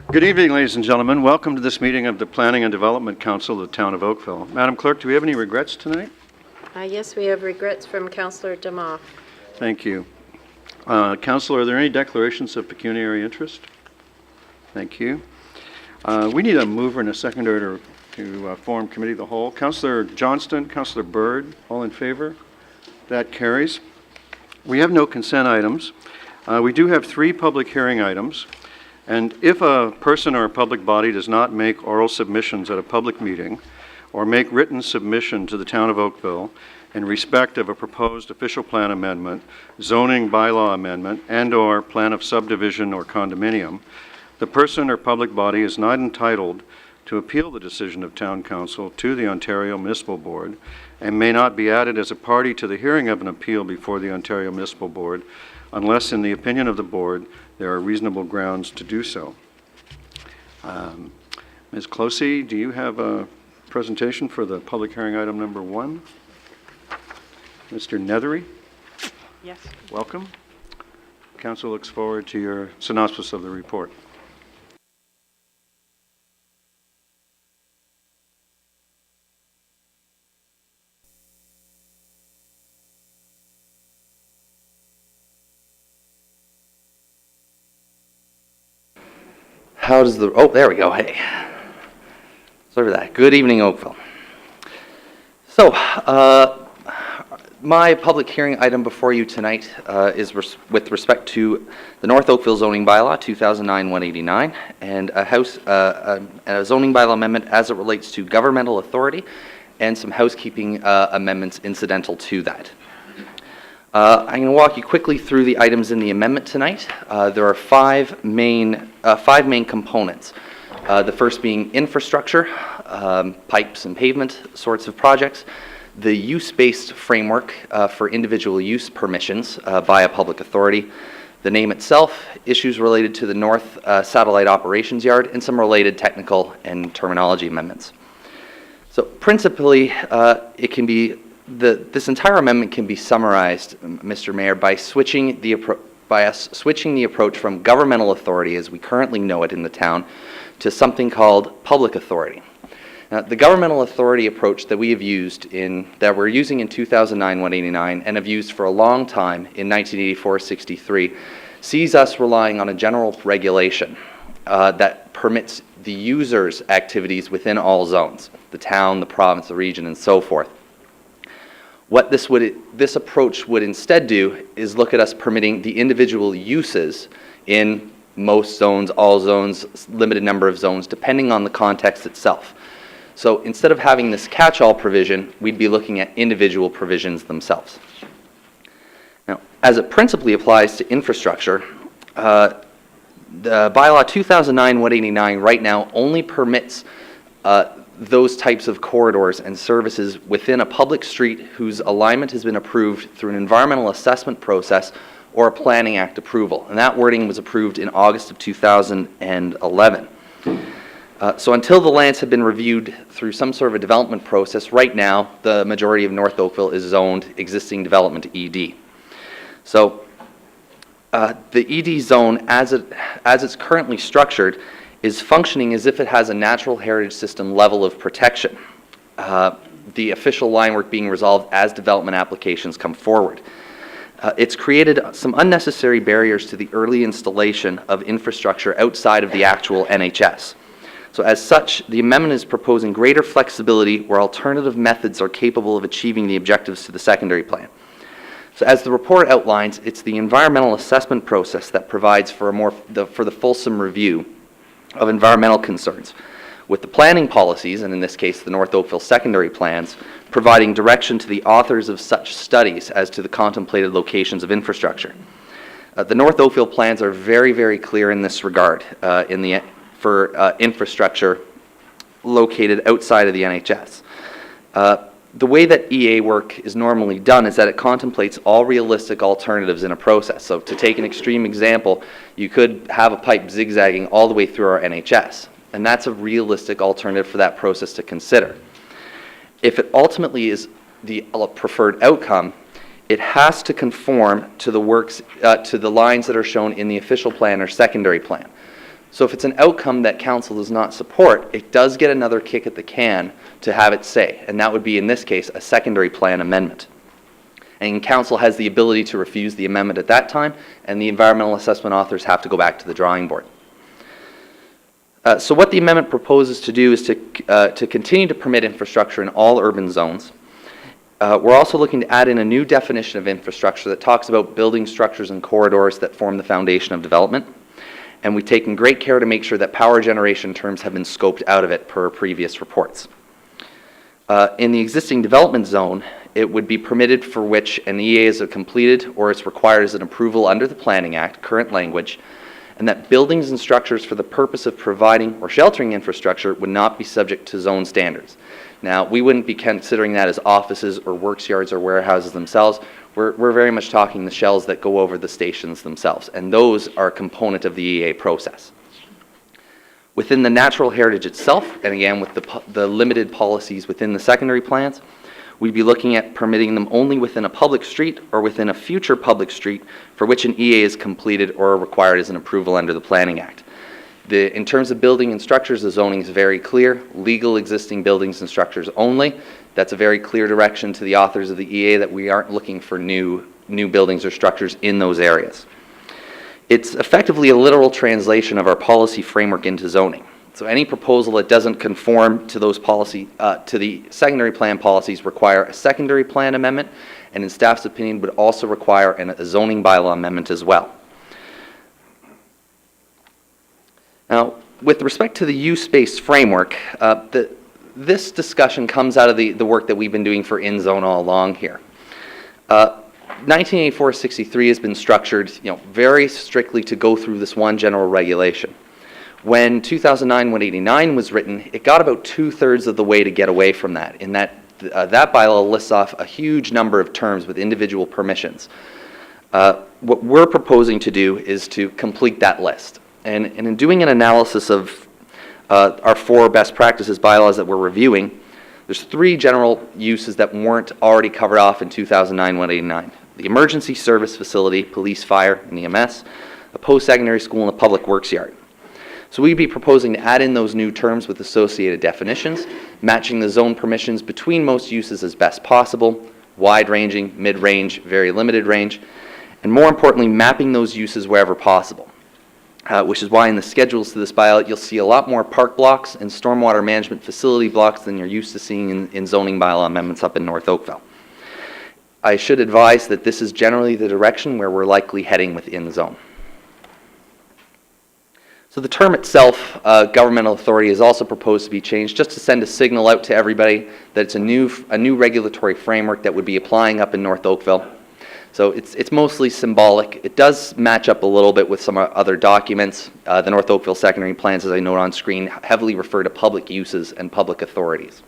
Good evening, ladies and gentlemen. Welcome to this meeting of the Planning and Development Council of the Town of Oakville. Madam Clerk, do we have any regrets tonight? Yes, we have regrets from Councillor Demoff. Thank you. Councillor, are there any declarations of pecuniary interest? Thank you. We need a mover and a seconder to form Committee of the Whole. Councillor Johnston, Councillor Bird, all in favor? That carries. We have no consent items. We do have 3 public hearing items. And if a person or a public body does not make oral submissions at a public meeting or make written submission to the Town of Oakville in respect of a proposed official plan amendment, zoning bylaw amendment, and/or plan of subdivision or condominium, the person or public body is not entitled to appeal the decision of Town Council to the Ontario Municipal Board and may not be added as a party to the hearing of an appeal before the Ontario Municipal Board unless, in the opinion of the Board, there are reasonable grounds to do so. Ms. Closey, do you have a presentation for the public hearing item number 1? Mr. Nethery? Yes. Welcome. Council looks forward to your synopsis of the report. How does the, oh, there we go, hey. Sorry for that. Good evening, Oakville. So, my public hearing item before you tonight is with respect to the North Oakville zoning bylaw 2009-189 and a zoning bylaw amendment as it relates to governmental authority and some housekeeping amendments incidental to that. I'm going to walk you quickly through the items in the amendment tonight. There are 5 main components. The first being infrastructure, pipes and pavement sorts of projects, the use-based framework for individual use permissions by a public authority, the name itself, issues related to the North Satellite Operations Yard, and some related technical and terminology amendments. So principally, it can be this entire amendment can be summarized, Mr. Mayor, by switching the approach from governmental authority, as we currently know it in the town, to something called public authority. Now, the governmental authority approach that we have used that we're using in 2009-189 and have used for a long time in 1984-63 sees us relying on a general regulation that permits the user's activities within all zones, the town, the province, the region, and so forth. What this approach would instead do is look at us permitting the individual uses in most zones, all zones, limited number of zones, depending on the context itself. So instead of having this catch-all provision, we'd be looking at individual provisions themselves. Now, as it principally applies to infrastructure, the bylaw 2009-189 right now only permits those types of corridors and services within a public street whose alignment has been approved through an environmental assessment process or a Planning Act approval. And that wording was approved in August of 2011. So until the lands have been reviewed through some sort of a development process, right now the majority of North Oakville is zoned existing development ED. So the ED zone, as it's currently structured, is functioning as if it has a natural heritage system level of protection. The official line work being resolved as development applications come forward. It's created some unnecessary barriers to the early installation of infrastructure outside of the actual NHS. So as such, the amendment is proposing greater flexibility where alternative methods are capable of achieving the objectives to the secondary plan. So as the report outlines, it's the environmental assessment process that provides for the fulsome review of environmental concerns, with the planning policies, and in this case the North Oakville secondary plans, providing direction to the authors of such studies as to the contemplated locations of infrastructure. The North Oakville plans are very, very clear in this regard for infrastructure located outside of the NHS. The way that EA work is normally done is that it contemplates all realistic alternatives in a process. So to take an extreme example, you could have a pipe zigzagging all the way through our NHS, and that's a realistic alternative for that process to consider. If it ultimately is the preferred outcome, it has to conform to the lines that are shown in the official plan or secondary plan. So if it's an outcome that council does not support, it does get another kick at the can to have its say, and that would be, in this case, a secondary plan amendment. And council has the ability to refuse the amendment at that time, and the environmental assessment authors have to go back to the drawing board. So what the amendment proposes to do is to continue to permit infrastructure in all urban zones. We're also looking to add in a new definition of infrastructure that talks about building structures and corridors that form the foundation of development. And we've taken great care to make sure that power generation terms have been scoped out of it per previous reports. In the existing development zone, it would be permitted for which an EA is completed or it's required as an approval under the Planning Act, current language, and that buildings and structures for the purpose of providing or sheltering infrastructure would not be subject to zone standards. Now, we wouldn't be considering that as offices or works yards or warehouses themselves. We're very much talking the shells that go over the stations themselves, and those are a component of the EA process. Within the natural heritage itself, and again with the limited policies within the secondary plans, we'd be looking at permitting them only within a public street or within a future public street for which an EA is completed or required as an approval under the Planning Act. In terms of building and structures, the zoning is very clear. Legal existing buildings and structures only. That's a very clear direction to the authors of the EA that we aren't looking for new buildings or structures in those areas. It's effectively a literal translation of our policy framework into zoning. So any proposal that doesn't conform to those to the secondary plan policies require a secondary plan amendment, and in staff's opinion would also require a zoning bylaw amendment as well. Now, with respect to the use-based framework, this discussion comes out of the work that we've been doing for in-zone all along here. 1984-63 has been structured, very strictly to go through this one general regulation. When 2009-189 was written, it got about 2/3 of the way to get away from that, in that that bylaw lists off a huge number of terms with individual permissions. What we're proposing to do is to complete that list. And in doing an analysis of our 4 best practices bylaws that we're reviewing, there's 3 general uses that weren't already covered off in 2009-189. The emergency service facility, police, fire, and EMS, a post-secondary school, and a public works yard. So we'd be proposing to add in those new terms with associated definitions, matching the zone permissions between most uses as best possible, wide-ranging, mid-range, very limited range, and more importantly, mapping those uses wherever possible. Which is why in the schedules to this bylaw, you'll see a lot more park blocks and stormwater management facility blocks than you're used to seeing in zoning bylaw amendments up in North Oakville. I should advise that this is generally the direction where we're likely heading within the zone. So the term itself, governmental authority, is also proposed to be changed just to send a signal out to everybody that it's a new regulatory framework that would be applying up in North Oakville. So it's mostly symbolic. It does match up a little bit with some other documents. The North Oakville secondary plans, as I note on screen, heavily refer to public uses and public authorities.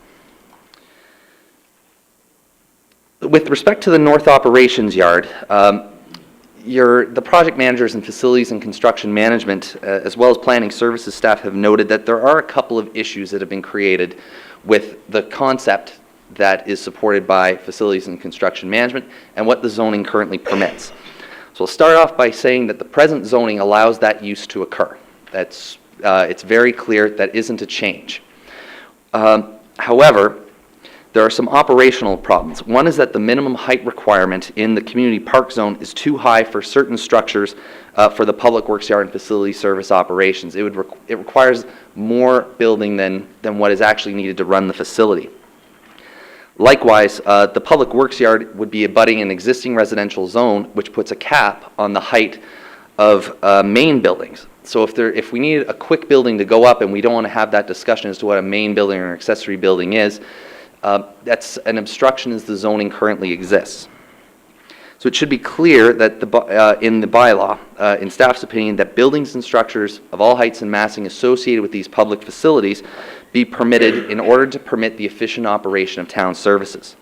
With respect to the North Operations Yard, the project managers and facilities and construction management, as well as planning services staff, have noted that there are a couple of issues that have been created with the concept that is supported by facilities and construction management and what the zoning currently permits. So I'll start off by saying that the present zoning allows that use to occur. It's very clear that isn't a change. However, there are some operational problems. One is that the minimum height requirement in the community park zone is too high for certain structures for the public works yard and facility service operations. It requires more building than what is actually needed to run the facility. Likewise, the public works yard would be abutting an existing residential zone, which puts a cap on the height of main buildings. So if we need a quick building to go up and we don't want to have that discussion as to what a main building or an accessory building is, that's an obstruction as the zoning currently exists. So it should be clear that in the bylaw, in staff's opinion, that buildings and structures of all heights and massing associated with these public facilities be permitted in order to permit the efficient operation of town services.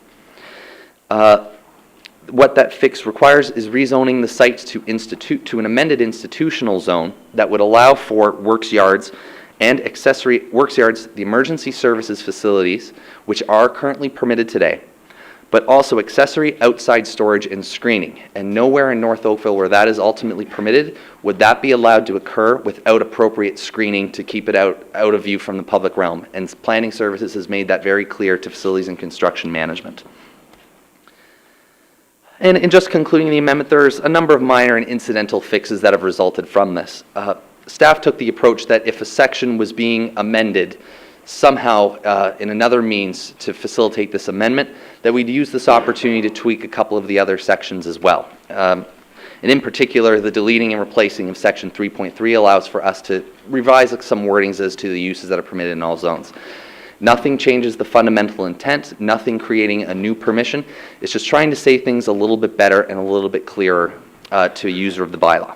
What that fix requires is rezoning the sites to an amended institutional zone that would allow for works yards and accessory works yards, the emergency services facilities, which are currently permitted today, but also accessory outside storage and screening. And nowhere in North Oakville where that is ultimately permitted would that be allowed to occur without appropriate screening to keep it out of view from the public realm. And Planning Services has made that very clear to Facilities and Construction Management. And in just concluding the amendment, there's a number of minor and incidental fixes that have resulted from this. Staff took the approach that if a section was being amended somehow in another means to facilitate this amendment, that we'd use this opportunity to tweak a couple of the other sections as well. And in particular, the deleting and replacing of section 3.3 allows for us to revise some wordings as to the uses that are permitted in all zones. Nothing changes the fundamental intent, nothing creating a new permission. It's just trying to say things a little bit better and a little bit clearer to a user of the bylaw.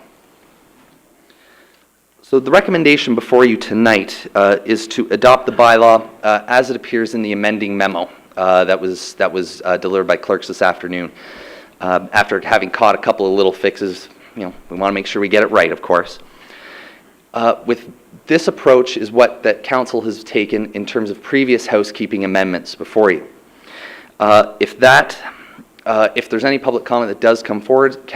So the recommendation before you tonight is to adopt the bylaw as it appears in the amending memo that was delivered by clerks this afternoon. After having caught a couple of little fixes, we want to make sure we get it right, of course. With this approach is what that council has taken in terms of previous housekeeping amendments before you. If there's any public comment that does come forward,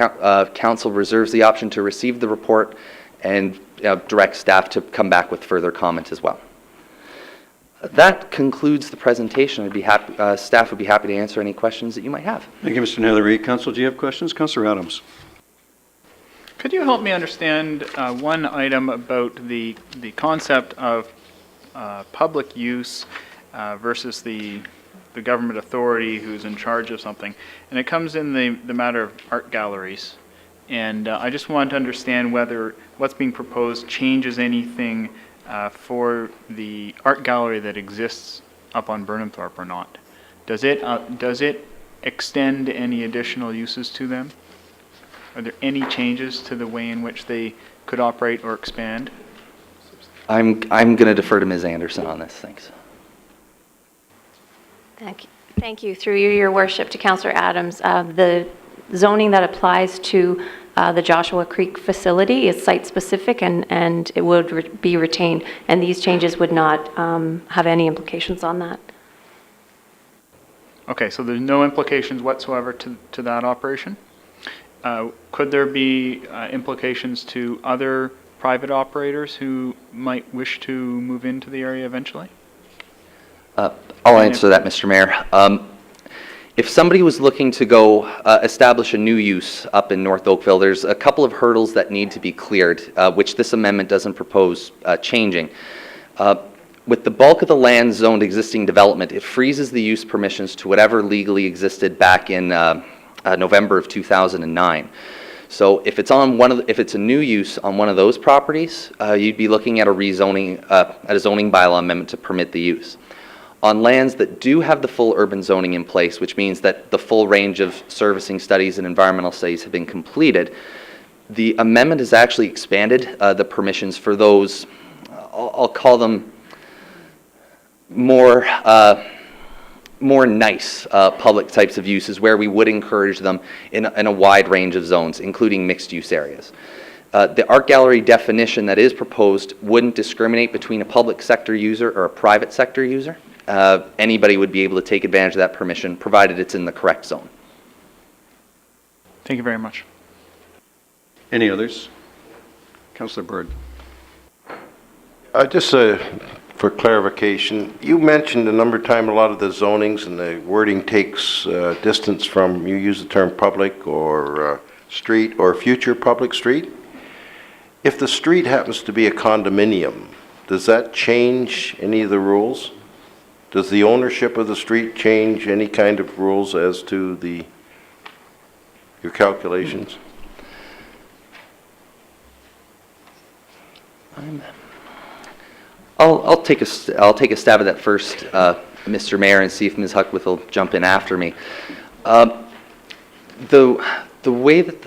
council reserves the option to receive the report and direct staff to come back with further comment as well. That concludes the presentation. I'd be happy, staff would be happy to answer any questions that you might have. Thank you, Mr. Nethery. Council, do you have questions? Councillor Adams. Could you help me understand one item about the concept of public use versus the government authority who's in charge of something? And it comes in the matter of art galleries. And I just want to understand whether what's being proposed changes anything for the art gallery that exists up on Burnhamthorpe or not. Does it extend any additional uses to them? Are there any changes to the way in which they could operate or expand? I'm going to defer to Ms. Anderson on this. Thanks. Thank you. Through you, Your Worship, to Councillor Adams. The zoning that applies to the Joshua Creek facility is site-specific and it would be retained, and these changes would not have any implications on that. Okay, so there's no implications whatsoever to that operation? Could there be implications to other private operators who might wish to move into the area eventually? I'll answer that, Mr. Mayor. If somebody was looking to go establish a new use up in North Oakville, there's a couple of hurdles that need to be cleared, which this amendment doesn't propose changing. With the bulk of the land zoned existing development, it freezes the use permissions to whatever legally existed back in November of 2009. So if it's on if it's a new use on one of those properties, you'd be looking at a rezoning, at a zoning bylaw amendment to permit the use. On lands that do have the full urban zoning in place, which means that the full range of servicing studies and environmental studies have been completed, the amendment has actually expanded the permissions for those, I'll call them more nice public types of uses where we would encourage them in a wide range of zones, including mixed use areas. The art gallery definition that is proposed wouldn't discriminate between a public sector user or a private sector user. Anybody would be able to take advantage of that permission, provided it's in the correct zone. Thank you very much. Any others? Councillor Bird. Just for clarification, you mentioned a number of times a lot of the zonings and the wording takes distance from, you use the term public or street or future public street. If the street happens to be a condominium, does that change any of the rules? Does the ownership of the street change any kind of rules as to your calculations? I'll take a stab at that first, Mr. Mayor, and see if Ms. Huckworth will jump in after me. The way that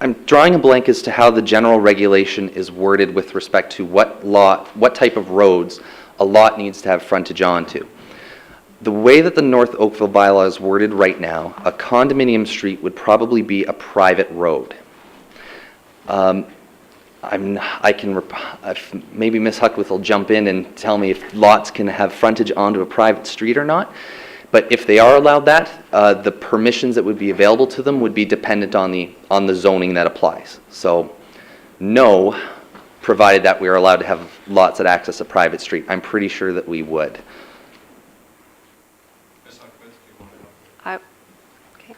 I'm drawing a blank as to how the general regulation is worded with respect to what type of roads a lot needs to have frontage onto. The way that the North Oakville bylaw is worded right now, a condominium street would probably be a private road. Maybe Ms. Huckworth will jump in and tell me if lots can have frontage onto a private street or not. But if they are allowed that, the permissions that would be available to them would be dependent on the zoning that applies. So, no, provided that we are allowed to have lots that access a private street. I'm pretty sure that we would. I- okay.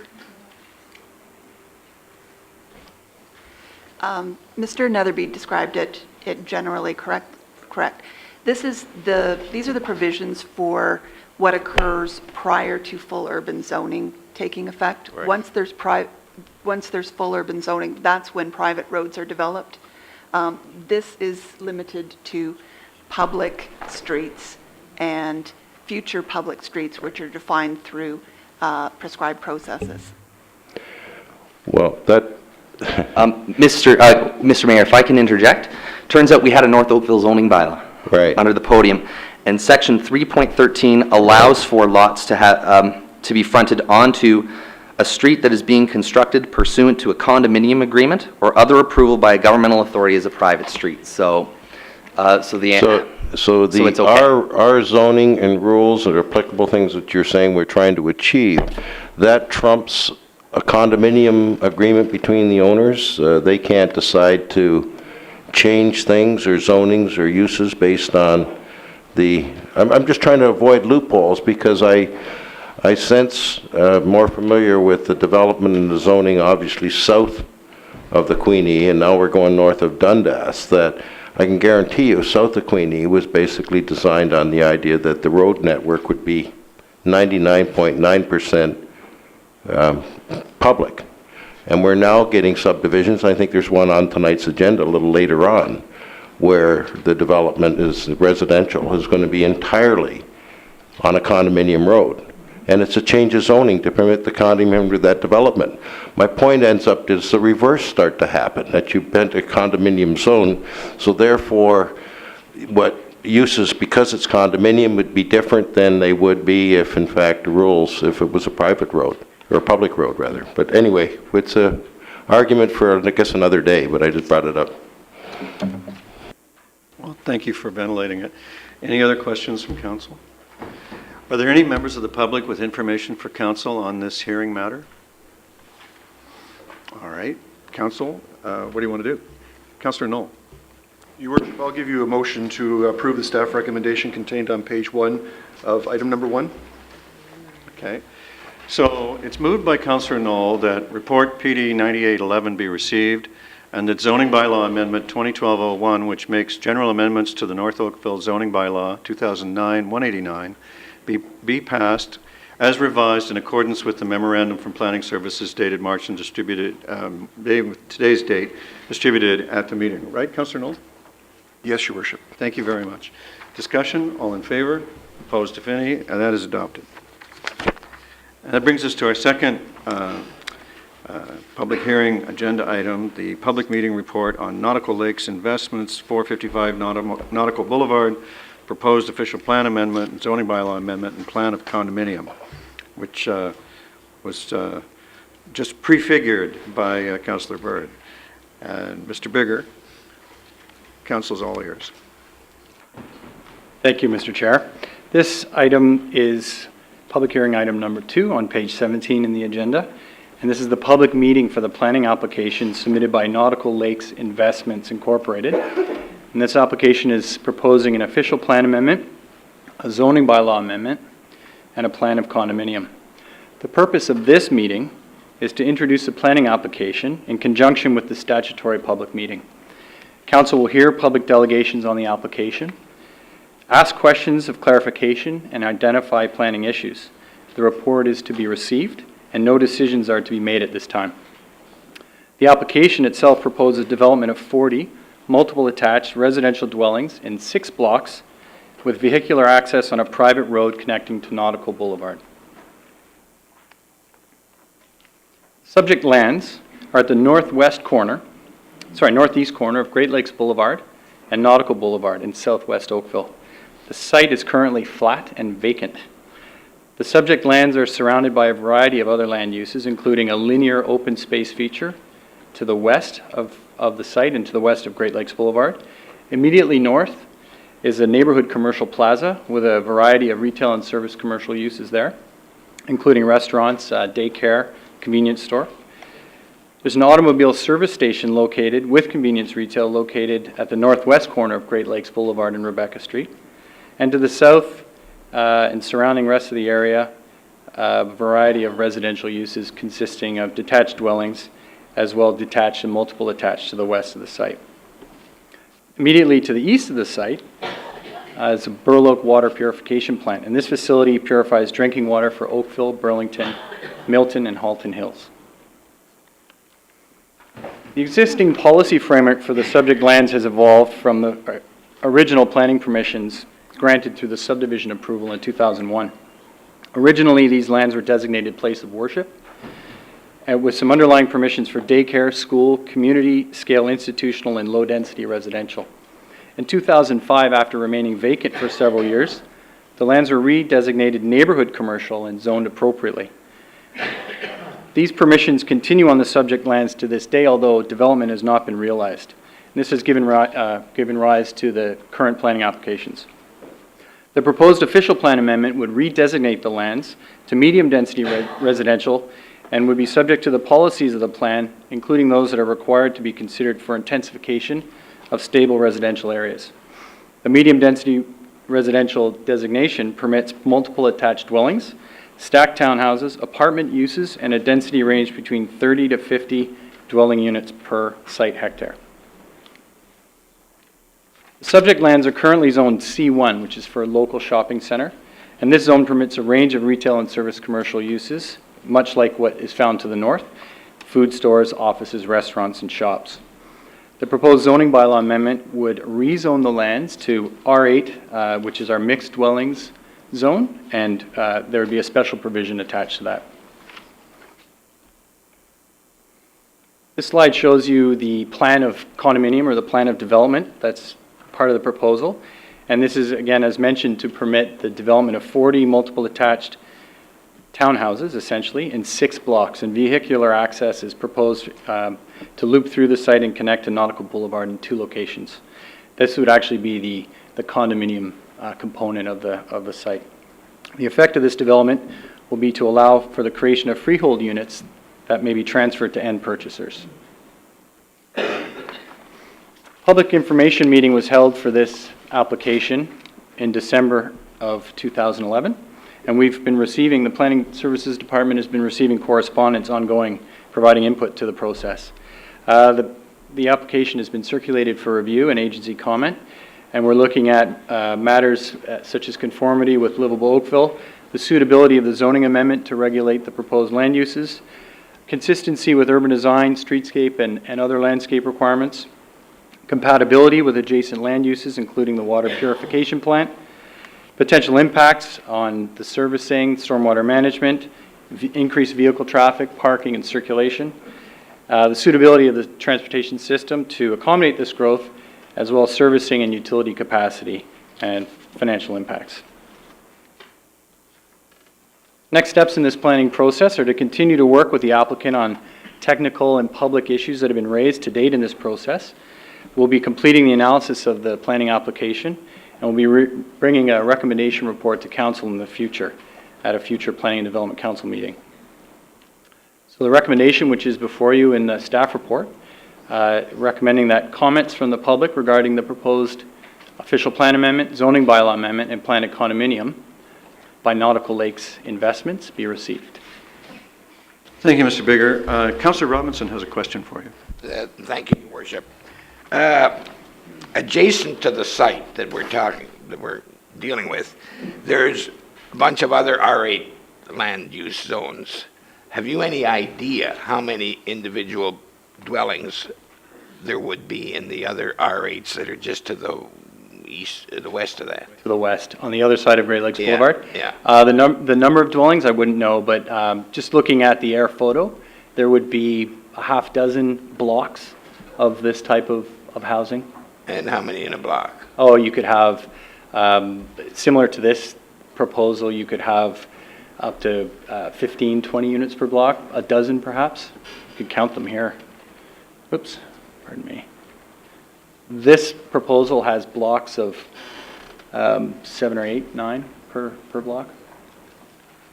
Mr. Netherby described it generally correct. These are the provisions for what occurs prior to full urban zoning taking effect. Right. Once there's full urban zoning, that's when private roads are developed. This is limited to public streets and future public streets, which are defined through prescribed processes. Well, that, Mr. Mayor, if I can interject, turns out we had a North Oakville zoning bylaw. Right. Under the podium, and section 3.13 allows for lots to have, to be fronted onto a street that is being constructed pursuant to a condominium agreement or other approval by a governmental authority as a private street. So, so so it's the, okay. our zoning and rules and applicable things that you're saying we're trying to achieve, that trumps a condominium agreement between the owners? They can't decide to change things or zonings or uses based on the, I'm just trying to avoid loopholes because I sense more familiar with the development and the zoning obviously south of the Queenie, and now we're going north of Dundas, that I can guarantee you south of Queenie was basically designed on the idea that the road network would be 99.9% public. And we're now getting subdivisions. I think there's one on tonight's agenda a little later on where the development is residential, is going to be entirely on a condominium road. And it's a change of zoning to permit the condominium to that development. My point ends up, does the reverse start to happen, that you bent a condominium zone, so therefore what uses, because it's condominium, would be different than they would be if in fact the rules, if it was a private road. Or a public road, rather. But anyway, it's an argument for, I guess, another day, but I just brought it up. Well, thank you for ventilating it. Any other questions from council? Are there any members of the public with information for council on this hearing matter? All right. Council, what do you want to do? Councillor Knoll. I'll give you a motion to approve the staff recommendation contained on page 1 of item number 1. Okay. So it's moved by Councillor Knoll that report PD 9811 be received and that zoning bylaw amendment 2012-01, which makes general amendments to the North Oakville zoning bylaw 2009-189, be passed as revised in accordance with the memorandum from Planning Services dated March and distributed, today's date, distributed at the meeting. Right, Councillor Knoll? Yes, Your Worship. Thank you very much. Discussion, all in favor? Opposed, if any? And that is adopted. And that brings us to our second public hearing agenda item, the public meeting report on Nautical Lakes Investments, 455 Nautical Boulevard, proposed official plan amendment, and zoning bylaw amendment, and plan of condominium, which was just prefigured by Councillor Bird. And Mr. Bigger, council's all ears. Thank you, Mr. Chair. This item is public hearing item number 2 on page 17 in the agenda. And this is the public meeting for the planning application submitted by Nautical Lakes Investments Incorporated. And this application is proposing an official plan amendment, a zoning bylaw amendment, and a plan of condominium. The purpose of this meeting is to introduce a planning application in conjunction with the statutory public meeting. Council will hear public delegations on the application, ask questions of clarification, and identify planning issues. The report is to be received, and no decisions are to be made at this time. The application itself proposes development of 40 multiple attached residential dwellings in 6 blocks with vehicular access on a private road connecting to Nautical Boulevard. Subject lands are at the northeast corner of Great Lakes Boulevard and Nautical Boulevard in southwest Oakville. The site is currently flat and vacant. The subject lands are surrounded by a variety of other land uses, including a linear open space feature to the west of the site and to the west of Great Lakes Boulevard. Immediately north is a neighborhood commercial plaza with a variety of retail and service commercial uses there. including restaurants, daycare, convenience store. There's an automobile service station located with convenience retail located at the northwest corner of Great Lakes Boulevard and Rebecca Street. And to the south and surrounding rest of the area, a variety of residential uses consisting of detached dwellings as well detached and multiple attached to the west of the site. Immediately to the east of the site is a Burloak water purification plant, and this facility purifies drinking water for Oakville, Burlington, Milton, and Halton Hills. The existing policy framework for the subject lands has evolved from the original planning permissions granted through the subdivision approval in 2001. Originally, these lands were designated place of worship, with some underlying permissions for daycare, school, community-scale institutional, and low-density residential. In 2005, after remaining vacant for several years, the lands were redesignated neighborhood commercial and zoned appropriately. These permissions continue on the subject lands to this day, although development has not been realized. And this has given rise to the current planning applications. The proposed official plan amendment would redesignate the lands to medium-density residential and would be subject to the policies of the plan, including those that are required to be considered for intensification of stable residential areas. The medium-density residential designation permits multiple attached dwellings, stacked townhouses, apartment uses, and a density range between 30 to 50 dwelling units per site hectare. The subject lands are currently zoned C1, which is for a local shopping center, and this zone permits a range of retail and service commercial uses, much like what is found to the north: food stores, offices, restaurants, and shops. The proposed zoning bylaw amendment would rezone the lands to R8, which is our mixed dwellings zone, and there would be a special provision attached to that. This slide shows you the plan of condominium or the plan of development that's part of the proposal. And this is, again, as mentioned, to permit the development of 40 multiple attached townhouses, essentially, in 6 blocks. And vehicular access is proposed to loop through the site and connect to Nautical Boulevard in 2 locations. This would actually be the condominium component of the site. The effect of this development will be to allow for the creation of freehold units that may be transferred to end purchasers. Public information meeting was held for this application in December of 2011, and we've been receiving, the Planning Services Department has been receiving correspondence ongoing, providing input to the process. The application has been circulated for review and agency comment, and we're looking at matters such as conformity with livable Oakville, the suitability of the zoning amendment to regulate the proposed land uses, consistency with urban design, streetscape, and other landscape requirements, compatibility with adjacent land uses, including the water purification plant, potential impacts on the servicing, stormwater management, increased vehicle traffic, parking, and circulation, the suitability of the transportation system to accommodate this growth, as well as servicing and utility capacity and financial impacts. Next steps in this planning process are to continue to work with the applicant on technical and public issues that have been raised to date in this process. We'll be completing the analysis of the planning application, and we'll be bringing a recommendation report to council in the future at a future Planning and Development Council meeting. So the recommendation, which is before you in the staff report, recommending that comments from the public regarding the proposed official plan amendment, zoning bylaw amendment, and planned condominium by Nautical Lakes Investments be received. Thank you, Mr. Bigger. Councillor Robinson has a question for you. Thank you, Your Worship. Adjacent to the site that we're dealing with, there's a bunch of other R8 land use zones. Have you any idea how many individual dwellings there would be in the other R8s that are just to the west of that? To the west, on the other side of Great Lakes Yeah, Boulevard? yeah. The number of dwellings, I wouldn't know, but just looking at the air photo, there would be a half dozen blocks of this type of housing. And how many in a block? Oh, you could have, similar to this proposal, you could have up to 15, 20 units per block, a dozen perhaps. You could count them here. Oops, pardon me. This proposal has blocks of 7 or 8, 9 per block.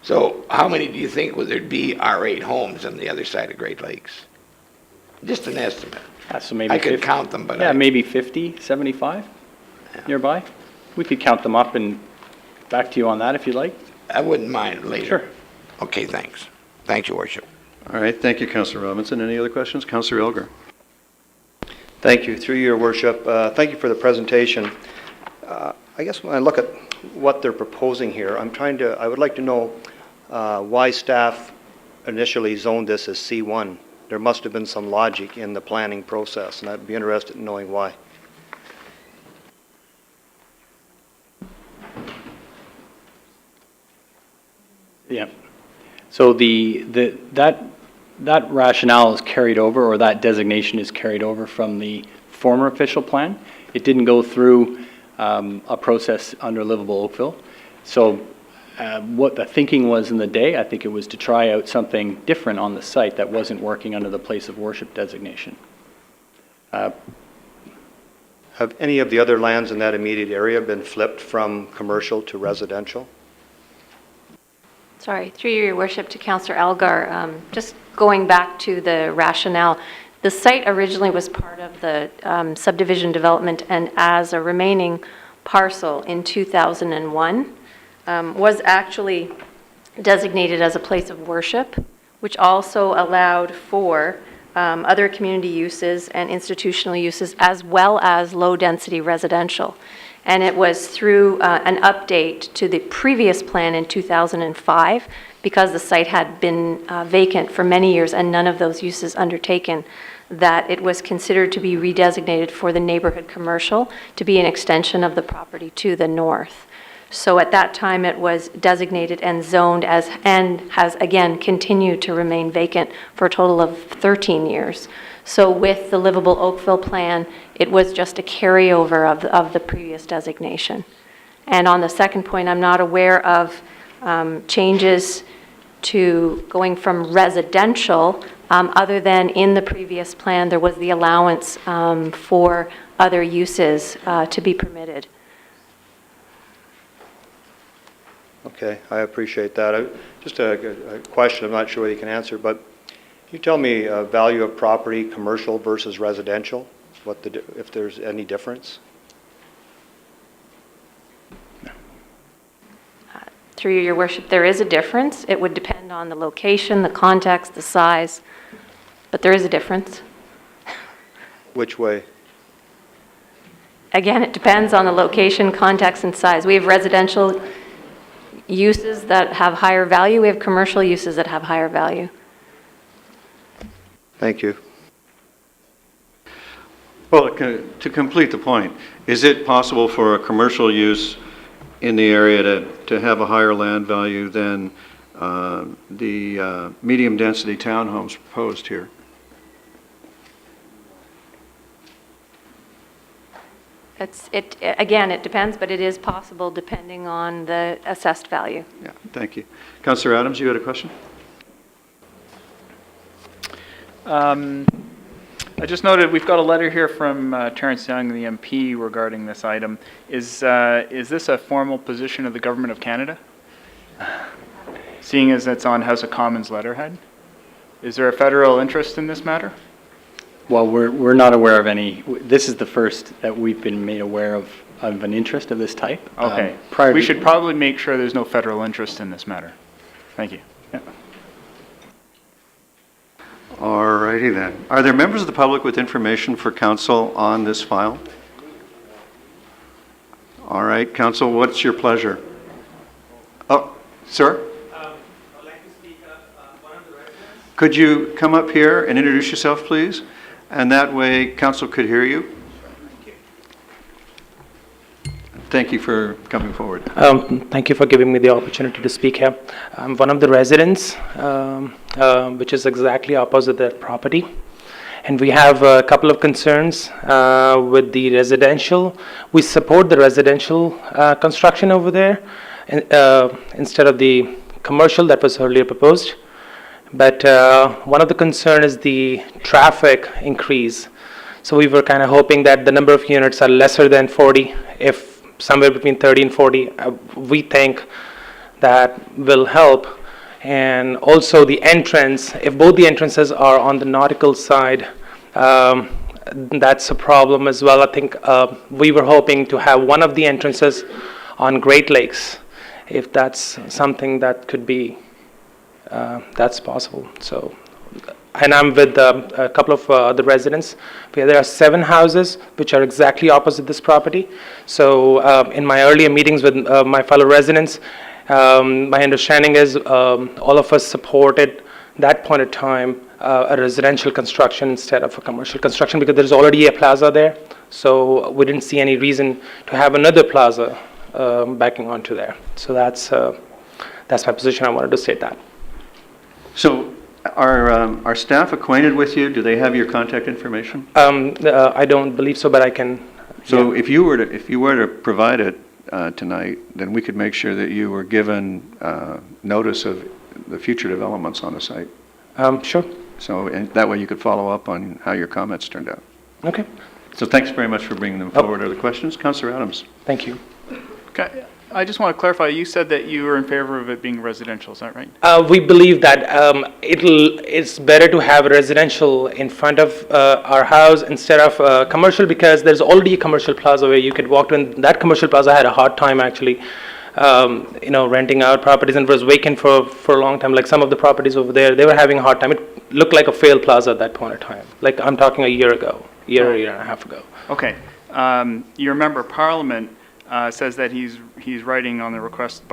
So how many do you think would there be R8 homes on the other side of Great Lakes? Just an estimate. So maybe I could 50 count them, but Yeah, I, maybe 50, 75 nearby. We could count them up and back to you on that if you'd like. I wouldn't mind later. Sure. Okay, thanks. Thanks, Your Worship. All right, thank you, Councillor Robinson. Any other questions? Councillor Elgar. Thank you. Through your worship, thank you for the presentation. I guess when I look at what they're proposing here, I would like to know why staff initially zoned this as C1. There must have been some logic in the planning process, and I'd be interested in knowing why. Yeah. So that rationale is carried over, or that designation is carried over from the former official plan. It didn't go through a process under Livable Oakville. So what the thinking was in the day, I think it was to try out something different on the site that wasn't working under the place of worship designation. Have any of the other lands in that immediate area been flipped from commercial to residential? Sorry, through your worship to Councillor Elgar, just going back to the rationale, the site originally was part of the subdivision development, and as a remaining parcel in 2001, was actually designated as a place of worship, which also allowed for other community uses and institutional uses, as well as low-density residential. And it was through an update to the previous plan in 2005, because the site had been vacant for many years and none of those uses undertaken, that it was considered to be redesignated for the neighborhood commercial to be an extension of the property to the north. So at that time, it was designated and zoned as, and has again continued to remain vacant for a total of 13 years. So with the Livable Oakville plan, it was just a carryover of the previous designation. And on the second point, I'm not aware of changes to going from residential, other than in the previous plan, there was the allowance for other uses to be permitted. Okay, I appreciate that. Just a question, I'm not sure whether you can answer, but can you tell me value of property, commercial versus residential? If there's any difference? Through your worship, there is a difference. It would depend on the location, the context, the size, but there is a difference. Which way? Again, it depends on the location, context, and size. We have residential uses that have higher value. We have commercial uses that have higher value. Thank you. Well, to complete the point, is it possible for a commercial use in the area to have a higher land value than the medium-density townhomes proposed here? Again, it depends, but it is possible depending on the assessed value. Yeah, thank you. Councillor Adams, you had a question? I just noted we've got a letter here from Terrence Young, the MP, regarding this item. Is this a formal position of the Government of Canada? Seeing as it's on House of Commons letterhead? Is there a federal interest in this matter? Well, we're not aware of any. This is the first that we've been made aware of an interest of this type. Okay. We should probably make sure there's no federal interest in this matter. Thank you. Yeah. All righty then. Are there members of the public with information for council on this file? All right, council, what's your pleasure? Oh, sir? I'd like to speak up. One of the residents. Could you come up here and introduce yourself, please? And that way council could hear you. Thank you for coming forward. Thank you for giving me the opportunity to speak here. I'm one of the residents, which is exactly opposite that property. And we have a couple of concerns with the residential. We support the residential construction over there instead of the commercial that was earlier proposed. But one of the concerns is the traffic increase. So we were kind of hoping that the number of units are lesser than 40. If somewhere between 30 and 40, we think that will help. And also the entrance, if both the entrances are on the nautical side, that's a problem as well. I think we were hoping to have one of the entrances on Great Lakes, if that's something that could be, that's possible. So, and I'm with a couple of the residents. There are 7 houses which are exactly opposite this property. So in my earlier meetings with my fellow residents, my understanding is all of us supported that point of time a residential construction instead of a commercial construction, because there's already a plaza there. So we didn't see any reason to have another plaza backing onto there. So that's my position. I wanted to state that. So are staff acquainted with you? Do they have your contact information? I don't believe so, but I can. So if you were to provide it tonight, then we could make sure that you were given notice of the future developments on the site. Sure. So and that way you could follow up on how your comments turned out. Okay. So thanks very much for bringing them forward. Other questions? Councillor Adams. Thank you. Okay, I just want to clarify, you said that you were in favor of it being residential, is that right? We believe that it's better to have residential in front of our house instead of commercial, because there's already a commercial plaza where you could walk to, and that commercial plaza had a hard time actually, renting out properties, and was vacant for a long time. Like some of the properties over there, they were having a hard time. It looked like a failed plaza at that point in time. Like I'm talking a year and a half ago. Okay, your member of parliament says that he's writing on the request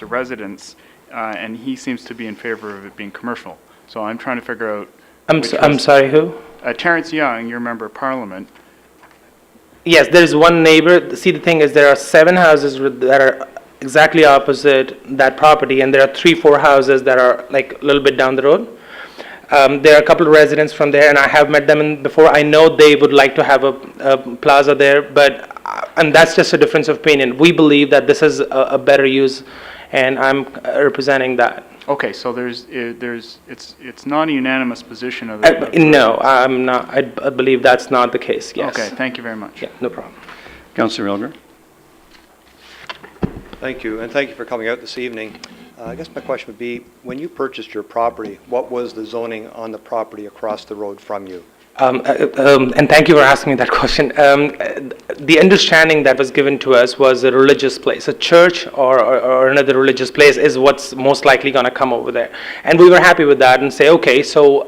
of residents, and he seems to be in favor of it being commercial. So I'm trying to figure out. I'm sorry, who? Terrence Young, your member of parliament. Yes, there's one neighbor. See, the thing is, there are 7 houses that are exactly opposite that property, and there are 3-4 houses that are like a little bit down the road. There are a couple of residents from there, and I have met them before. I know they would like to have a plaza there, and that's just a difference of opinion. We believe that this is a better use, and I'm representing that. Okay, so it's not a unanimous position of no, I'm not. I believe that's not the case. Yes. Okay, thank you very much. Yeah, no problem. Councillor Elger. Thank you, and thank you for coming out this evening. I guess my question would be, when you purchased your property, what was the zoning on the property across the road from you? And thank you for asking me that question. The understanding that was given to us was a religious place. A church or another religious place is what's most likely going to come over there. And we were happy with that and say, okay, so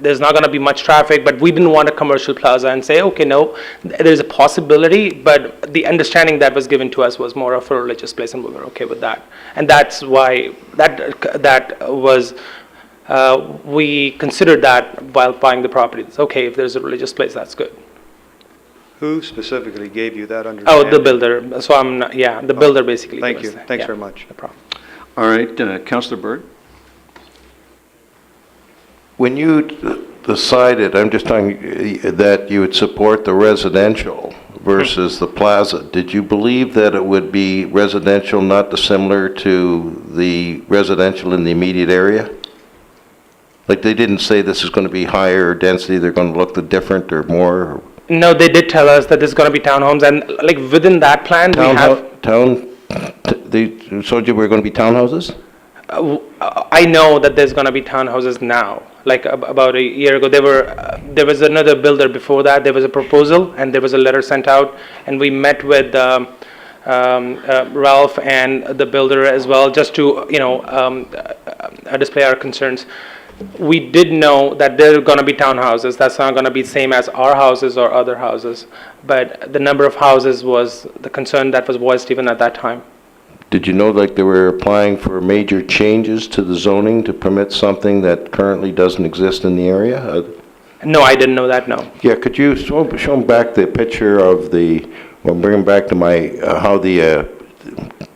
there's not going to be much traffic, but we didn't want a commercial plaza, and say, okay, no, there's a possibility, but the understanding that was given to us was more of a religious place, and we were okay with that. And that's why that was... we considered that while buying the property. It's okay, if there's a religious place, that's good. Who specifically gave you that understanding? Oh, the builder. So I'm not, yeah, the builder basically. Thank you. Thanks very much. No problem. All right, Councillor Bird. When you decided, I'm just talking, that you would support the residential versus the plaza, did you believe that it would be residential not dissimilar to the residential in the immediate area? Like they didn't say this is going to be higher density, they're going to look different or more? No, they did tell us that there's going to be townhomes, and like within that plan, we have... They told you we're going to be townhouses? I know that there's going to be townhouses now. Like about a year ago, there was another builder before that. There was a proposal, and there was a letter sent out, and we met with Ralph and the builder as well, just to display our concerns. We did know that there are going to be townhouses. That's not going to be the same as our houses or other houses. But the number of houses was the concern that was voiced even at that time. Did you know like they were applying for major changes to the zoning to permit something that currently doesn't exist in the area? No, I didn't know that, no. Yeah, could you show them back the picture of bring them back to how the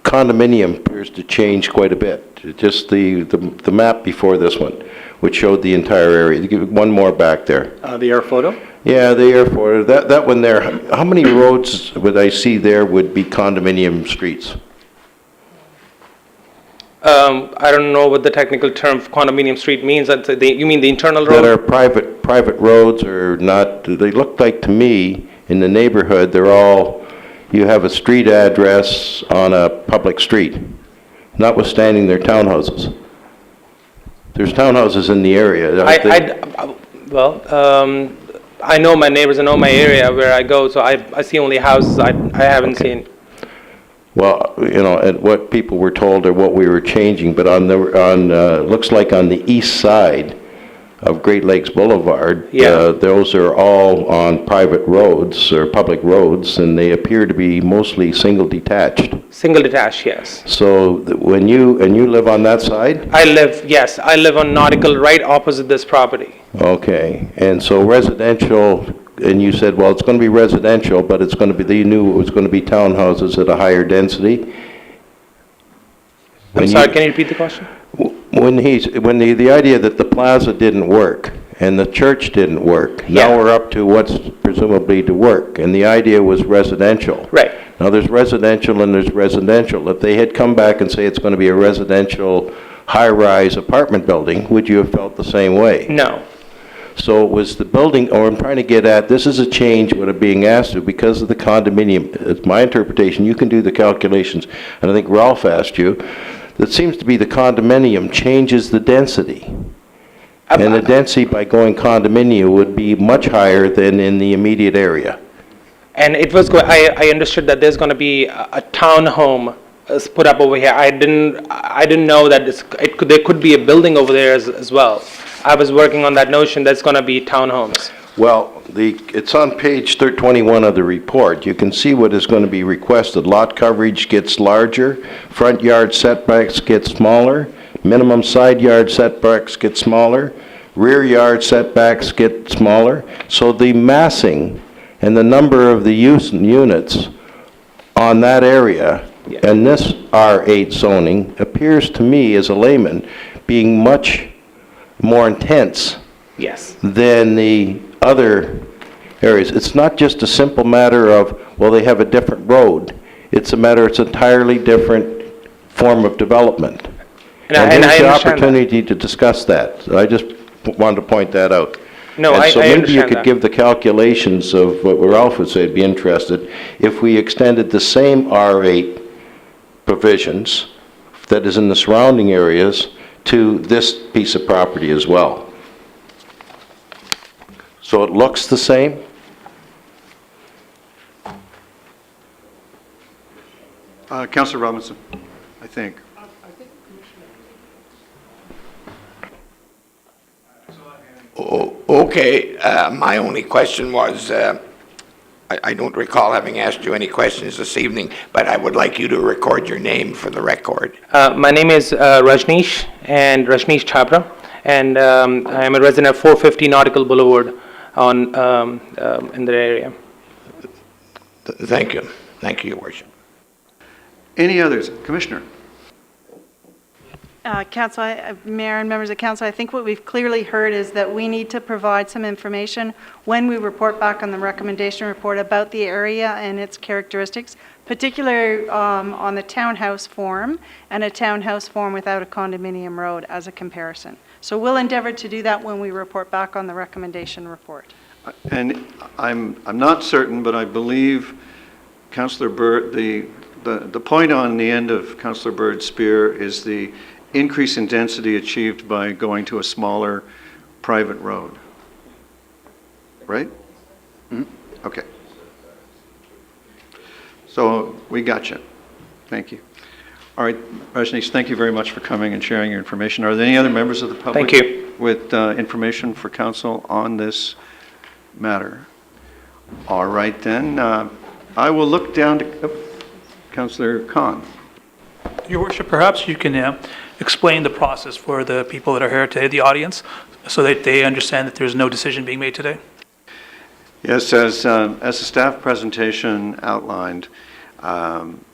condominium appears to change quite a bit. Just the map before this one, which showed the entire area. Give one more back there. The air photo? Yeah, the air photo. That one there, how many roads would I see there would be condominium streets? I don't know what the technical term for condominium street means. You mean the internal road? That are private roads or not? They look like to me in the neighborhood, you have a street address on a public street. notwithstanding their townhouses. There's townhouses in the area. I know my neighbors, I know my area where I go, so I see only houses. I haven't seen. Well, and what people were told or what we were changing, but looks like on the east side of Great Lakes Boulevard, those are all on private roads or public roads, and they appear to be mostly single detached. Single detached, yes. So when you live on that side? I live on Nautical, right opposite this property. Okay, and so residential, and you said, well, it's going to be residential, but it's going to be, you knew it was going to be townhouses at a higher density? I'm sorry, can you repeat the question? When the idea that the plaza didn't work and the church didn't work, now we're up to what's presumably to work, and the idea was residential. Right. Now there's residential and there's residential. If they had come back and say it's going to be a residential high-rise apartment building, would you have felt the same way? No. So it was the building, or I'm trying to get at, this is a change what are being asked to because of the condominium. It's my interpretation, you can do the calculations, and I think Ralph asked you, that seems to be the condominium changes the density. And the density by going condominium would be much higher than in the immediate area. And it was, I understood that there's going to be a townhome put up over here. I didn't know that there could be a building over there as well. I was working on that notion that's going to be townhomes. Well, it's on page 21 of the report. You can see what is going to be requested. Lot coverage gets larger, front yard setbacks get smaller, minimum side yard setbacks get smaller, rear yard setbacks get smaller. So the massing and the number of the units on that area and this R8 zoning appears to me as a layman being much more intense than the other areas. It's not just a simple matter of, well, they have a different road. It's entirely different form of development. And there's the opportunity to discuss that. So I just wanted to point that out. No, and so I maybe you understand could that. give the calculations of what Ralph would say, be interested, if we extended the same R8 provisions that is in the surrounding areas to this piece of property as well. So it looks the same? Councillor Robinson, I think. Okay, my only question was, I don't recall having asked you any questions this evening, but I would like you to record your name for the record. My name is Rajneesh Chhabra, and I am a resident of 450 Nautical Boulevard in the area. Thank you. Thank you, Your Worship. Any others? Commissioner? Council, Mayor and members of Council, I think what we've clearly heard is that we need to provide some information when we report back on the recommendation report about the area and its characteristics, particularly on the townhouse form and a townhouse form without a condominium road as a comparison. So we'll endeavor to do that when we report back on the recommendation report. And I'm not certain, but I believe Councillor Bird, the point on the end of Councillor Bird's spear is the increase in density achieved by going to a smaller private road. Right? Mm-hmm. Okay. So we got you. Thank you. All right, Rajneesh, thank you very much for coming and sharing your information. Are there any other members of the public Thank you. with information for council on this matter? All right, then. I will look down to Councillor Khan. Your Worship, perhaps you can explain the process for the people that are here today, the audience, so that they understand that there's no decision being made today. Yes, as the staff presentation outlined,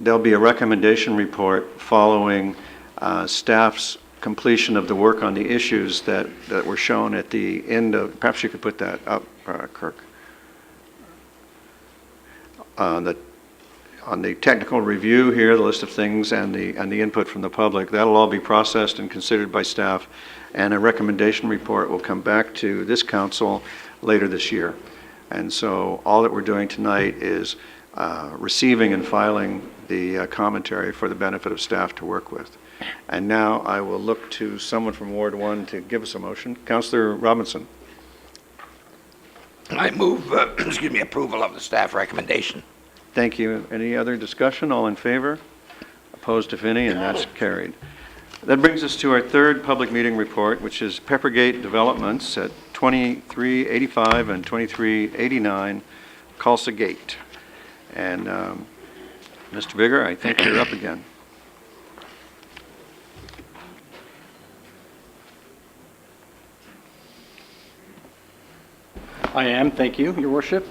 there'll be a recommendation report following staff's completion of the work on the issues that were shown at the end of, perhaps you could put that up, Kirk. On the technical review here, the list of things and the input from the public, that'll all be processed and considered by staff, and a recommendation report will come back to this council later this year. And so all that we're doing tonight is receiving and filing the commentary for the benefit of staff to work with. And now I will look to someone from Ward 1 to give us a motion. Councillor Robinson. I move, approval of the staff recommendation. Thank you. Any other discussion? All in favor? Opposed, if any, and that's carried. That brings us to our third public meeting report, which is Peppergate Developments at 2385 and 2389 Culsa Gate. And Mr. Bigger, I think you're up again. I am, thank you, Your Worship.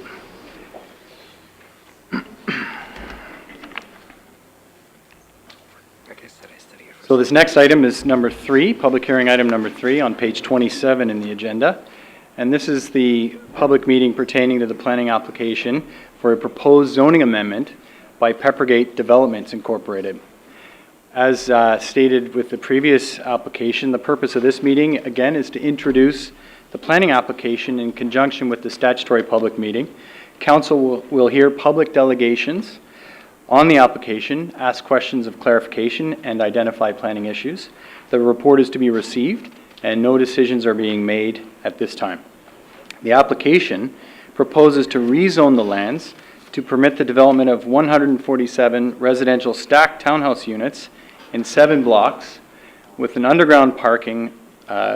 So this next item is number 3, public hearing item number 3 on page 27 in the agenda. And this is the public meeting pertaining to the planning application for a proposed zoning amendment by Peppergate Developments Incorporated. As stated with the previous application, the purpose of this meeting, again, is to introduce the planning application in conjunction with the statutory public meeting. Council will hear public delegations on the application, ask questions of clarification, and identify planning issues. The report is to be received, and no decisions are being made at this time. The application proposes to rezone the lands to permit the development of 147 residential stacked townhouse units in 7 blocks with an underground parking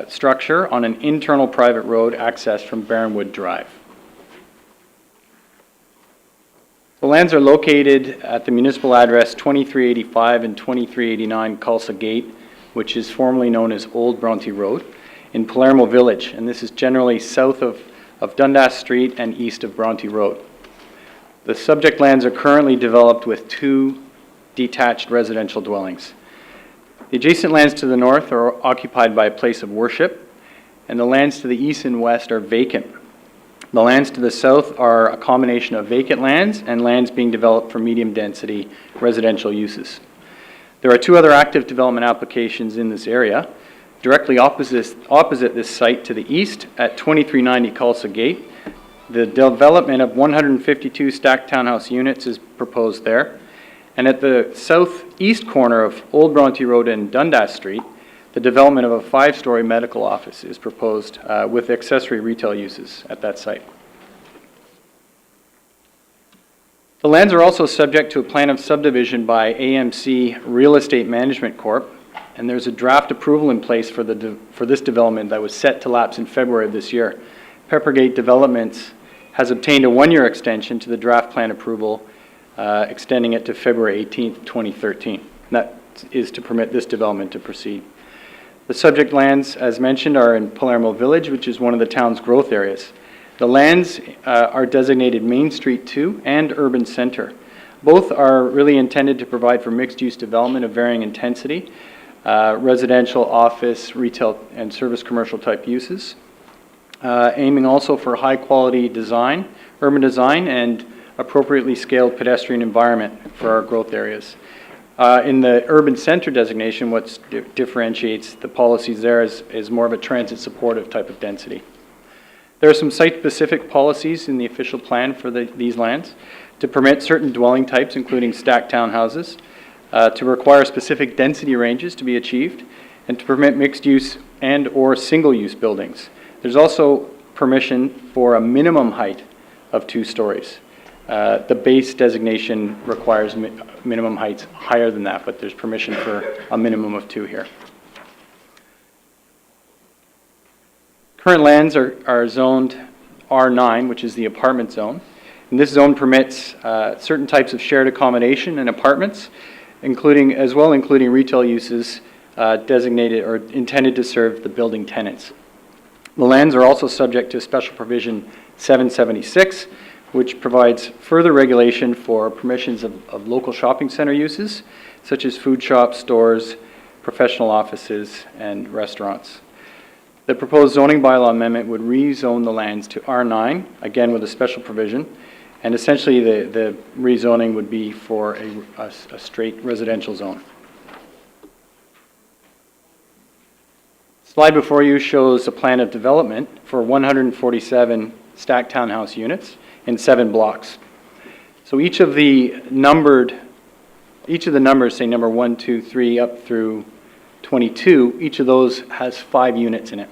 structure on an internal private road accessed from Barronwood Drive. The lands are located at the municipal address 2385 and 2389 Culsa Gate, which is formerly known as Old Bronte Road, in Palermo Village, and this is generally south of Dundas Street and east of Bronte Road. The subject lands are currently developed with 2 detached residential dwellings. The adjacent lands to the north are occupied by a place of worship, and the lands to the east and west are vacant. The lands to the south are a combination of vacant lands and lands being developed for medium-density residential uses. There are 2 other active development applications in this area. Directly opposite this site to the east at 2390 Culsa Gate, the development of 152 stacked townhouse units is proposed there. And at the southeast corner of Old Bronte Road and Dundas Street, the development of a 5-story medical office is proposed with accessory retail uses at that site. The lands are also subject to a plan of subdivision by AMC Real Estate Management Corp., and there's a draft approval in place for this development that was set to lapse in February of this year. Peppergate Developments has obtained a 1-year extension to the draft plan approval, extending it to February 18th, 2013. That is to permit this development to proceed. The subject lands, as mentioned, are in Palermo Village, which is one of the town's growth areas. The lands are designated Main Street 2 and Urban Center. Both are really intended to provide for mixed-use development of varying intensity, residential, office, retail, and service commercial type uses, aiming also for high-quality design, urban design, and appropriately scaled pedestrian environment for our growth areas. In the urban center designation, what differentiates the policies there is more of a transit supportive type of density. There are some site-specific policies in the official plan for these lands to permit certain dwelling types, including stacked townhouses, to require specific density ranges to be achieved, and to permit mixed-use and or single-use buildings. There's also permission for a minimum height of 2 stories. The base designation requires minimum heights higher than that, but there's permission for a minimum of 2 here. Current lands are zoned R9, which is the apartment zone. And this zone permits certain types of shared accommodation and apartments, including retail uses designated or intended to serve the building tenants. The lands are also subject to Special Provision 776, which provides further regulation for permissions of local shopping center uses, such as food shops, stores, professional offices, and restaurants. The proposed zoning bylaw amendment would rezone the lands to R9, again with a special provision, and essentially the rezoning would be for a straight residential zone. Slide before you shows a plan of development for 147 stacked townhouse units in 7 blocks. So each of the numbers, say number 1, 2, 3, up through 22, each of those has 5 units in it.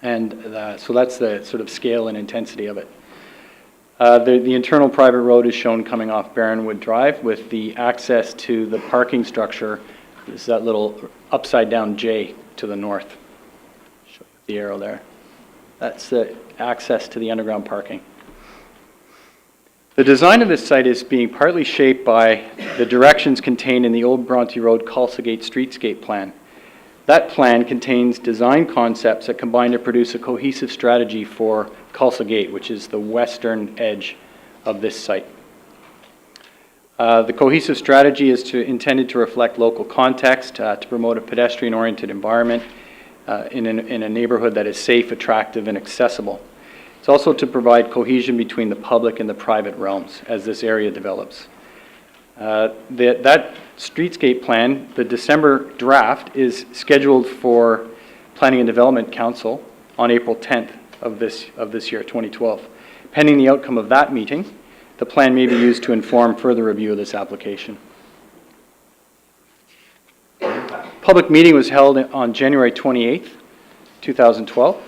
And so that's the sort of scale and intensity of it. The internal private road is shown coming off Barronwood Drive with the access to the parking structure is that little upside down J to the north. Show you the arrow there. That's the access to the underground parking. The design of this site is being partly shaped by the directions contained in the Old Bronte Road Calcigate Streetscape Plan. That plan contains design concepts that combine to produce a cohesive strategy for Calcigate, which is the western edge of this site. The cohesive strategy is intended to reflect local context, to promote a pedestrian-oriented environment in a neighborhood that is safe, attractive, and accessible. It's also to provide cohesion between the public and the private realms as this area develops. That streetscape plan, the December draft, is scheduled for Planning and Development Council on April 10th of this year, 2012. Pending the outcome of that meeting, the plan may be used to inform further review of this application. Public meeting was held on January 28th, 2012.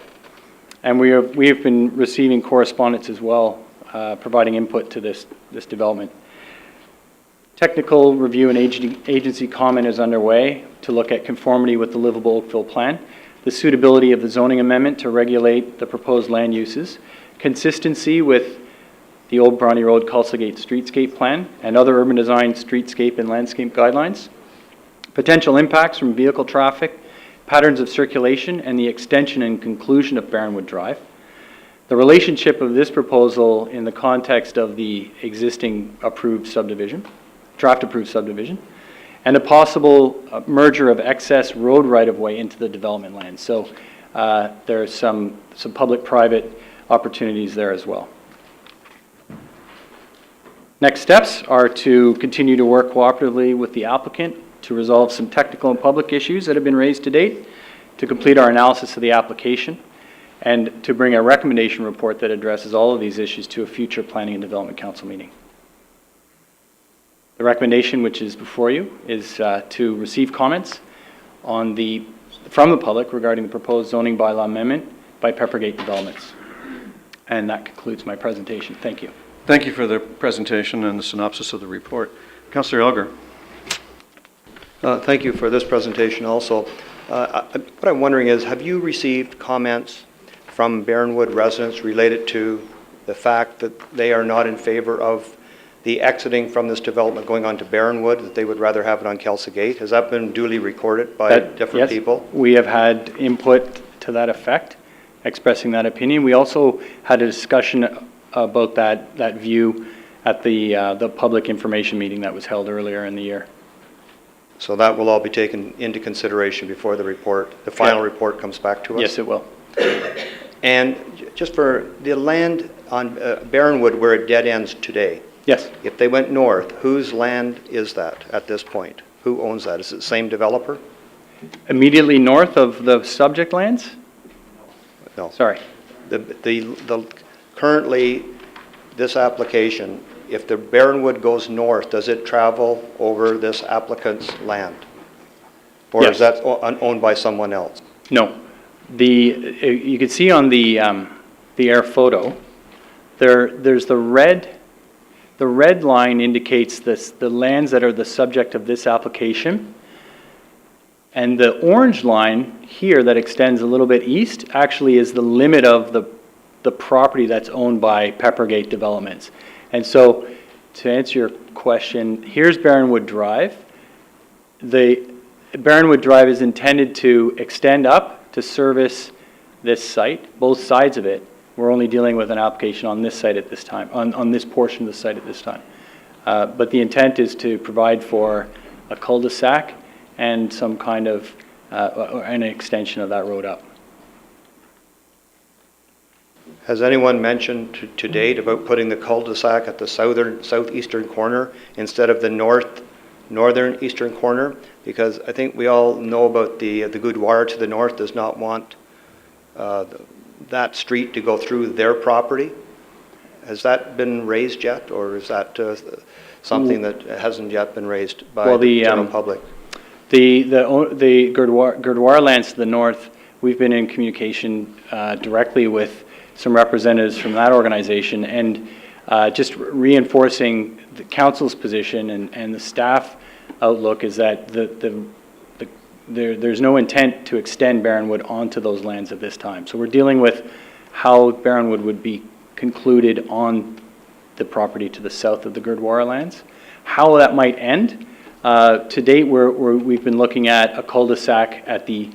And we have been receiving correspondence as well, providing input to this development. Technical review and agency comment is underway to look at conformity with the livable Oakville plan, the suitability of the zoning amendment to regulate the proposed land uses, consistency with the Old Bronte Road Calcigate Streetscape Plan and other urban design streetscape and landscape guidelines, potential impacts from vehicle traffic, patterns of circulation, and the extension and conclusion of Barronwood Drive, the relationship of this proposal in the context of the existing approved subdivision, draft approved subdivision, and a possible merger of excess road right-of-way into the development land. So there's some public-private opportunities there as well. Next steps are to continue to work cooperatively with the applicant to resolve some technical and public issues that have been raised to date, to complete our analysis of the application, and to bring a recommendation report that addresses all of these issues to a future Planning and Development Council meeting. The recommendation, which is before you, is to receive comments from the public regarding the proposed zoning bylaw amendment by Peppergate Developments. And that concludes my presentation. Thank you. Thank you for the presentation and the synopsis of the report. Councillor Elgar. Thank you for this presentation also. What I'm wondering is, have you received comments from Barronwood residents related to the fact that they are not in favor of the exiting from this development going on to Barronwood, that they would rather have it on Calcigate? Has that been duly recorded by different people? We have had input to that effect, expressing that opinion. We also had a discussion about that view at the public information meeting that was held earlier in the year. So that will all be taken into consideration before the final report comes back to us? Yes, it will. And just for the land on Barronwood where it dead ends today, yes. If they went north, whose land is that at this point? Who owns that? Is it the same developer? Immediately north of the subject lands? No. Sorry. Currently, this application, if the Barronwood goes north, does it travel over this applicant's land? Or Yes. is that owned by someone else? No. You can see on the air photo, there's the red line indicates the lands that are the subject of this application. And the orange line here that extends a little bit east actually is the limit of the property that's owned by Peppergate Developments. And so, to answer your question, here's Barronwood Drive. The Barronwood Drive is intended to extend up to service this site, both sides of it. We're only dealing with an application on this site at this time, on this portion of the site at this time. But the intent is to provide for a cul-de-sac and some kind of an extension of that road up. Has anyone mentioned to date about putting the cul-de-sac at the southeastern corner instead of the northern eastern corner? Because I think we all know about the Goudoir to the north does not want that street to go through their property. Has that been raised yet, or is that something that hasn't yet been raised by the general public? The Gurdwara lands to the north, we've been in communication directly with some representatives from that organization, and just reinforcing the council's position and the staff outlook is that there's no intent to extend Barronwood onto those lands at this time. So we're dealing with how Barronwood would be concluded on the property to the south of the Gurdwara lands. How that might end, to date we've been looking at a cul-de-sac at the,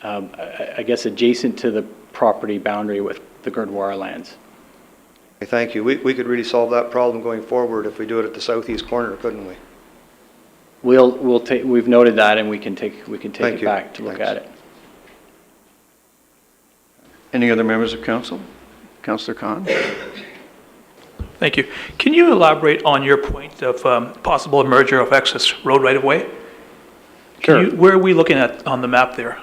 I guess, adjacent to the property boundary with the Gurdwara lands. Okay, thank you. We could really solve that problem going forward if we do it at the southeast corner, couldn't we? We've noted that, and we can take Thank it you. back to look Thanks. at it. Any other members of council? Councillor Khan? Thank you. Can you elaborate on your point of possible merger of excess road right-of-way? Sure. Where are we looking at on the map there?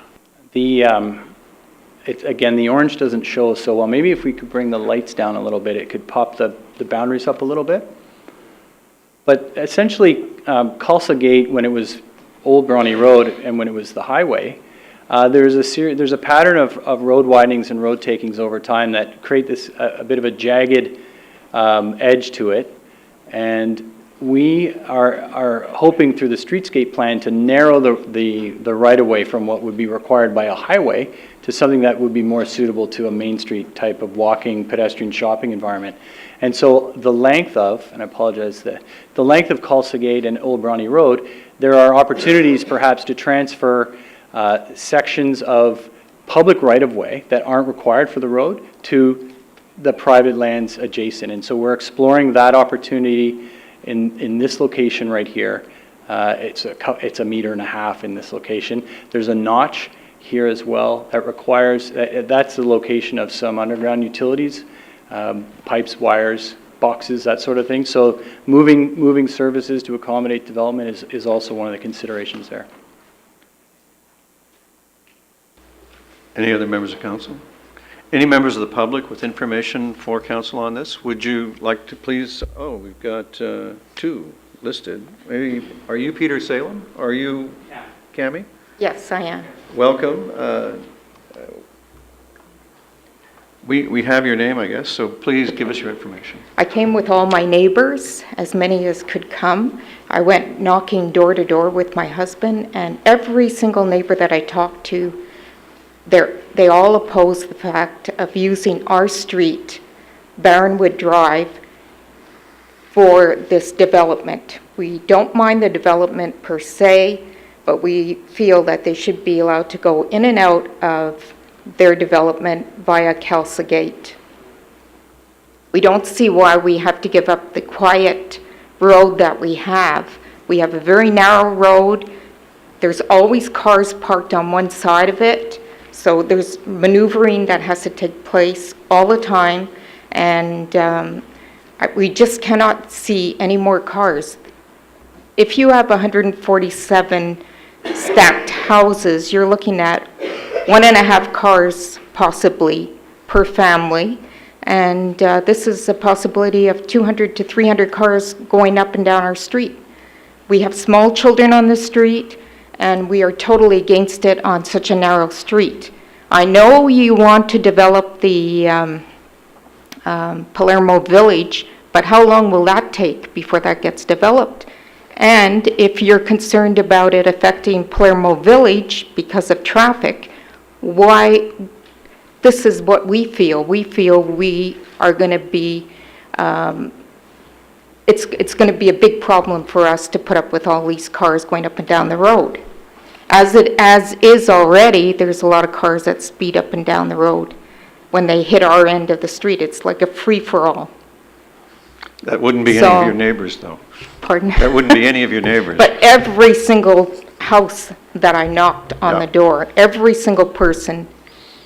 Again, the orange doesn't show so well. Maybe if we could bring the lights down a little bit, it could pop the boundaries up a little bit. But essentially, Culsa Gate, when it was Old Brawny Road and when it was the highway, there's a pattern of road widenings and road takings over time that create this a bit of a jagged edge to it. And we are hoping through the streetscape plan to narrow the right-of-way from what would be required by a highway to something that would be more suitable to a Main Street type of walking, pedestrian shopping environment. And so the length of, and I apologize, the length of Culsa Gate and Old Brawny Road, there are opportunities perhaps to transfer sections of public right-of-way that aren't required for the road to the private lands adjacent. And so we're exploring that opportunity in this location right here. It's a 1.5 meters in this location. There's a notch here as well that requires, that's the location of some underground utilities, pipes, wires, boxes, that sort of thing. So moving services to accommodate development is also one of the considerations there. Any other members of council? Any members of the public with information for council on this? Would you like to please, we've got two listed. Maybe, are you Peter Salem? Are you Cammie? Yes, I am. Welcome. We have your name, I guess, so please give us your information. I came with all my neighbors, as many as could come. I went knocking door to door with my husband, and every single neighbor that I talked to, they all oppose the fact of using our street, Barronwood Drive, for this development. We don't mind the development per se, but we feel that they should be allowed to go in and out of their development via Culsa Gate. We don't see why we have to give up the quiet road that we have. We have a very narrow road. There's always cars parked on one side of it. So there's maneuvering that has to take place all the time, and we just cannot see any more cars. If you have 147 stacked houses, you're looking at 1.5 cars possibly per family, and this is a possibility of 200 to 300 cars going up and down our street. We have small children on the street, and we are totally against it on such a narrow street. I know you want to develop the Palermo Village, but how long will that take before that gets developed? And if you're concerned about it affecting Palermo Village because of traffic, why? This is what we feel. We feel we are going to be, it's going to be a big problem for us to put up with all these cars going up and down the road. As is already, there's a lot of cars that speed up and down the road. When they hit our end of the street, it's like a free-for-all. That wouldn't be any of your neighbors, though. Pardon? That wouldn't be any of your neighbors. But every single house that I knocked on the door, every single person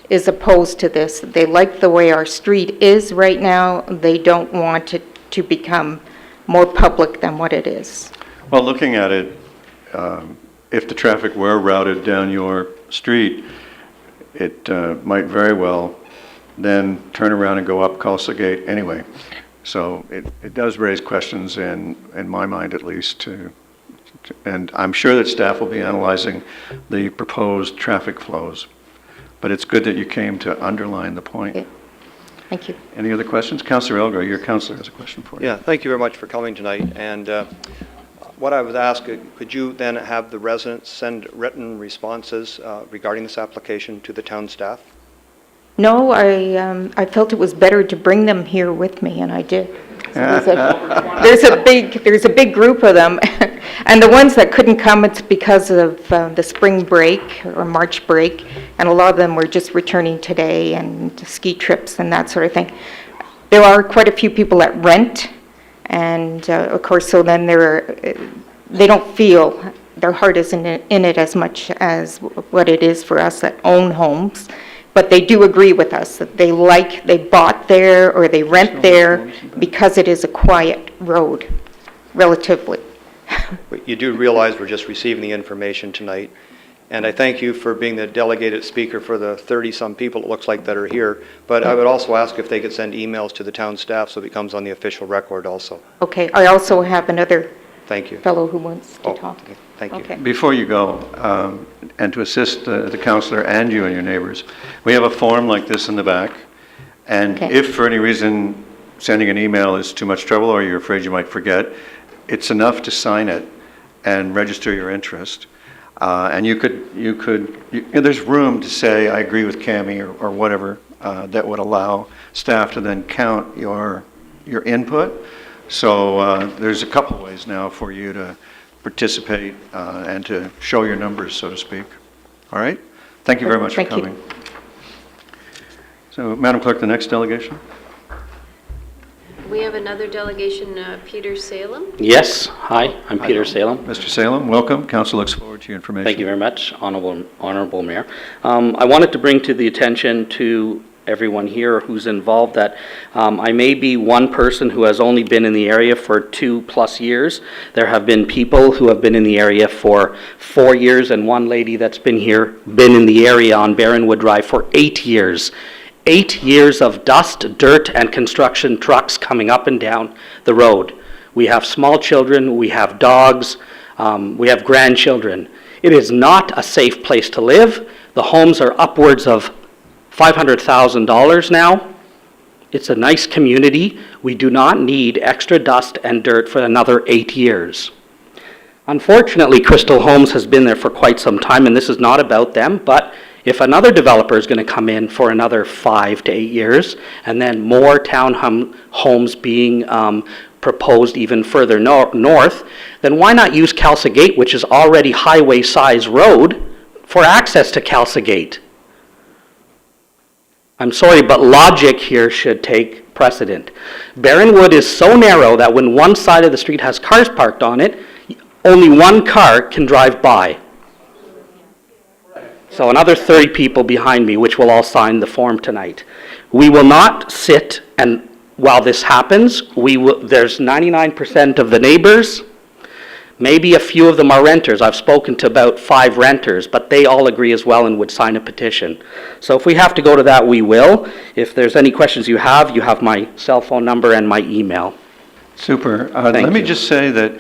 is opposed to this. They like the way our street is right now. They don't want it to become more public than what it is. Well, looking at it, if the traffic were routed down your street, it might very well then turn around and go up Culsa Gate anyway. So it does raise questions in my mind, at least, to And I'm sure that staff will be analyzing the proposed traffic flows. But it's good that you came to underline the point. Okay. Thank you. Any other questions? Councillor Elgar, your councillor has a question for you. Yeah, thank you very much for coming tonight. And what I was asking, could you then have the residents send written responses regarding this application to the town staff? No, I felt it was better to bring them here with me, and I did. So there's a big group of them, and the ones that couldn't come, it's because of the spring break or March break, and a lot of them were just returning today and ski trips and that sort of thing. There are quite a few people that rent, and of course, so then they don't feel their heart isn't in it as much as what it is for us that own homes. But they do agree with us that they bought there or they rent there because it is a quiet road, relatively. But you do realize we're just receiving the information tonight. And I thank you for being the delegated speaker for the 30-some people, it looks like, that are here. But I would also ask if they could send emails to the town staff so it becomes on the official record also. Okay, I also have another Thank you. fellow who wants to talk. Thank you. Okay. Before you go, and to assist the councillor and you and your neighbors, we have a form like this in the back. And Okay. if for any reason sending an email is too much trouble or you're afraid you might forget, it's enough to sign it and register your interest. And there's room to say, I agree with Cammie or whatever, that would allow staff to then count your input. So there's a couple ways now for you to participate and to show your numbers, so to speak. All right? Thank you very much for Thank you. coming. So, Madam Clerk, the next delegation? We have another delegation, Peter Salem. Yes, hi, I'm Peter Salem. Mr. Salem, welcome. Council looks forward to your information. Thank you very much, Honorable Mayor. I wanted to bring to the attention to everyone here who's involved that I may be one person who has only been in the area for 2+ years. There have been people who have been in the area for 4 years, and one lady that's been in the area on Barronwood Drive for 8 years. 8 years of dust, dirt, and construction trucks coming up and down the road. We have small children, we have dogs, we have grandchildren. It is not a safe place to live. The homes are upwards of $500,000 now. It's a nice community. We do not need extra dust and dirt for another 8 years. Unfortunately, Crystal Homes has been there for quite some time, and this is not about them, but if another developer is going to come in for another 5 to 8 years, and then more homes being proposed even further north, then why not use Calcigate, which is already highway-size road, for access to Calcigate? I'm sorry, but logic here should take precedent. Barronwood is so narrow that when one side of the street has cars parked on it, only one car can drive by. So another 30 people behind me, which will all sign the form tonight. We will not sit, and while this happens, there's 99% of the neighbors. Maybe a few of them are renters. I've spoken to about 5 renters, but they all agree as well and would sign a petition. So if we have to go to that, we will. If there's any questions you have my cell phone number and my email. Super. Let me just say that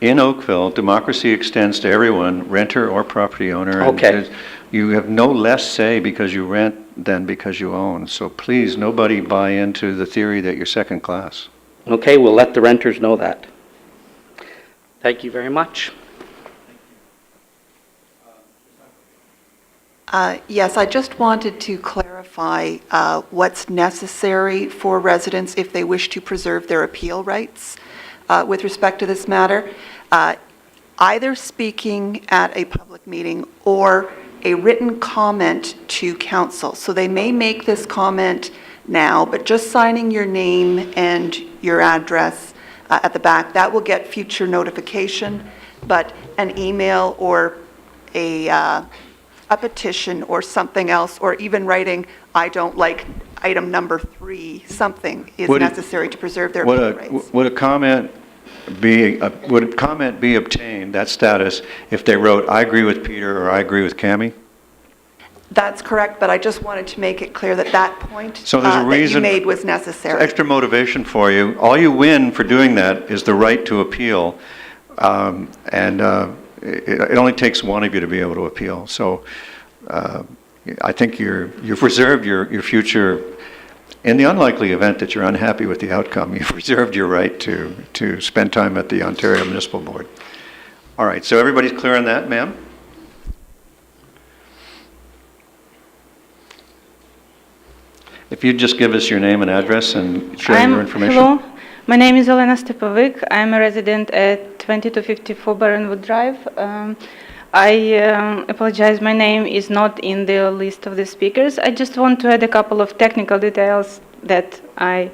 in Oakville, democracy extends to everyone, renter or property owner. Okay. You have no less say because you rent than because you own. So please, nobody buy into the theory that you're second class. Okay, we'll let the renters know that. Thank you very much. Yes, I just wanted to clarify what's necessary for residents if they wish to preserve their appeal rights with respect to this matter. Either speaking at a public meeting or a written comment to council. So they may make this comment now, but just signing your name and your address at the back, that will get future notification, but an email or a petition or something else, or even writing, I don't like item number 3, something is necessary to preserve their appeal rights. Would a comment be obtained, that status, if they wrote, I agree with Peter or I agree with Cammie? That's correct, but I just wanted to make it clear that that point So there's a that reason you made was necessary. Extra motivation for you. All you win for doing that is the right to appeal. It only takes one of you to be able to appeal. So I think you've reserved your future. In the unlikely event that you're unhappy with the outcome, you've reserved your right to spend time at the Ontario Municipal Board. All right, so everybody's clear on that, ma'am? If you'd just give us your name and address and share your information. Hello, my name is Olena Stepovic. I'm a resident at 2254 Baronwood Drive. I apologize, my name is not in the list of the speakers. I just want to add a couple of technical details that I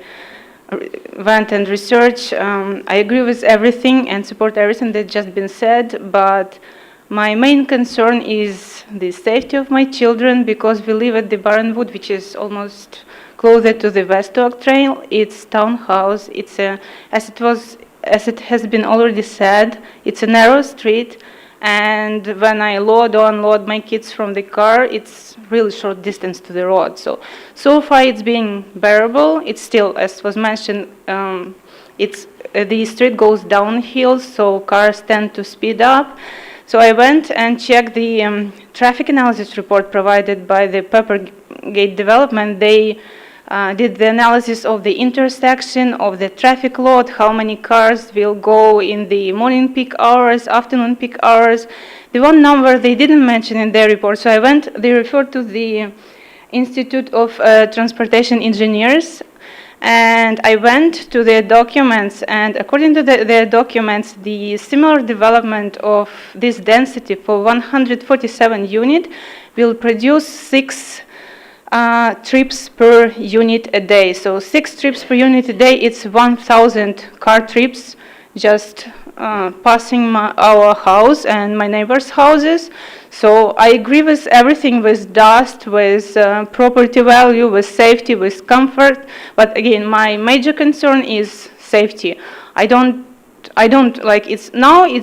went and researched. I agree with everything and support everything that's just been said, but my main concern is the safety of my children because we live at the Baronwood, which is almost closer to the West Oak Trail. It's townhouse. It's as it has been already said, it's a narrow street. And when I load or unload my kids from the car, it's really short distance to the road. So far it's being bearable. It's still, as was mentioned, the street goes downhill, so cars tend to speed up. So I went and checked the traffic analysis report provided by the Peppergate development. They did the analysis of the intersection, of the traffic load, how many cars will go in the morning peak hours, afternoon peak hours. The one number they didn't mention in their report, so they referred to the Institute of Transportation Engineers, and I went to their documents, and according to their documents, the similar development of this density for 147 unit will produce 6 trips per unit a day. So 6 trips per unit a day, it's 1,000 car trips just passing our house and my neighbors' houses. So I agree with everything, with dust, with property value, with safety, with comfort. But again, my major concern is safety. I don't like it's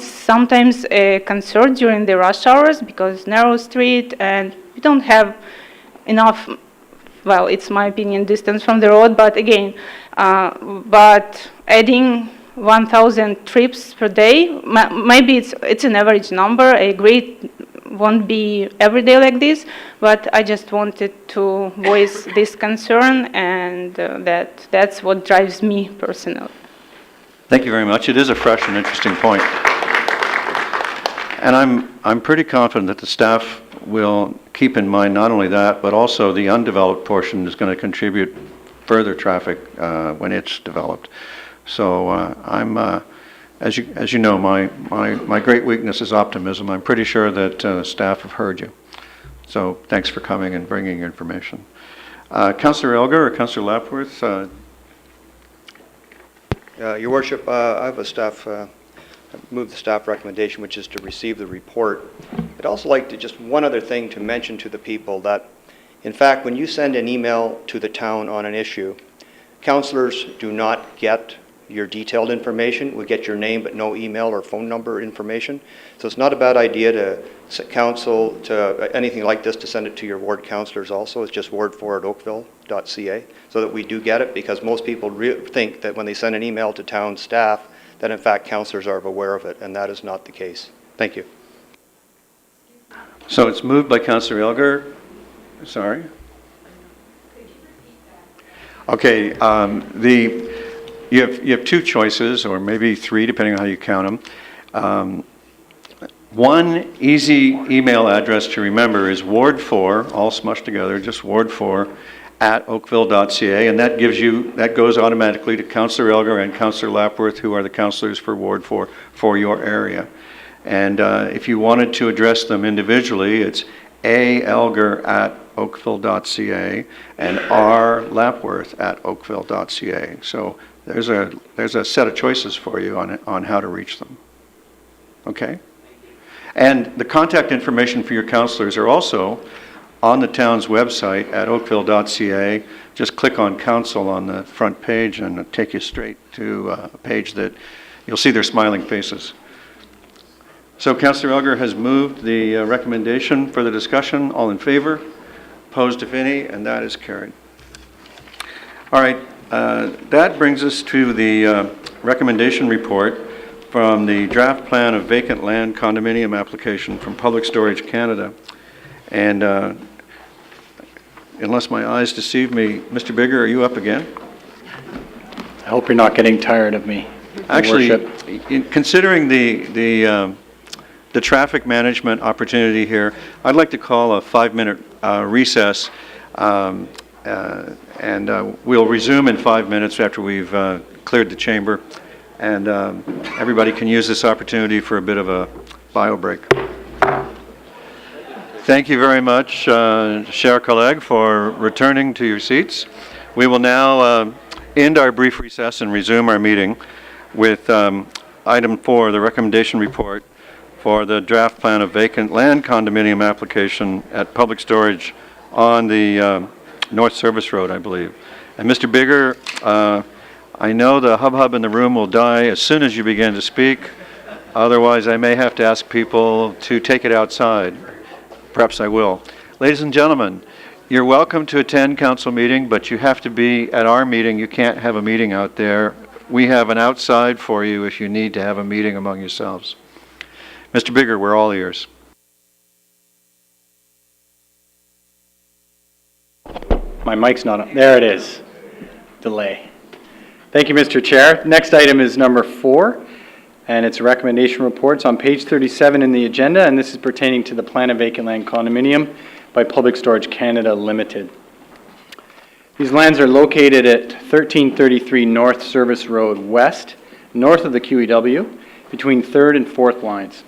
sometimes a concern during the rush hours because narrow street and we don't have enough, well, it's my opinion, distance from the road, but again, but adding 1,000 trips per day, maybe it's an average number. I agree it won't be every day like this, but I just wanted to voice this concern, and that's what drives me personally. Thank you very much. It is a fresh and interesting point. And I'm pretty confident that the staff will keep in mind not only that, but also the undeveloped portion is going to contribute further traffic when it's developed. So as you know, my great weakness is optimism. I'm pretty sure that staff have heard you. So thanks for coming and bringing your information. Councillor Elgar or Councillor Lapworth? Your Worship, I have a staff. Move the staff recommendation, which is to receive the report. I'd also like to just one other thing to mention to the people that, in fact, when you send an email to the town on an issue, councillors do not get your detailed information. We get your name but no email or phone number information. So it's not a bad idea to council to anything like this to send it to your ward councillors also. It's just ward4@oakville.ca so that we do get it, because most people think that when they send an email to town staff that in fact councillors are aware of it, and that is not the case. Thank you. So it's moved by Councillor Elgar. Sorry. Okay. You have 2 choices, or maybe 3, depending on how you count them. One easy email address to remember is ward4, all smushed together, just ward4@oakville.ca, and that goes automatically to Councillor Elgar and Councillor Lapworth, who are the councillors for Ward 4 for your area. And if you wanted to address them individually, it's a.elgar@oakville.ca and r.lapworth@oakville.ca. So there's a set of choices for you on how to reach them. Okay? And the contact information for your councillors are also on the town's website at oakville.ca. Just click on council on the front page and it'll take you straight to a page that you'll see their smiling faces. So Councillor Elgar has moved the recommendation for the discussion. All in favor? Opposed, if any? And that is carried. All right, that brings us to the recommendation report from the draft plan of vacant land condominium application from Public Storage Canada. And unless my eyes deceive me, Mr. Bigger, are you up again? I hope you're not getting tired of me. Actually, Worship. considering the traffic management opportunity here, I'd like to call a 5-minute recess, and we'll resume in 5 minutes after we've cleared the chamber, and everybody can use this opportunity for a bit of a bio break. Thank you very much, chers collègues, for returning to your seats. We will now end our brief recess and resume our meeting with item 4, the recommendation report for the draft plan of vacant land condominium application at Public Storage on the North Service Road, I believe. And Mr. Bigger, I know the hub in the room will die as soon as you begin to speak. Otherwise, I may have to ask people to take it outside. Perhaps I will. Ladies and gentlemen, you're welcome to attend council meeting, but you have to be at our meeting. You can't have a meeting out there. We have an outside for you if you need to have a meeting among yourselves. Mr. Bigger, we're all ears. My mic's not on. There it is. Delay. Thank you, Mr. Chair. Next item is number 4, and it's a recommendation report. It's on page 37 in the agenda, and this is pertaining to the plan of vacant land condominium by Public Storage Canada Limited. These lands are located at 1333 North Service Road West, north of the QEW, between 3rd and 4th lines.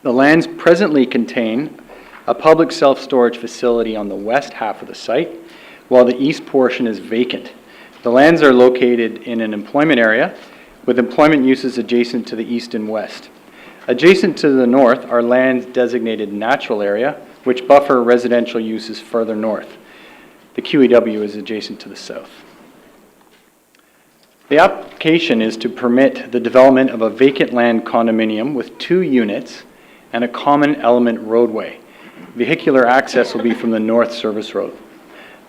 The lands presently contain a public self-storage facility on the west half of the site, while the east portion is vacant. The lands are located in an employment area with employment uses adjacent to the east and west. Adjacent to the north are lands designated natural area, which buffer residential uses further north. The QEW is adjacent to the south. The application is to permit the development of a vacant land condominium with 2 units and a common element roadway. Vehicular access will be from the North Service Road.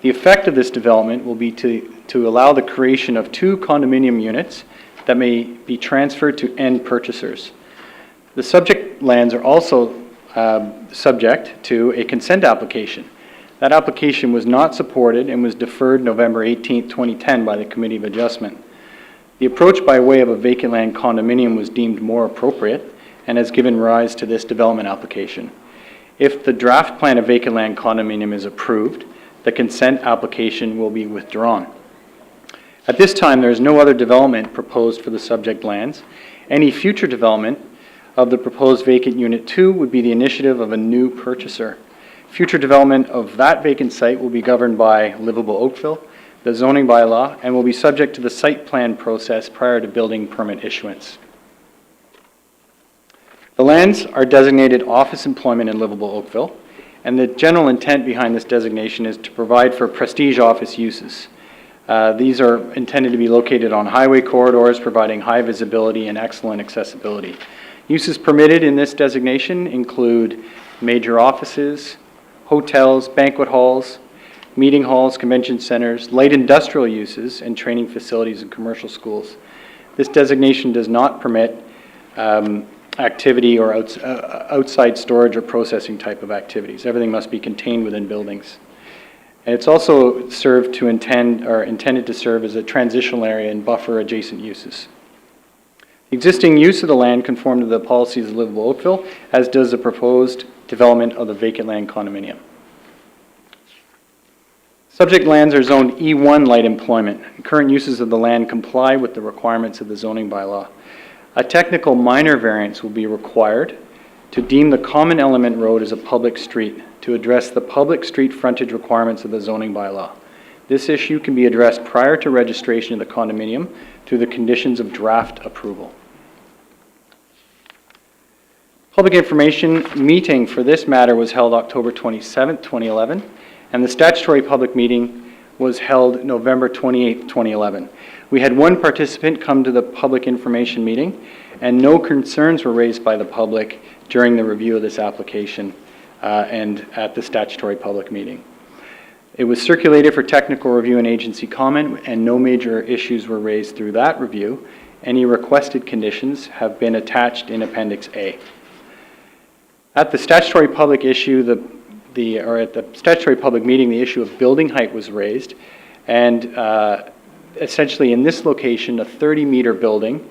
The effect of this development will be to allow the creation of 2 condominium units that may be transferred to end purchasers. The subject lands are also subject to a consent application. That application was not supported and was deferred November 18, 2010 by the Committee of Adjustment. The approach by way of a vacant land condominium was deemed more appropriate and has given rise to this development application. If the draft plan of vacant land condominium is approved, the consent application will be withdrawn. At this time, there is no other development proposed for the subject lands. Any future development of the proposed vacant Unit 2 would be the initiative of a new purchaser. Future development of that vacant site will be governed by livable Oakville, the zoning bylaw, and will be subject to the site plan process prior to building permit issuance. The lands are designated office employment in livable Oakville, and the general intent behind this designation is to provide for prestige office uses. These are intended to be located on highway corridors, providing high visibility and excellent accessibility. Uses permitted in this designation include major offices, hotels, banquet halls, meeting halls, convention centers, light industrial uses, and training facilities and commercial schools. This designation does not permit activity or outside storage or processing type of activities. Everything must be contained within buildings. And it's also intended to serve as a transitional area and buffer adjacent uses. The existing use of the land conform to the policies of livable Oakville, as does the proposed development of the vacant land condominium. Subject lands are zoned E1 light employment. Current uses of the land comply with the requirements of the zoning bylaw. A technical minor variance will be required to deem the common element road as a public street to address the public street frontage requirements of the zoning bylaw. This issue can be addressed prior to registration of the condominium through the conditions of draft approval. Public information meeting for this matter was held October 27, 2011, and the statutory public meeting was held November 28, 2011. We had 1 participant come to the public information meeting, and no concerns were raised by the public during the review of this application and at the statutory public meeting. It was circulated for technical review and agency comment, and no major issues were raised through that review, Any requested conditions have been attached in Appendix A. At the statutory public issue, at the statutory public meeting, the issue of building height was raised, and essentially in this location, a 30-meter building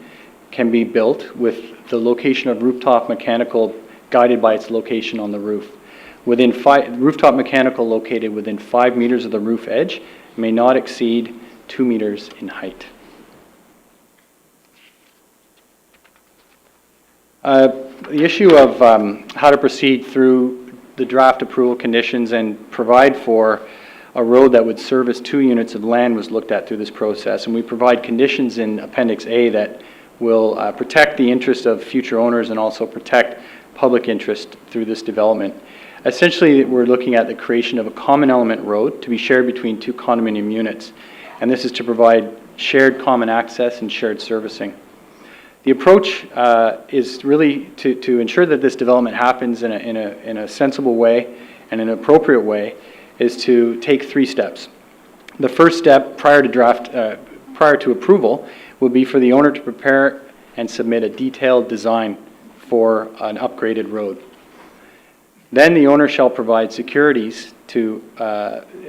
can be built with the location of rooftop mechanical guided by its location on the roof. Rooftop mechanical located within 5 meters of the roof edge may not exceed 2 meters in height. The issue of how to proceed through the draft approval conditions and provide for a road that would service 2 units of land was looked at through this process, and we provide conditions in Appendix A that will protect the interest of future owners and also protect public interest through this development. Essentially, we're looking at the creation of a common element road to be shared between 2 condominium units, and this is to provide shared common access and shared servicing. The approach is really to ensure that this development happens in a sensible way and an appropriate way, is to take 3 steps. The first step prior to approval will be for the owner to prepare and submit a detailed design for an upgraded road. Then the owner shall provide securities to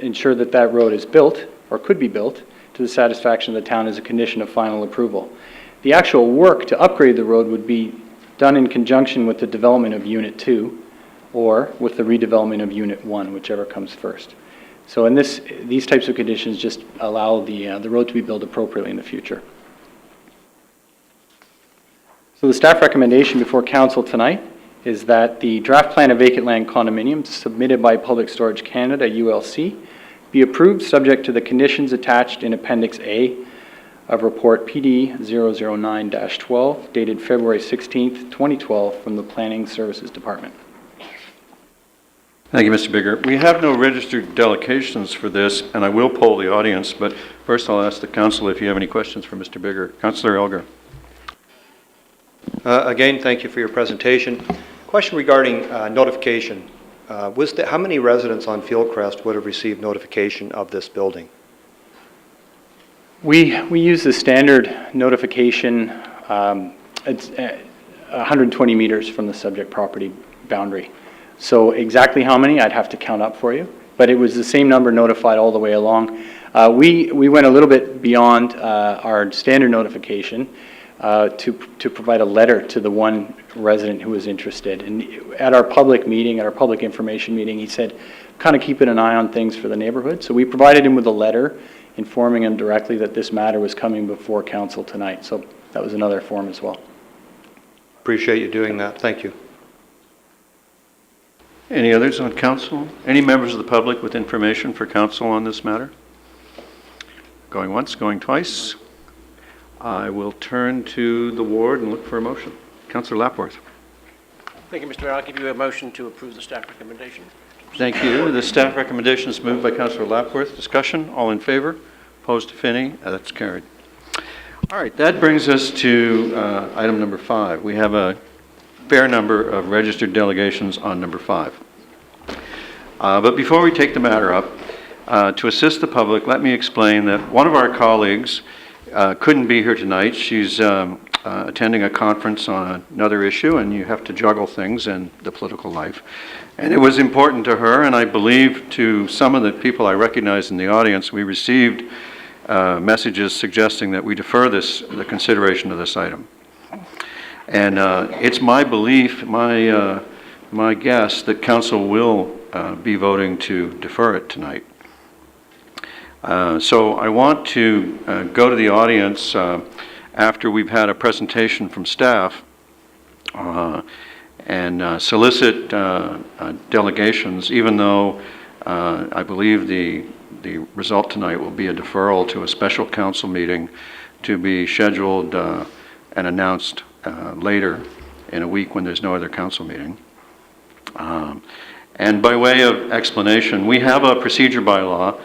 ensure that that road is built or could be built to the satisfaction of the town as a condition of final approval. The actual work to upgrade the road would be done in conjunction with the development of Unit 2 or with the redevelopment of Unit 1, whichever comes first. So in these types of conditions just allow the road to be built appropriately in the future. So the staff recommendation before council tonight is that the draft plan of vacant land condominiums submitted by Public Storage Canada, ULC, be approved subject to the conditions attached in Appendix A of Report PD 009-12 dated February 16th, 2012 from the Planning Services Department. Thank you, Mr. Bigger. We have no registered delegations for this, and I will poll the audience, but first I'll ask the council if you have any questions for Mr. Bigger. Councillor Elgar. Again, thank you for your presentation. Question regarding notification. How many residents on Fieldcrest would have received notification of this building? We use the standard notification. It's 120 meters from the subject property boundary. So exactly how many, I'd have to count up for you, but it was the same number notified all the way along. We went a little bit beyond our standard notification to provide a letter to the one resident who was interested. And at our public meeting, at our public information meeting, he said, kind of keeping an eye on things for the neighborhood. So we provided him with a letter informing him directly that this matter was coming before council tonight. So that was another form as well. Appreciate you doing that. Thank you. Any others on council? Any members of the public with information for council on this matter? Going once, going twice. I will turn to the ward and look for a motion. Councillor Lapworth. Thank you, Mr. Mayor. I'll give you a motion to approve the staff recommendation. Thank you. The staff recommendation is moved by Councillor Lapworth. Discussion, all in favor? Opposed, if any? That's carried. All right, that brings us to item number 5. We have a fair number of registered delegations on number 5. But before we take the matter up, to assist the public, let me explain that one of our colleagues couldn't be here tonight. She's attending a conference on another issue, and you have to juggle things in the political life. And it was important to her, and I believe to some of the people I recognize in the audience, we received messages suggesting that we defer the consideration of this item. And it's my belief, my guess, that council will be voting to defer it tonight. So I want to go to the audience after we've had a presentation from staff and solicit delegations, even though I believe the result tonight will be a deferral to a special council meeting to be scheduled and announced later in a week when there's no other council meeting. And by way of explanation, we have a procedure bylaw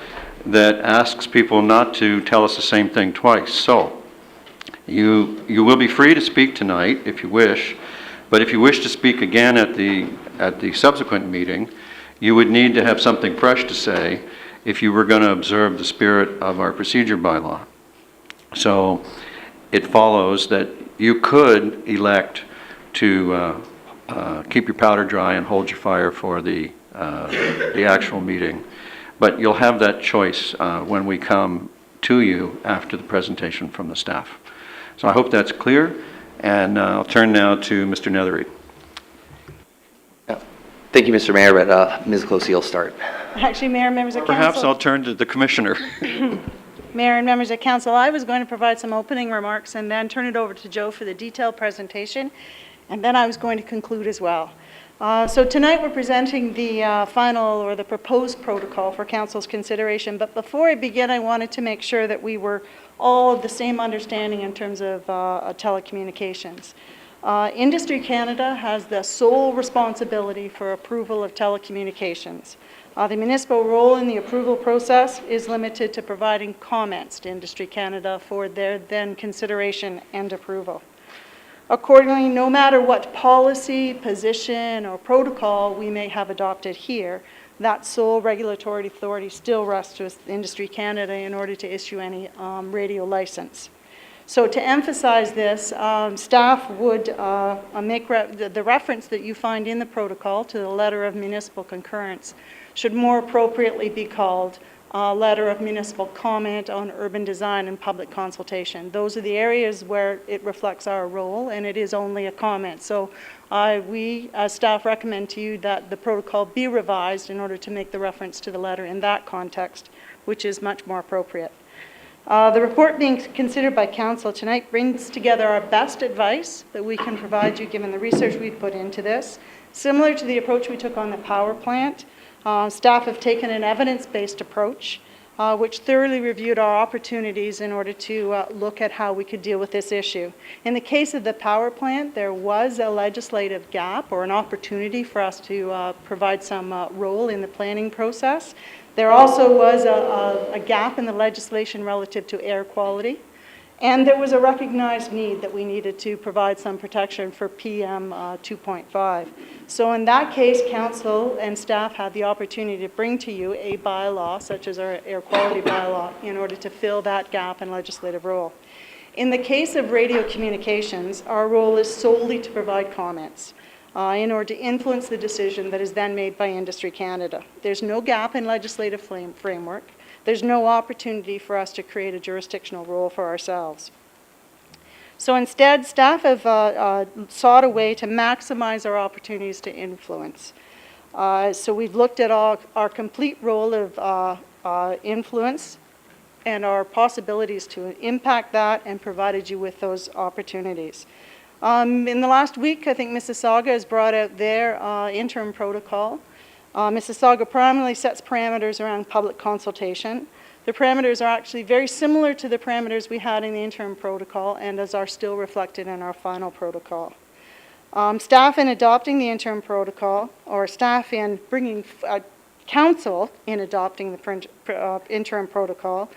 that asks people not to tell us the same thing twice. So you will be free to speak tonight if you wish, but if you wish to speak again at the subsequent meeting, you would need to have something fresh to say if you were going to observe the spirit of our procedure bylaw. So it follows that you could elect to keep your powder dry and hold your fire for the actual meeting. But you'll have that choice when we come to you after the presentation from the staff. So I hope that's clear, and I'll turn now to Mr. Nethery. Thank you, Mr. Mayor, but Ms. Closey will start. Actually, Mayor and members of council. Perhaps I'll turn to the commissioner. Mayor and members of council, I was going to provide some opening remarks and then turn it over to Joe for the detailed presentation, and then I was going to conclude as well. So tonight we're presenting the final or the proposed protocol for council's consideration, but before I begin, I wanted to make sure that we were all of the same understanding in terms of telecommunications. Industry Canada has the sole responsibility for approval of telecommunications. The municipal role in the approval process is limited to providing comments to Industry Canada for their then consideration and approval. Accordingly, no matter what policy, position, or protocol we may have adopted here, that sole regulatory authority still rests with Industry Canada in order to issue any radio license. So to emphasize this, staff would make the reference that you find in the protocol to the letter of municipal concurrence should more appropriately be called letter of municipal comment on urban design and public consultation. Those are the areas where it reflects our role, and it is only a comment. So we, as staff, recommend to you that the protocol be revised in order to make the reference to the letter in that context, which is much more appropriate. The report being considered by council tonight brings together our best advice that we can provide you given the research we've put into this. Similar to the approach we took on the power plant, staff have taken an evidence-based approach which thoroughly reviewed our opportunities in order to look at how we could deal with this issue. In the case of the power plant, there was a legislative gap or an opportunity for us to provide some role in the planning process. There also was a gap in the legislation relative to air quality, and there was a recognized need that we needed to provide some protection for PM 2.5. So in that case, council and staff had the opportunity to bring to you a bylaw, such as our air quality bylaw, in order to fill that gap in legislative role. In the case of radio communications, our role is solely to provide comments in order to influence the decision that is then made by Industry Canada. There's no gap in legislative framework. There's no opportunity for us to create a jurisdictional role for ourselves. So instead, staff have sought a way to maximize our opportunities to influence. So we've looked at our complete role of influence and our possibilities to impact that and provided you with those opportunities. In the last week, I think Mississauga has brought out their interim protocol. Mississauga primarily sets parameters around public consultation. The parameters are actually very similar to the parameters we had in the interim protocol and as are still reflected in our final protocol. Staff in adopting the interim protocol, or staff in bringing council in adopting the interim protocol,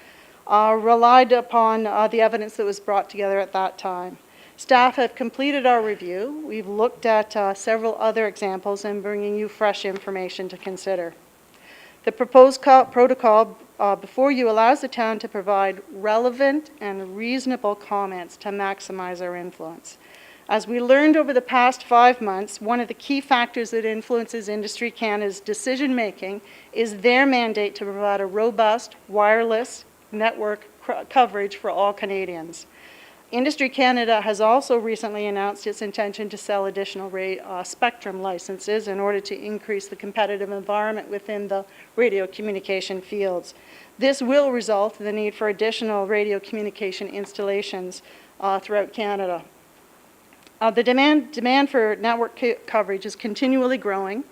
relied upon the evidence that was brought together at that time. Staff have completed our review. We've looked at several other examples and bringing you fresh information to consider. The proposed protocol before you allows the town to provide relevant and reasonable comments to maximize our influence. As we learned over the past 5 months, one of the key factors that influences Industry Canada's decision-making is their mandate to provide a robust wireless network coverage for all Canadians. Industry Canada has also recently announced its intention to sell additional spectrum licenses in order to increase the competitive environment within the radio communication fields. This will result in the need for additional radio communication installations throughout Canada. The demand for network coverage is continually growing.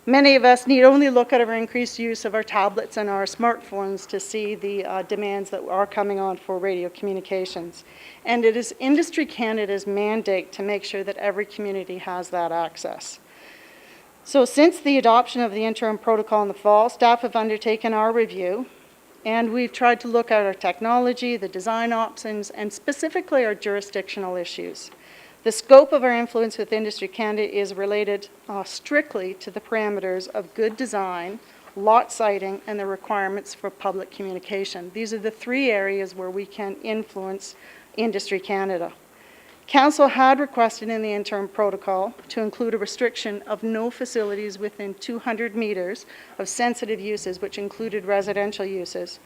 Many of us need only look at our increased use of our tablets and our smartphones to see the demands that are coming on for radio communications. And it is Industry Canada's mandate to make sure that every community has that access. So since the adoption of the interim protocol in the fall, staff have undertaken our review, and we've tried to look at our technology, the design options, and specifically our jurisdictional issues. The scope of our influence with Industry Canada is related strictly to the parameters of good design, lot siting, and the requirements for public communication. These are the 3 areas where we can influence Industry Canada. Council had requested in the interim protocol to include a restriction of no facilities within 200 meters of sensitive uses, which included residential uses,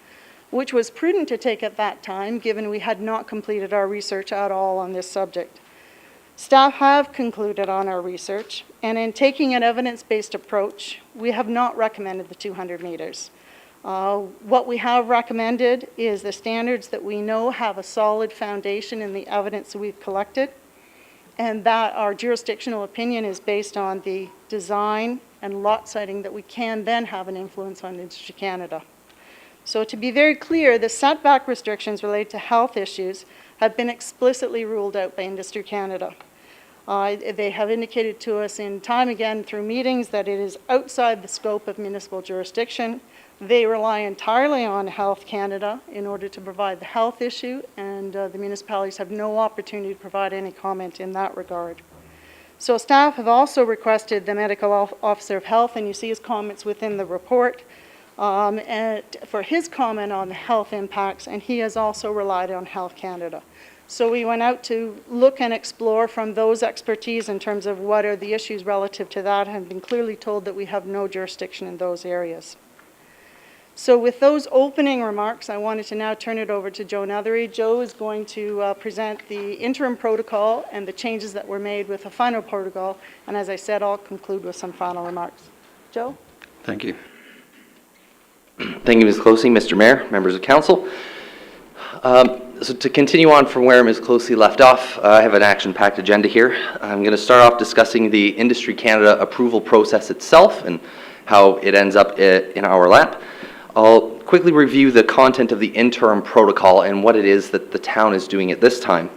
which was prudent to take at that time, given we had not completed our research at all on this subject. Staff have concluded on our research, and in taking an evidence-based approach, we have not recommended the 200 meters. What we have recommended is the standards that we know have a solid foundation in the evidence that we've collected, and that our jurisdictional opinion is based on the design and lot siting that we can then have an influence on Industry Canada. So to be very clear, the setback restrictions related to health issues have been explicitly ruled out by Industry Canada. They have indicated to us in time again through meetings that it is outside the scope of municipal jurisdiction. They rely entirely on Health Canada in order to provide the health issue, and the municipalities have no opportunity to provide any comment in that regard. So staff have also requested the Medical Officer of Health, and you see his comments within the report, and for his comment on the health impacts, and he has also relied on Health Canada. So we went out to look and explore from those expertise in terms of what are the issues relative to that, and have been clearly told that we have no jurisdiction in those areas. So with those opening remarks, I wanted to now turn it over to Joe Nethery. Joe is going to present the interim protocol and the changes that were made with the final protocol, and as I said, I'll conclude with some final remarks. Joe? Thank you. Thank you, Ms. Closey, Mr. Mayor, members of council. So to continue on from where Ms. Closey left off, I have an action-packed agenda here. I'm going to start off discussing the Industry Canada approval process itself and how it ends up in our lap. I'll quickly review the content of the interim protocol and what it is that the town is doing at this time.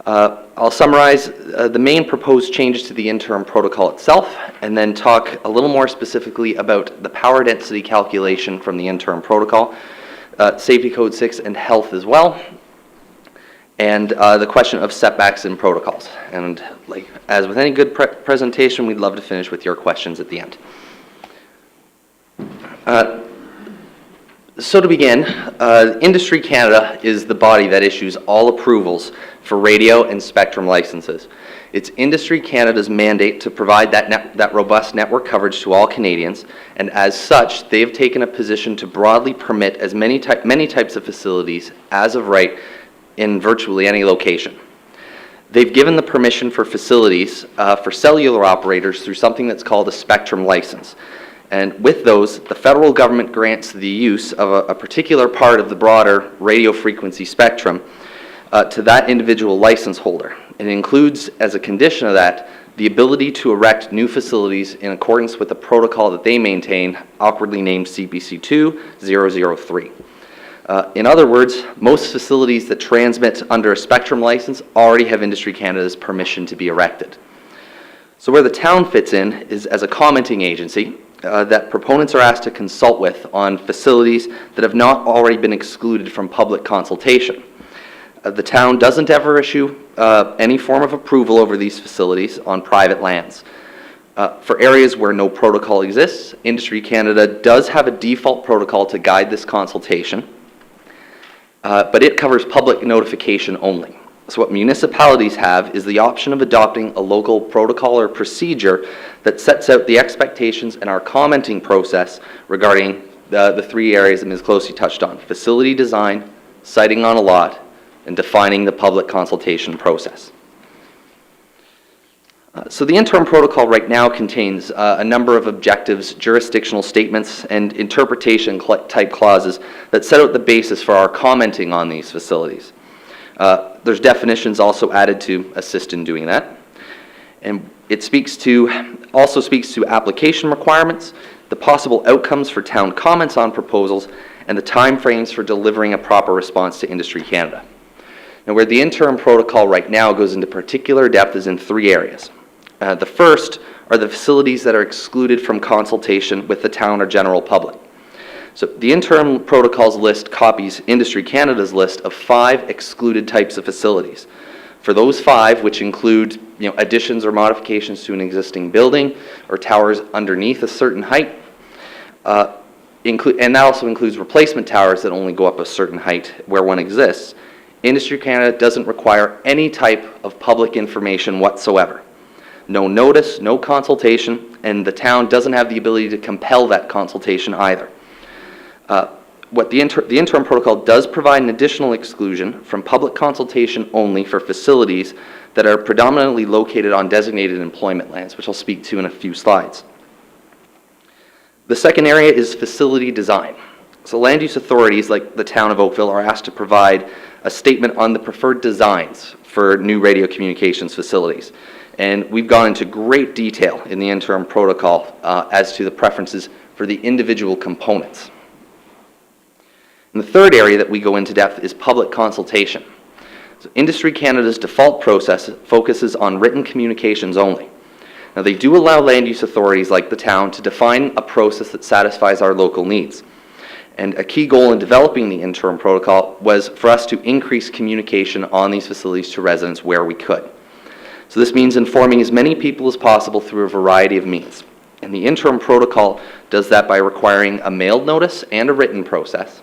I'll summarize the main proposed changes to the interim protocol itself, and then talk a little more specifically about the power density calculation from the interim protocol, Safety Code 6 and health as well, and the question of setbacks and protocols. And like as with any good presentation, we'd love to finish with your questions at the end. So to begin, Industry Canada is the body that issues all approvals for radio and spectrum licenses. It's Industry Canada's mandate to provide that robust network coverage to all Canadians, and as such, they've taken a position to broadly permit as many types of facilities as of right in virtually any location. They've given the permission for facilities for cellular operators through something that's called a spectrum license. And with those, the federal government grants the use of a particular part of the broader radio frequency spectrum to that individual license holder. It includes, as a condition of that, the ability to erect new facilities in accordance with the protocol that they maintain, awkwardly named CPC 2-003. In other words, most facilities that transmit under a spectrum license already have Industry Canada's permission to be erected. So where the town fits in is as a commenting agency that proponents are asked to consult with on facilities that have not already been excluded from public consultation. The town doesn't ever issue any form of approval over these facilities on private lands. For areas where no protocol exists, Industry Canada does have a default protocol to guide this consultation, but it covers public notification only. So what municipalities have is the option of adopting a local protocol or procedure that sets out the expectations and our commenting process regarding the three areas that Ms. Closey touched on: facility design, siting on a lot, and defining the public consultation process. So the interim protocol right now contains a number of objectives, jurisdictional statements, and interpretation type clauses that set out the basis for our commenting on these facilities. There's definitions also added to assist in doing that. And it also speaks to application requirements, the possible outcomes for town comments on proposals, and the timeframes for delivering a proper response to Industry Canada. Now, where the interim protocol right now goes into particular depth is in three areas. The first are the facilities that are excluded from consultation with the town or general public. So the interim protocols list copies Industry Canada's list of 5 excluded types of facilities. For those 5, which include additions or modifications to an existing building or towers underneath a certain height, and that also includes replacement towers that only go up a certain height where one exists, Industry Canada doesn't require any type of public information whatsoever. No notice, no consultation, and the town doesn't have the ability to compel that consultation either. What the interim protocol does provide an additional exclusion from public consultation only for facilities that are predominantly located on designated employment lands, which I'll speak to in a few slides. The second area is facility design. So land use authorities like the town of Oakville are asked to provide a statement on the preferred designs for new radio communications facilities. And we've gone into great detail in the interim protocol as to the preferences for the individual components. And the third area that we go into depth is public consultation. So Industry Canada's default process focuses on written communications only. Now, they do allow land use authorities like the town to define a process that satisfies our local needs. And a key goal in developing the interim protocol was for us to increase communication on these facilities to residents where we could. So this means informing as many people as possible through a variety of means. And the interim protocol does that by requiring a mailed notice and a written process,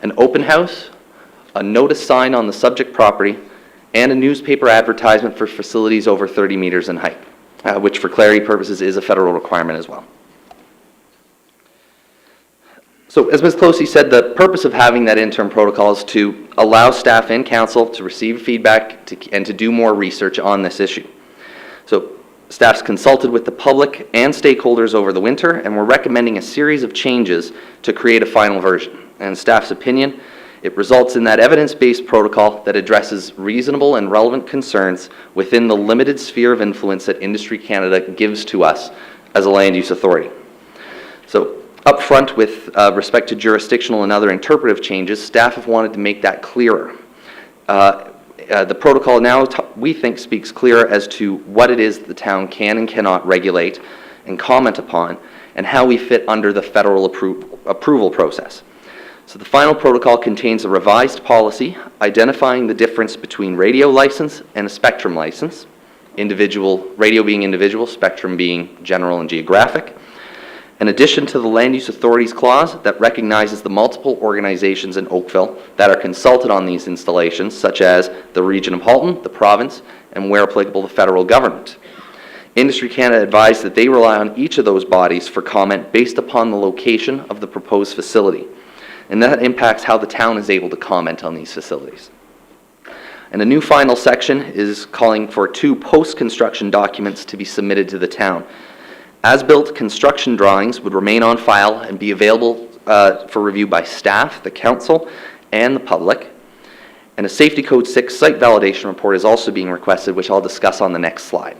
an open house, a notice sign on the subject property, and a newspaper advertisement for facilities over 30 meters in height, which for clarity purposes is a federal requirement as well. So as Ms. Closey said, the purpose of having that interim protocol is to allow staff and council to receive feedback and to do more research on this issue. So staff's consulted with the public and stakeholders over the winter, and we're recommending a series of changes to create a final version. And staff's opinion, it results in that evidence-based protocol that addresses reasonable and relevant concerns within the limited sphere of influence that Industry Canada gives to us as a land use authority. So up front, with respect to jurisdictional and other interpretive changes, staff have wanted to make that clearer. The protocol now, we think, speaks clearer as to what it is the town can and cannot regulate and comment upon, and how we fit under the federal approval process. So the final protocol contains a revised policy identifying the difference between radio license and a spectrum license, radio being individual, spectrum being general and geographic. In addition to the Land Use Authorities Clause that recognizes the multiple organizations in Oakville that are consulted on these installations, such as the Region of Halton, the province, and where applicable, the federal government. Industry Canada advised that they rely on each of those bodies for comment based upon the location of the proposed facility. And that impacts how the town is able to comment on these facilities. And a new final section is calling for 2 post-construction documents to be submitted to the town. As-built construction drawings would remain on file and be available for review by staff, the council, and the public. And a Safety Code 6 site validation report is also being requested, which I'll discuss on the next slide.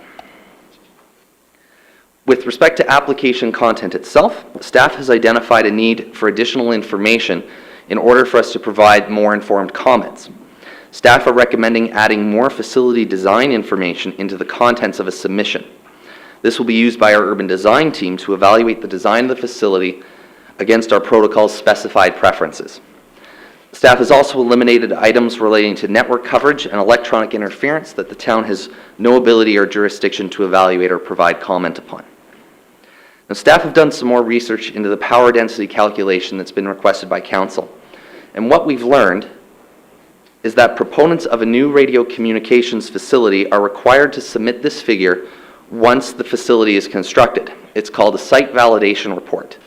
With respect to application content itself, staff has identified a need for additional information in order for us to provide more informed comments. Staff are recommending adding more facility design information into the contents of a submission. This will be used by our urban design team to evaluate the design of the facility against our protocol's specified preferences. Staff has also eliminated items relating to network coverage and electronic interference that the town has no ability or jurisdiction to evaluate or provide comment upon. Now, staff have done some more research into the power density calculation that's been requested by council. And what we've learned is that proponents of a new radio communications facility are required to submit this figure once the facility is constructed. It's called a site validation report.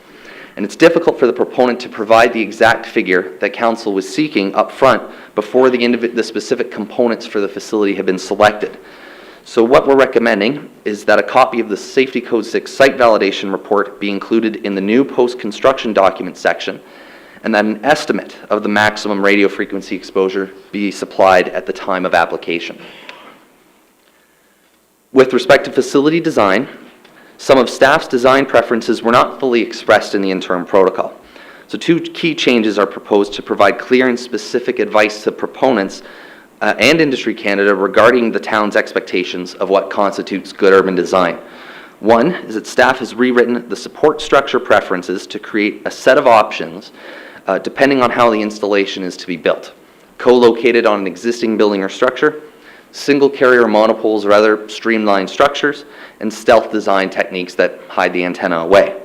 And it's difficult for the proponent to provide the exact figure that council was seeking up front before the specific components for the facility have been selected. So what we're recommending is that a copy of the Safety Code 6 site validation report be included in the new post-construction document section, and that an estimate of the maximum radio frequency exposure be supplied at the time of application. With respect to facility design, some of staff's design preferences were not fully expressed in the interim protocol. So 2 key changes are proposed to provide clear and specific advice to proponents and Industry Canada regarding the town's expectations of what constitutes good urban design. One is that staff has rewritten the support structure preferences to create a set of options depending on how the installation is to be built. Co-located on an existing building or structure, single carrier monopoles or other streamlined structures, and stealth design techniques that hide the antenna away.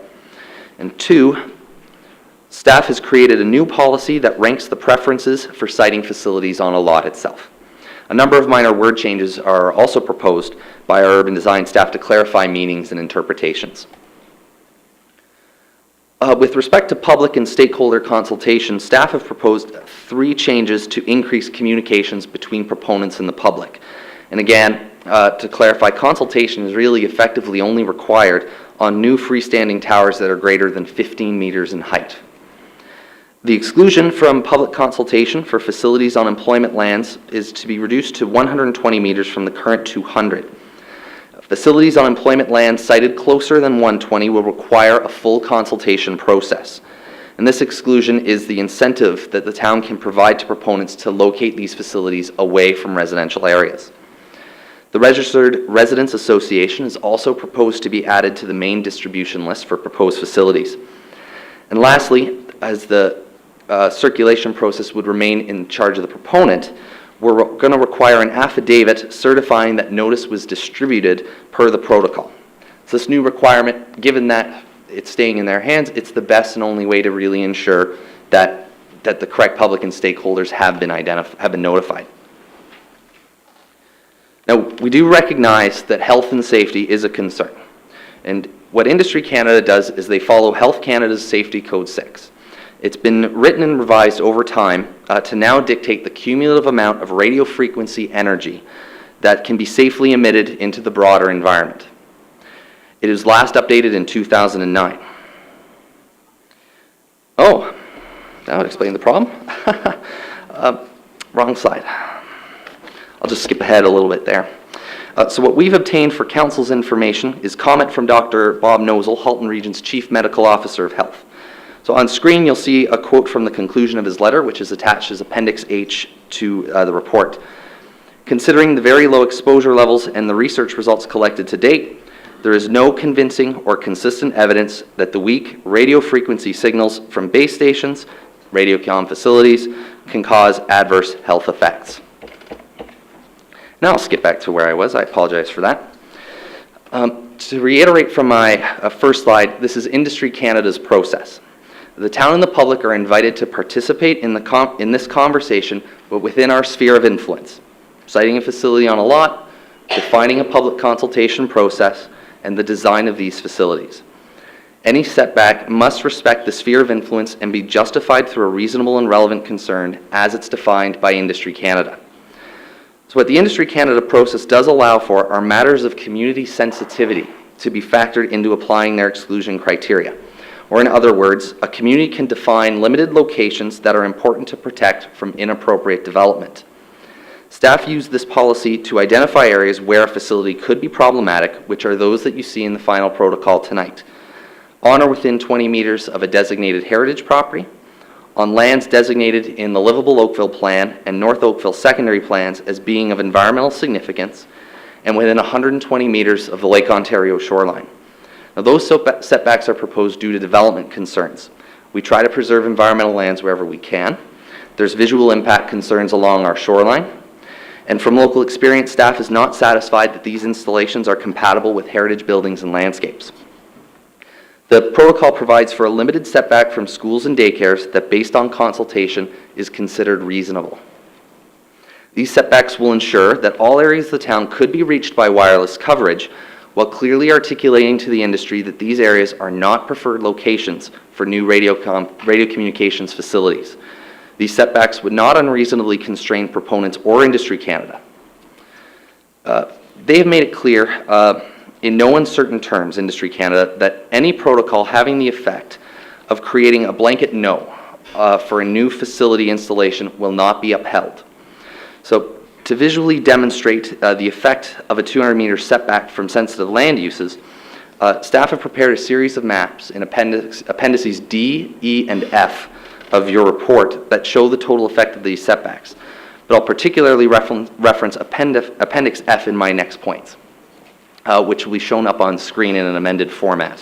And 2, Staff has created a new policy that ranks the preferences for siting facilities on a lot itself. A number of minor word changes are also proposed by our urban design staff to clarify meanings and interpretations. With respect to public and stakeholder consultation, staff have proposed 3 changes to increase communications between proponents and the public. And again, to clarify, consultation is really effectively only required on new freestanding towers that are greater than 15 meters in height. The exclusion from public consultation for facilities on employment lands is to be reduced to 120 meters from the current 200. Facilities on employment lands sited closer than 120 will require a full consultation process. And this exclusion is the incentive that the town can provide to proponents to locate these facilities away from residential areas. The Registered Residents Association is also proposed to be added to the main distribution list for proposed facilities. And lastly, as the circulation process would remain in charge of the proponent, we're going to require an affidavit certifying that notice was distributed per the protocol. So this new requirement, given that it's staying in their hands, it's the best and only way to really ensure that the correct public and stakeholders have been notified. Now, we do recognize that health and safety is a concern. And what Industry Canada does is they follow Health Canada's Safety Code 6. It's been written and revised over time to now dictate the cumulative amount of radio frequency energy that can be safely emitted into the broader environment. It was last updated in 2009. Oh, that would explain the problem. Wrong slide. I'll just skip ahead a little bit there. So what we've obtained for Council's information is comment from Dr. Bob Nozel, Halton Region's Chief Medical Officer of Health. So on screen, you'll see a quote from the conclusion of his letter, which is attached as Appendix H to the report. Considering the very low exposure levels and the research results collected to date, there is no convincing or consistent evidence that the weak radio frequency signals from base stations, radiocom facilities, can cause adverse health effects. Now I'll skip back to where I was. I apologize for that. To reiterate from my first slide, this is Industry Canada's process. The town and the public are invited to participate in this conversation, but within our sphere of influence. Citing a facility on a lot, defining a public consultation process, and the design of these facilities. Any setback must respect the sphere of influence and be justified through a reasonable and relevant concern as it's defined by Industry Canada. So what the Industry Canada process does allow for are matters of community sensitivity to be factored into applying their exclusion criteria. Or in other words, a community can define limited locations that are important to protect from inappropriate development. Staff use this policy to identify areas where a facility could be problematic, which are those that you see in the final protocol tonight. On or within 20 meters of a designated heritage property, on lands designated in the Livable Oakville Plan and North Oakville Secondary Plans as being of environmental significance, and within 120 meters of the Lake Ontario shoreline. Now, those setbacks are proposed due to development concerns. We try to preserve environmental lands wherever we can. There's visual impact concerns along our shoreline. And from local experience, staff is not satisfied that these installations are compatible with heritage buildings and landscapes. The protocol provides for a limited setback from schools and daycares that, based on consultation, is considered reasonable. These setbacks will ensure that all areas of the town could be reached by wireless coverage, while clearly articulating to the industry that these areas are not preferred locations for new radio communications facilities. These setbacks would not unreasonably constrain proponents or Industry Canada. They have made it clear in no uncertain terms, Industry Canada, that any protocol having the effect of creating a blanket no for a new facility installation will not be upheld. So to visually demonstrate the effect of a 200-meter setback from sensitive land uses, staff have prepared a series of maps in appendices D, E, and F of your report that show the total effect of these setbacks. But I'll particularly reference Appendix F in my next points, which will be shown up on screen in an amended format.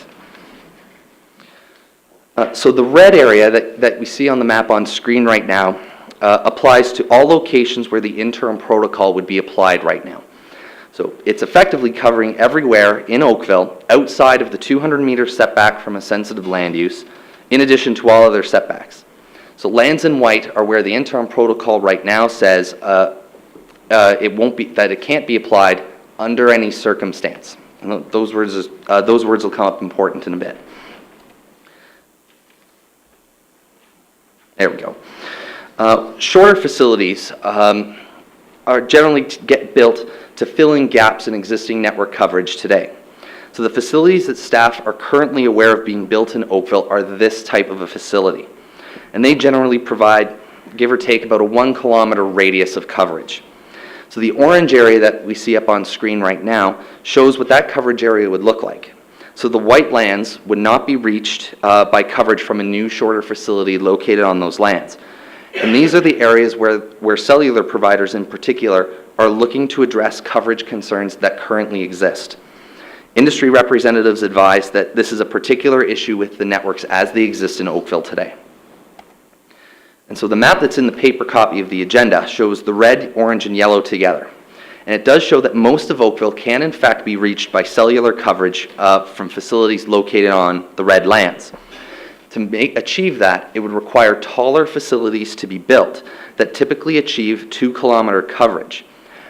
So the red area that we see on the map on screen right now applies to all locations where the interim protocol would be applied right now. So it's effectively covering everywhere in Oakville outside of the 200-meter setback from a sensitive land use in addition to all other setbacks. So lands in white are where the interim protocol right now says it can't be applied under any circumstance. And those words will come up important in a bit. There we go. Shorter facilities are generally get built to fill in gaps in existing network coverage today. So the facilities that staff are currently aware of being built in Oakville are this type of a facility. And they generally provide, give or take, about a 1 kilometer radius of coverage. So the orange area that we see up on screen right now shows what that coverage area would look like. So the white lands would not be reached by coverage from a new, shorter facility located on those lands. And these are the areas where cellular providers in particular are looking to address coverage concerns that currently exist. Industry representatives advise that this is a particular issue with the networks as they exist in Oakville today. And so the map that's in the paper copy of the agenda shows the red, orange, and yellow together. And it does show that most of Oakville can in fact be reached by cellular coverage from facilities located on the red lands. To achieve that, it would require taller facilities to be built that typically achieve 2 kilometer coverage.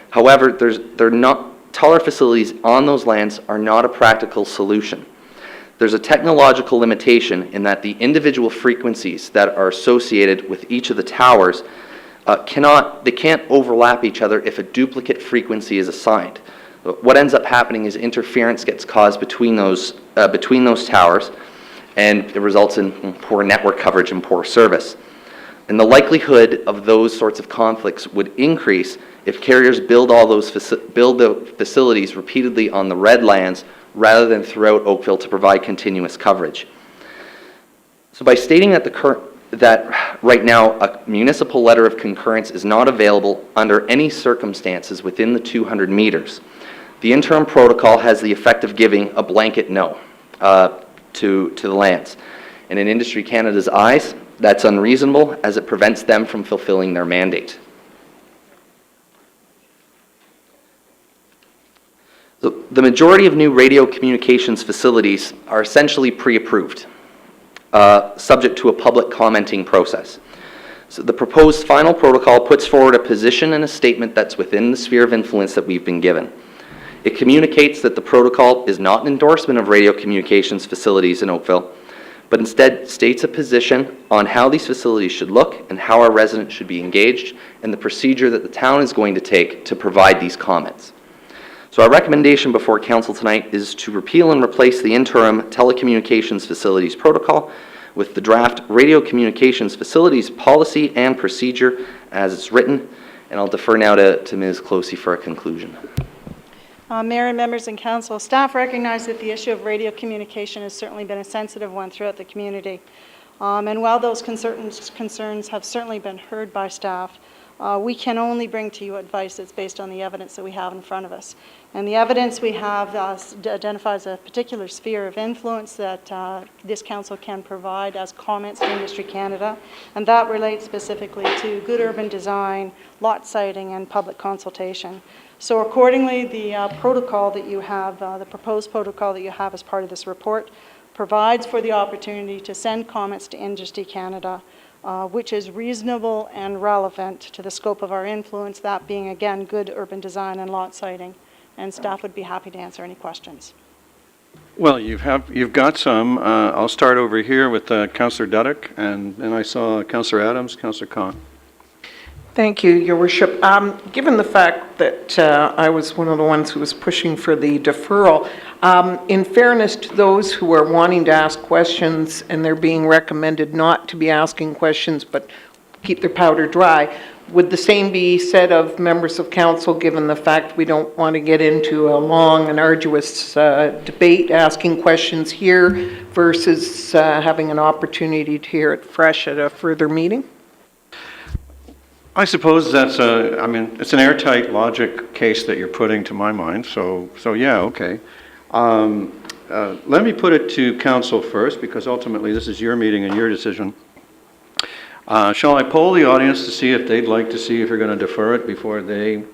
However, taller facilities on those lands are not a practical solution. There's a technological limitation in that the individual frequencies that are associated with each of the towers can't overlap each other if a duplicate frequency is assigned. What ends up happening is interference gets caused between those towers, and it results in poor network coverage and poor service. And the likelihood of those sorts of conflicts would increase if carriers build the facilities repeatedly on the red lands rather than throughout Oakville to provide continuous coverage. So by stating that right now a municipal letter of concurrence is not available under any circumstances within the 200 meters, the interim protocol has the effect of giving a blanket no to the lands. And in Industry Canada's eyes, that's unreasonable as it prevents them from fulfilling their mandate. The majority of new radio communications facilities are essentially pre-approved, subject to a public commenting process. So the proposed final protocol puts forward a position and a statement that's within the sphere of influence that we've been given. It communicates that the protocol is not an endorsement of radio communications facilities in Oakville, but instead states a position on how these facilities should look and how our residents should be engaged and the procedure that the town is going to take to provide these comments. So our recommendation before Council tonight is to repeal and replace the interim telecommunications facilities protocol with the draft radio communications facilities policy and procedure as it's written. And I'll defer now to Ms. Closey for a conclusion. Mayor and members and council, staff recognize that the issue of radio communication has certainly been a sensitive one throughout the community. And while those concerns have certainly been heard by staff, we can only bring to you advice that's based on the evidence that we have in front of us. And the evidence we have identifies a particular sphere of influence that this council can provide as comments to Industry Canada, and that relates specifically to good urban design, lot siting, and public consultation. So accordingly, the protocol that you have, the proposed protocol that you have as part of this report, provides for the opportunity to send comments to Industry Canada, which is reasonable and relevant to the scope of our influence, that being, again, good urban design and lot siting. And staff would be happy to answer any questions. Well, you've got some. I'll start over here with Councillor Duddick, and then I saw Councillor Adams, Councillor Khan. Thank you, Your Worship. Given the fact that I was one of the ones who was pushing for the deferral, in fairness to those who are wanting to ask questions and they're being recommended not to be asking questions but keep their powder dry, would the same be said of members of council, given the fact we don't want to get into a long and arduous debate asking questions here versus having an opportunity to hear it fresh at a further meeting? I suppose that's it's an airtight logic case that you're putting to my mind, so yeah, okay. Let me put it to council first, because ultimately this is your meeting and your decision. Shall I poll the audience to see if they'd like to see if you're going to defer it before they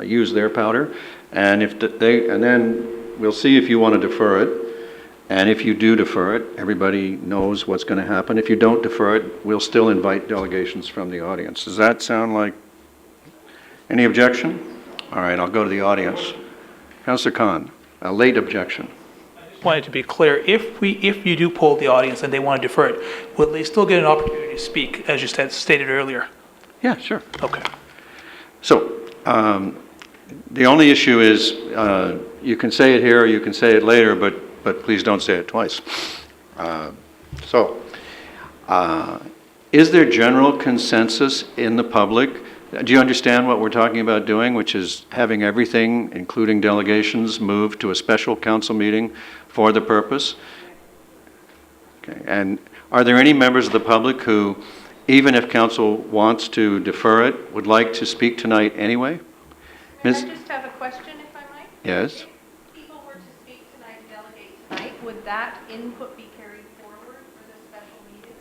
use their powder? And then we'll see if you want to defer it. And if you do defer it, everybody knows what's going to happen. If you don't defer it, we'll still invite delegations from the audience. Does that sound like, any objection? All right, I'll go to the audience. Councillor Khan, a late objection. Wanted to be clear, if you do poll the audience and they want to defer it, will they still get an opportunity to speak, as you stated earlier? Yeah, sure. Okay. So, the only issue is, you can say it here or you can say it later, but please don't say it twice. Is there general consensus in the public? Do you understand what we're talking about doing, which is having everything, including delegations, moved to a special council meeting for the purpose? Okay. And are there any members of the public who, even if council wants to defer it, would like to speak tonight anyway? Can I just have a question, if I might? Yes. If people were to speak tonight, delegate tonight, would that input be carried forward for this special meeting?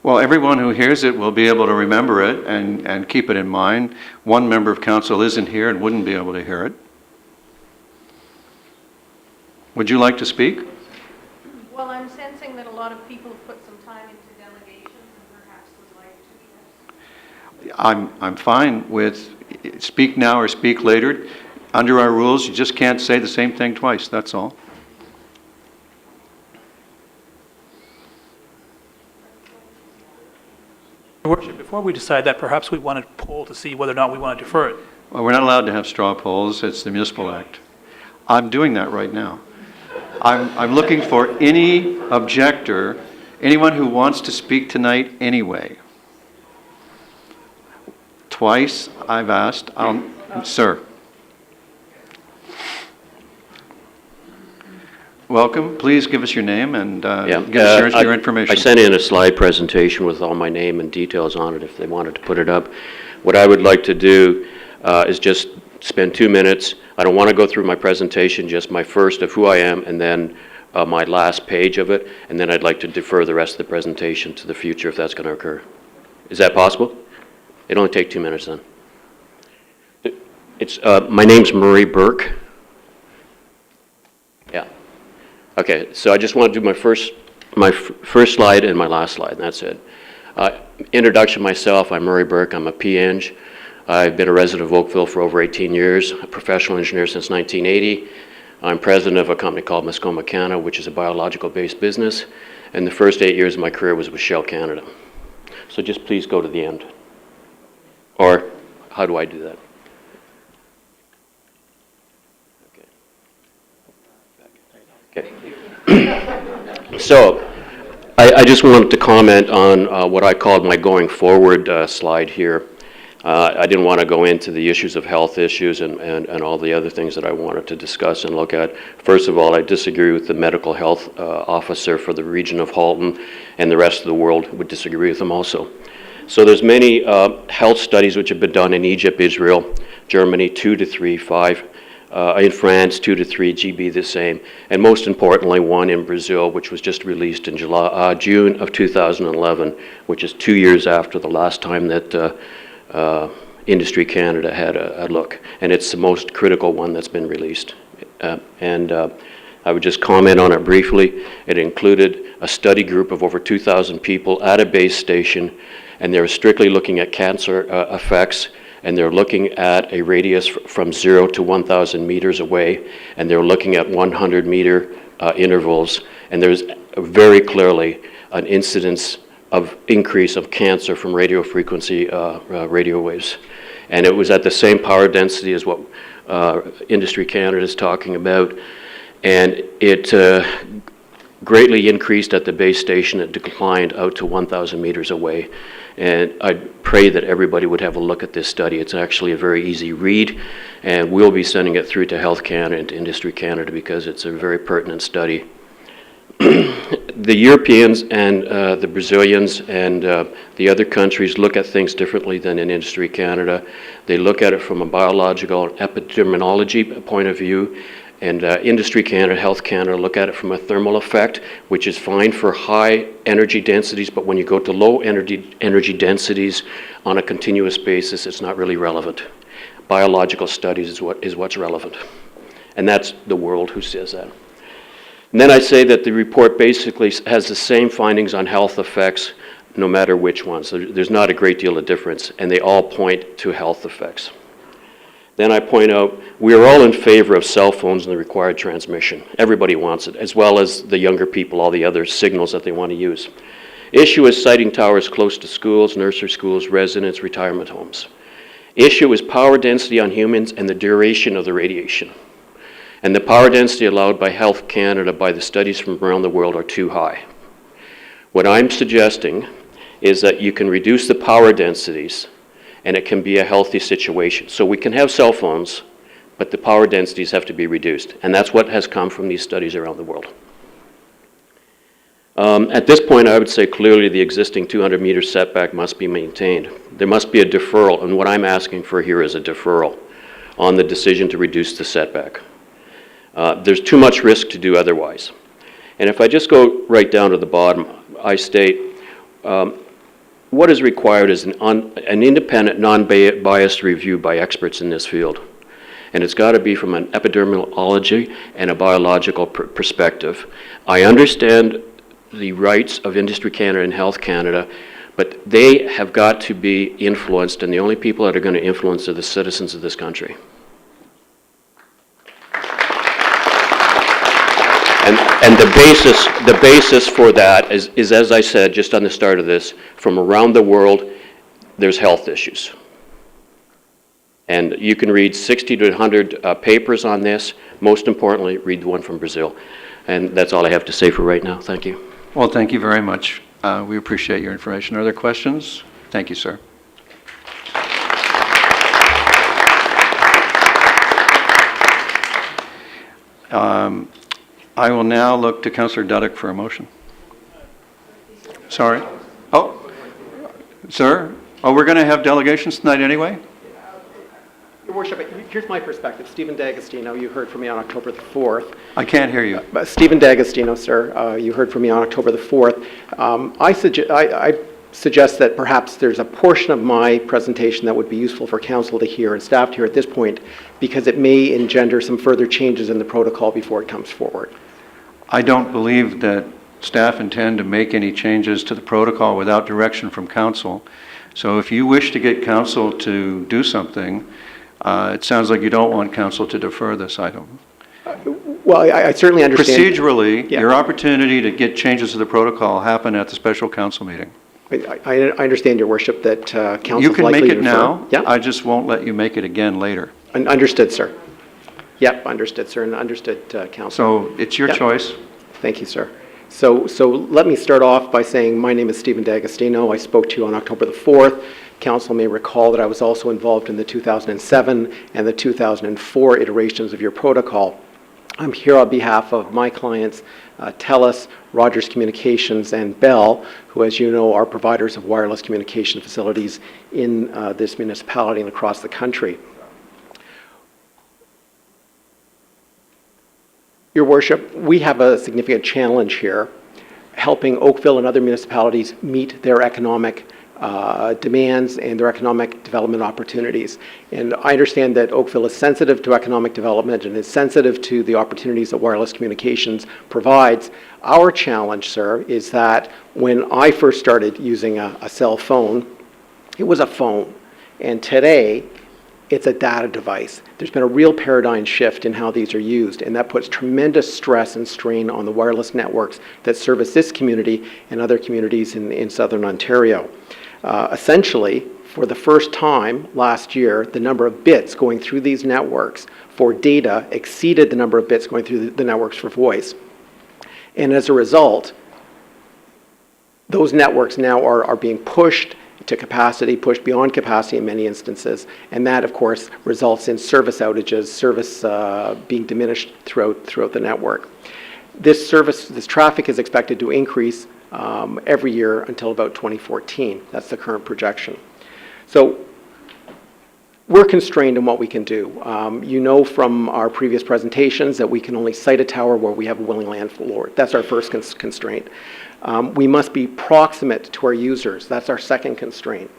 Well, everyone who hears it will be able to remember it and keep it in mind. One member of council isn't here and wouldn't be able to hear it. Would you like to speak? Well, I'm sensing that a lot of people have put some time into delegations and perhaps would like to. I'm fine with speak now or speak later. Under our rules, you just can't say the same thing twice, that's all. Your Worship, before we decide that, perhaps we want to poll to see whether or not we want to defer it. Well, we're not allowed to have straw polls. It's the Municipal Act. I'm doing that right now. I'm looking for any objector, anyone who wants to speak tonight anyway. Twice I've asked. Sir. Welcome. Please give us your name and give us your information. I sent in a slide presentation with all my name and details on it if they wanted to put it up. What I would like to do is just spend 2 minutes. I don't want to go through my presentation, just my first of who I am and then my last page of it, and then I'd like to defer the rest of the presentation to the future if that's going to occur. Is that possible? It'll only take 2 minutes then. My name's Murray Burke. Yeah. Okay, so I just want to do my first slide and my last slide, and that's it. Introduction myself, I'm Murray Burke, I'm a P.Eng. I've been a resident of Oakville for over 18 years, a professional engineer since 1980. I'm president of a company called Muskoma Canada, which is a biological-based business, and the first 8 years of my career was with Shell Canada. So just please go to the end. Or how do I do that? Okay. So I just wanted to comment on what I called my going forward slide here. I didn't want to go into the issues of health issues and all the other things that I wanted to discuss and look at. First of all, I disagree with the medical health officer for the region of Halton, and the rest of the world would disagree with him also. So there's many health studies which have been done in Egypt, Israel, Germany, 2 to 3, 5. In France, 2 to 3, GB the same. And most importantly, one in Brazil, which was just released in June of 2011, which is 2 years after the last time that Industry Canada had a look, and it's the most critical one that's been released. I would just comment on it briefly. It included a study group of over 2,000 people at a base station, and they were strictly looking at cancer effects, and they're looking at a radius from 0 to 1,000 meters away, and they're looking at 100-meter intervals, and there's very clearly an incidence of increase of cancer from radio frequency radio waves. And it was at the same power density as what Industry Canada is talking about. And it greatly increased at the base station. It declined out to 1,000 meters away. And I pray that everybody would have a look at this study. It's actually a very easy read, and we'll be sending it through to Health Canada and to Industry Canada because it's a very pertinent study. The Europeans and the Brazilians and the other countries look at things differently than in Industry Canada. They look at it from a biological and epidemiology point of view, and Industry Canada, Health Canada look at it from a thermal effect, which is fine for high energy densities, but when you go to low energy densities on a continuous basis, it's not really relevant. Biological studies is what's relevant, and that's the world who says that. And then I say that the report basically has the same findings on health effects, no matter which ones. There's not a great deal of difference, and they all point to health effects. Then I point out, we are all in favor of cell phones and the required transmission. Everybody wants it, as well as the younger people, all the other signals that they want to use. Issue is siting towers close to schools, nursery schools, residents, retirement homes. Issue is power density on humans and the duration of the radiation. And the power density allowed by Health Canada by the studies from around the world are too high. What I'm suggesting is that you can reduce the power densities and it can be a healthy situation. So we can have cell phones, but the power densities have to be reduced. And that's what has come from these studies around the world. At this point, I would say clearly the existing 200-meter setback must be maintained. There must be a deferral, and what I'm asking for here is a deferral on the decision to reduce the setback. There's too much risk to do otherwise. And if I just go right down to the bottom, I state, what is required is an independent, non-biased review by experts in this field. And it's got to be from an epidemiology and a biological perspective. I understand the rights of Industry Canada and Health Canada, but they have got to be influenced, and the only people that are going to influence are the citizens of this country. And the basis for that is, as I said just on the start of this, from around the world, there's health issues. And you can read 60 to 100 papers on this. Most importantly, read the one from Brazil. And that's all I have to say for right now. Thank you. Well, thank you very much. We appreciate your information. Are there questions? Thank you, sir. I will now look to Councillor Duddick for a motion. Sorry. Oh, sir? Oh, we're going to have delegations tonight anyway? Your Worship, here's my perspective. Stephen D'Agostino, you heard from me on October the 4th. I can't hear you. Stephen D'Agostino, sir, you heard from me on October the 4th. I suggest that perhaps there's a portion of my presentation that would be useful for council to hear and staff to hear at this point, because it may engender some further changes in the protocol before it comes forward. I don't believe that staff intend to make any changes to the protocol without direction from council. So if you wish to get council to do something, it sounds like you don't want council to defer this item. Well, I certainly understand. Procedurally, your opportunity to get changes to the protocol happen at the special council meeting. I understand, Your Worship, that council You can likely make to it defer. now. Yeah. I just won't let you make it again later. Understood, sir. Yep, understood, sir, and understood, council. So it's your choice. Thank you, sir. So let me start off by saying my name is Stephen D'Agostino. I spoke to you on October the 4th. Council may recall that I was also involved in the 2007 and the 2004 iterations of your protocol. I'm here on behalf of my clients, TELUS, Rogers Communications, and Bell, who, as you know, are providers of wireless communication facilities in this municipality and across the country. Your Worship, we have a significant challenge here, helping Oakville and other municipalities meet their economic demands and their economic development opportunities. And I understand that Oakville is sensitive to economic development and is sensitive to the opportunities that wireless communications provides. Our challenge, sir, is that when I first started using a cell phone, it was a phone. And today, it's a data device. There's been a real paradigm shift in how these are used, and that puts tremendous stress and strain on the wireless networks that service this community and other communities in Southern Ontario. Essentially, for the first time last year, the number of bits going through these networks for data exceeded the number of bits going through the networks for voice. And as a result, those networks now are being pushed to capacity, pushed beyond capacity in many instances, and that, of course, results in service outages, service being diminished throughout the network. This traffic is expected to increase every year until about 2014. That's the current projection. So we're constrained in what we can do. You know from our previous presentations that we can only site a tower where we have a willing landlord. That's our first constraint. We must be proximate to our users. That's our second constraint.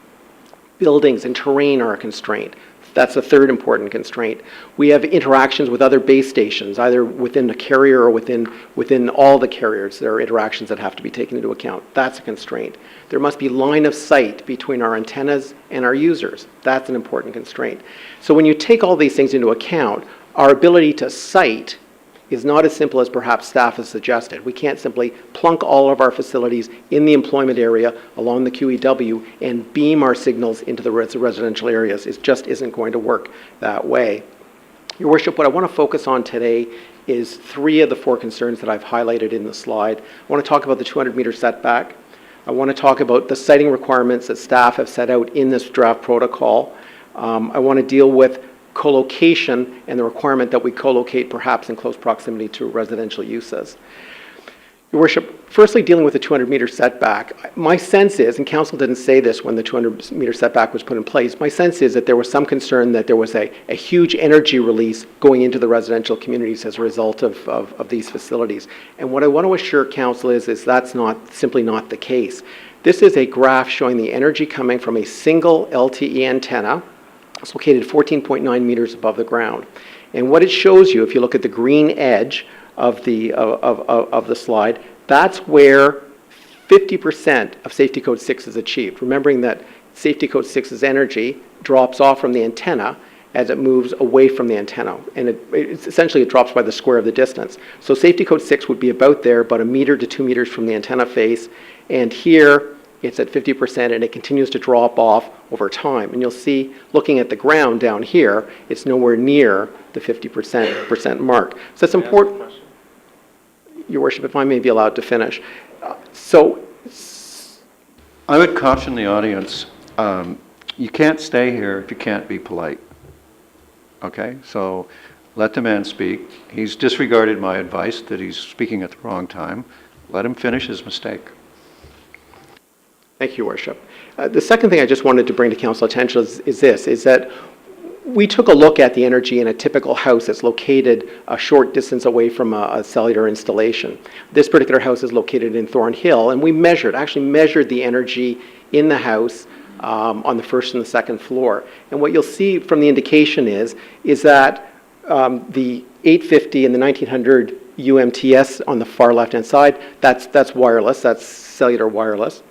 Buildings and terrain are a constraint. That's the third important constraint. We have interactions with other base stations, either within a carrier or within all the carriers. There are interactions that have to be taken into account. That's a constraint. There must be line of sight between our antennas and our users. That's an important constraint. So when you take all these things into account, our ability to site is not as simple as perhaps staff has suggested. We can't simply plunk all of our facilities in the employment area along the QEW and beam our signals into the residential areas. It just isn't going to work that way. Your Worship, what I want to focus on today is 3 of the 4 concerns that I've highlighted in the slide. I want to talk about the 200-meter setback. I want to talk about the siting requirements that staff have set out in this draft protocol. I want to deal with co-location and the requirement that we co-locate perhaps in close proximity to residential uses. Your Worship, firstly dealing with the 200-meter setback, my sense is, and Council didn't say this when the 200-meter setback was put in place, my sense is that there was some concern that there was a huge energy release going into the residential communities as a result of these facilities. And what I want to assure Council is that's simply not the case. This is a graph showing the energy coming from a single LTE antenna. It's located 14.9 meters above the ground. And what it shows you, if you look at the green edge of the slide, that's where 50% of Safety Code 6 is achieved. Remembering that Safety Code 6's energy drops off from the antenna as it moves away from the antenna. And it essentially drops by the square of the distance. So Safety Code 6 would be about there, about 1 meter to 2 meters from the antenna face. And here, it's at 50%, and it continues to drop off over time. And you'll see, looking at the ground down here, it's nowhere near the 50% mark. So that's important. Your Worship, if I may be allowed to finish. I would caution the audience, you can't stay here if you can't be polite. Okay? So let the man speak. He's disregarded my advice that he's speaking at the wrong time. Let him finish his mistake. Thank you, Your Worship. The second thing I just wanted to bring to Council attention is that we took a look at the energy in a typical house that's located a short distance away from a cellular installation. This particular house is located in Thornhill, and we actually measured the energy in the house on the first and the second floor. And what you'll see from the indication is that the 850 and the 1900 UMTS on the far left-hand side, that's wireless, that's cellular wireless.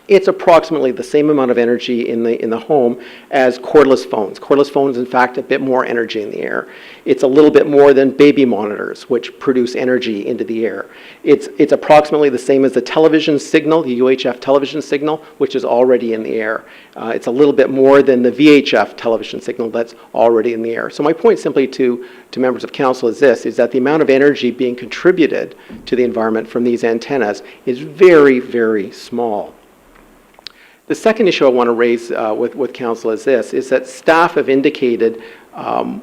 It's approximately the same amount of energy in the home as cordless phones. Cordless phones, in fact, a bit more energy in the air. It's a little bit more than baby monitors, which produce energy into the air. It's approximately the same as the television signal, the UHF television signal, which is already in the air. It's a little bit more than the VHF television signal that's already in the air. So my point simply to members of Council is that the amount of energy being contributed to the environment from these antennas is very, very small. The second issue I want to raise with Council is that staff have indicated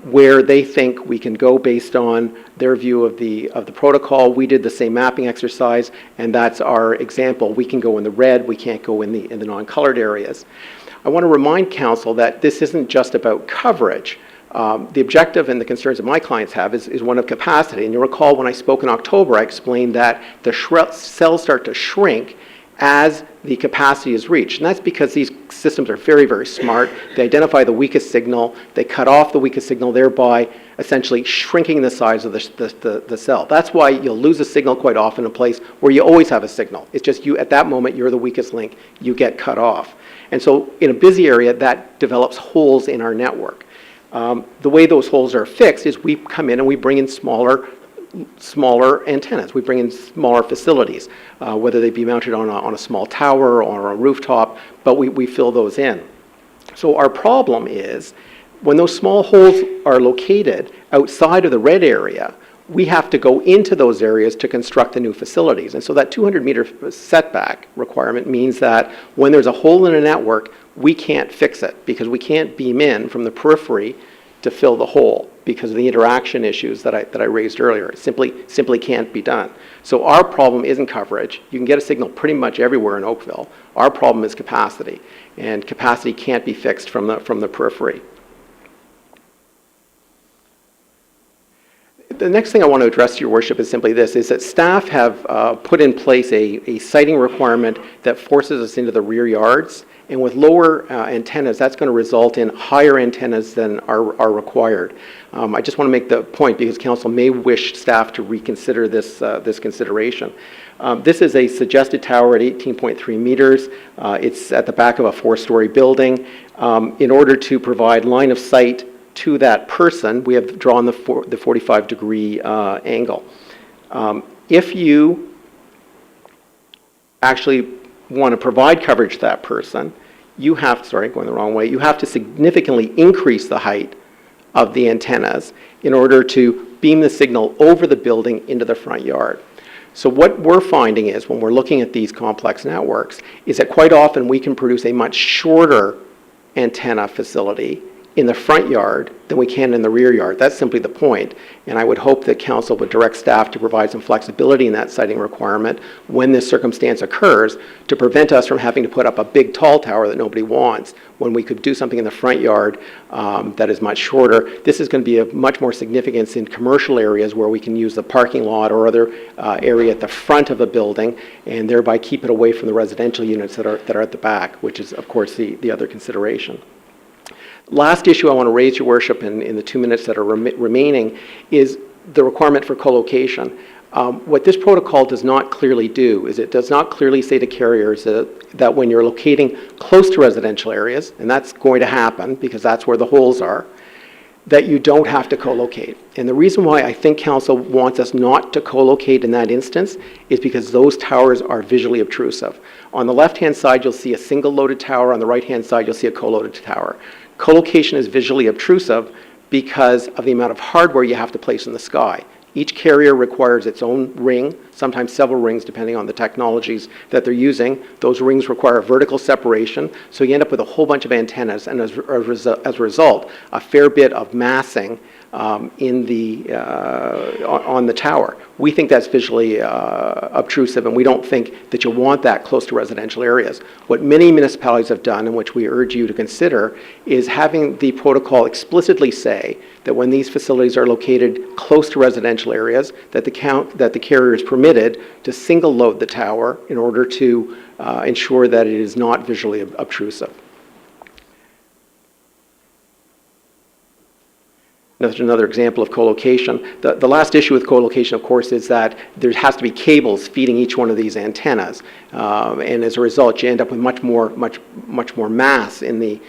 where they think we can go based on their view of the protocol. We did the same mapping exercise, and that's our example. We can go in the red, we can't go in the non-colored areas. I want to remind Council that this isn't just about coverage. The objective and the concerns that my clients have is one of capacity. And you'll recall when I spoke in October, I explained that the cells start to shrink as the capacity is reached. And that's because these systems are very, very smart. They identify the weakest signal, they cut off the weakest signal, thereby essentially shrinking the size of the cell. That's why you'll lose a signal quite often in a place where you always have a signal. It's just you, at that moment, you're the weakest link, you get cut off. And so in a busy area, that develops holes in our network. The way those holes are fixed is we come in and we bring in smaller antennas. We bring in smaller facilities, whether they be mounted on a small tower or a rooftop, but we fill those in. So our problem is when those small holes are located outside of the red area, we have to go into those areas to construct the new facilities. And so that 200-meter setback requirement means that when there's a hole in a network, we can't fix it because we can't beam in from the periphery to fill the hole because of the interaction issues that I raised earlier. It simply can't be done. So our problem isn't coverage. You can get a signal pretty much everywhere in Oakville. Our problem is capacity, and capacity can't be fixed from the periphery. The next thing I want to address, Your Worship, is simply this, is that staff have put in place a sighting requirement that forces us into the rear yards, and with lower antennas, that's going to result in higher antennas than are required. I just want to make the point because Council may wish staff to reconsider this consideration. This is a suggested tower at 18.3 meters. It's at the back of a 4-story building. In order to provide line of sight to that person, we have drawn the 45-degree angle. If you actually want to provide coverage to that person, you have, going the wrong way, you have to significantly increase the height of the antennas in order to beam the signal over the building into the front yard. So what we're finding is, when we're looking at these complex networks, is that quite often we can produce a much shorter antenna facility in the front yard than we can in the rear yard. That's simply the point. And I would hope that Council would direct staff to provide some flexibility in that siting requirement when this circumstance occurs to prevent us from having to put up a big tall tower that nobody wants when we could do something in the front yard that is much shorter. This is going to be of much more significance in commercial areas where we can use the parking lot or other area at the front of a building and thereby keep it away from the residential units that are at the back, which is, of course, the other consideration. Last issue I want to raise, Your Worship, in the 2 minutes that are remaining is the requirement for co-location. What this protocol does not clearly do is it does not clearly say to carriers that when you're locating close to residential areas, and that's going to happen because that's where the holes are, that you don't have to co-locate. And the reason why I think Council wants us not to co-locate in that instance is because those towers are visually obtrusive. On the left-hand side, you'll see a single loaded tower. On the right-hand side, you'll see a co-loaded tower. Co-location is visually obtrusive because of the amount of hardware you have to place in the sky. Each carrier requires its own ring, sometimes several rings depending on the technologies that they're using. Those rings require vertical separation, so you end up with a whole bunch of antennas, and as a result, a fair bit of massing on the tower. We think that's visually obtrusive, and we don't think that you want that close to residential areas. What many municipalities have done, and which we urge you to consider, is having the protocol explicitly say that when these facilities are located close to residential areas, that the carrier is permitted to single load the tower in order to ensure that it is not visually obtrusive. That's another example of co-location. The last issue with co-location, of course, is that there has to be cables feeding each one of these antennas, and as a result, you end up with much more mass in the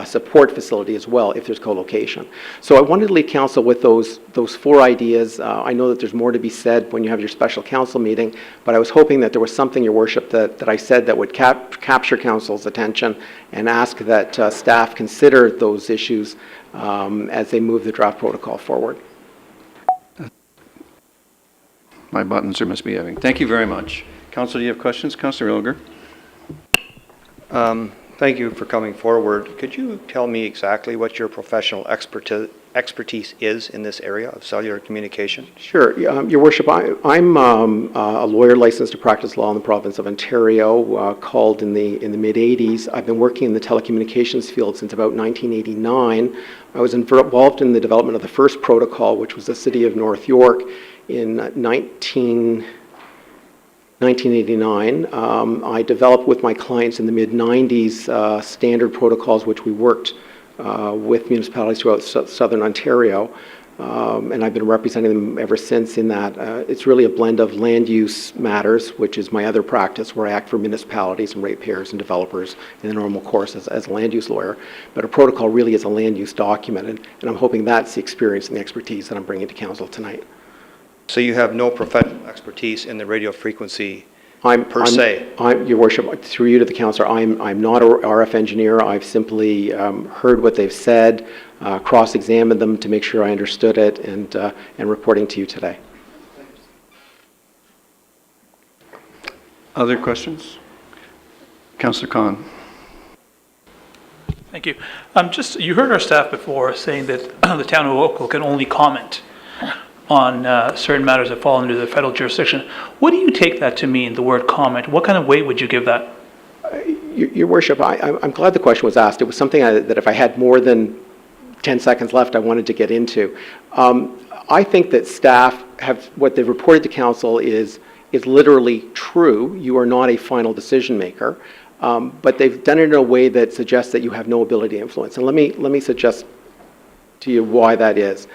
support facility as well if there's co-location. So I wanted to leave Council with those 4 ideas. I know that there's more to be said when you have your special Council meeting, but I was hoping that there was something, Your Worship, that I said that would capture Council's attention and ask that staff consider those issues as they move the draft protocol forward. My buttons are misbehaving. Thank you very much. Council, do you have questions? Councillor Ilger. Thank you for coming forward. Could you tell me exactly what your professional expertise is in this area of cellular communication? Sure. Your Worship, I'm a lawyer licensed to practice law in the province of Ontario, called in the mid-'80s. I've been working in the telecommunications field since about 1989. I was involved in the development of the first protocol, which was the City of North York, in 1989. I developed with my clients in the mid-'90s standard protocols, which we worked with municipalities throughout southern Ontario, and I've been representing them ever since in that. It's really a blend of land use matters, which is my other practice, where I act for municipalities and ratepayers and developers in the normal course as a land use lawyer, but a protocol really is a land use document, and I'm hoping that's the experience and the expertise that I'm bringing to Council tonight. So you have no professional expertise in the radio frequency per se? Your Worship, through you to the Councillor, I'm not an RF engineer. I've simply heard what they've said, cross-examined them to make sure I understood it, and reporting to you today. Other questions? Councillor Khan. Thank you. You heard our staff before saying that the town of Oakville can only comment on certain matters that fall under the federal jurisdiction. What do you take that to mean, the word comment? What kind of weight would you give that? Your Worship, I'm glad the question was asked. It was something that if I had more than 10 seconds left, I wanted to get into. I think that staff have, what they've reported to council is literally true. You are not a final decision maker, but they've done it in a way that suggests that you have no ability to influence. And let me suggest to you why that is.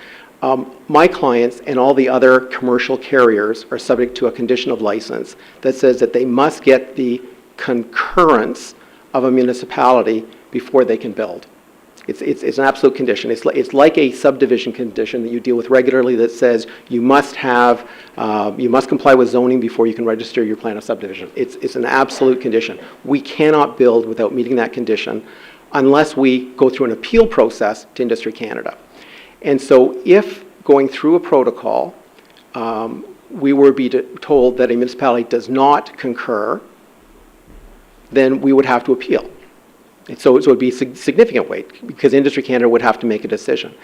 My clients and all the other commercial carriers are subject to a condition of license that says that they must get the concurrence of a municipality before they can build. It's an absolute condition. It's like a subdivision condition that you deal with regularly that says you must comply with zoning before you can register your plan of subdivision. It's an absolute condition. We cannot build without meeting that condition unless we go through an appeal process to Industry Canada. And so if going through a protocol, we were told that a municipality does not concur, then we would have to appeal. And so it would be significant weight because Industry Canada would have to make a decision.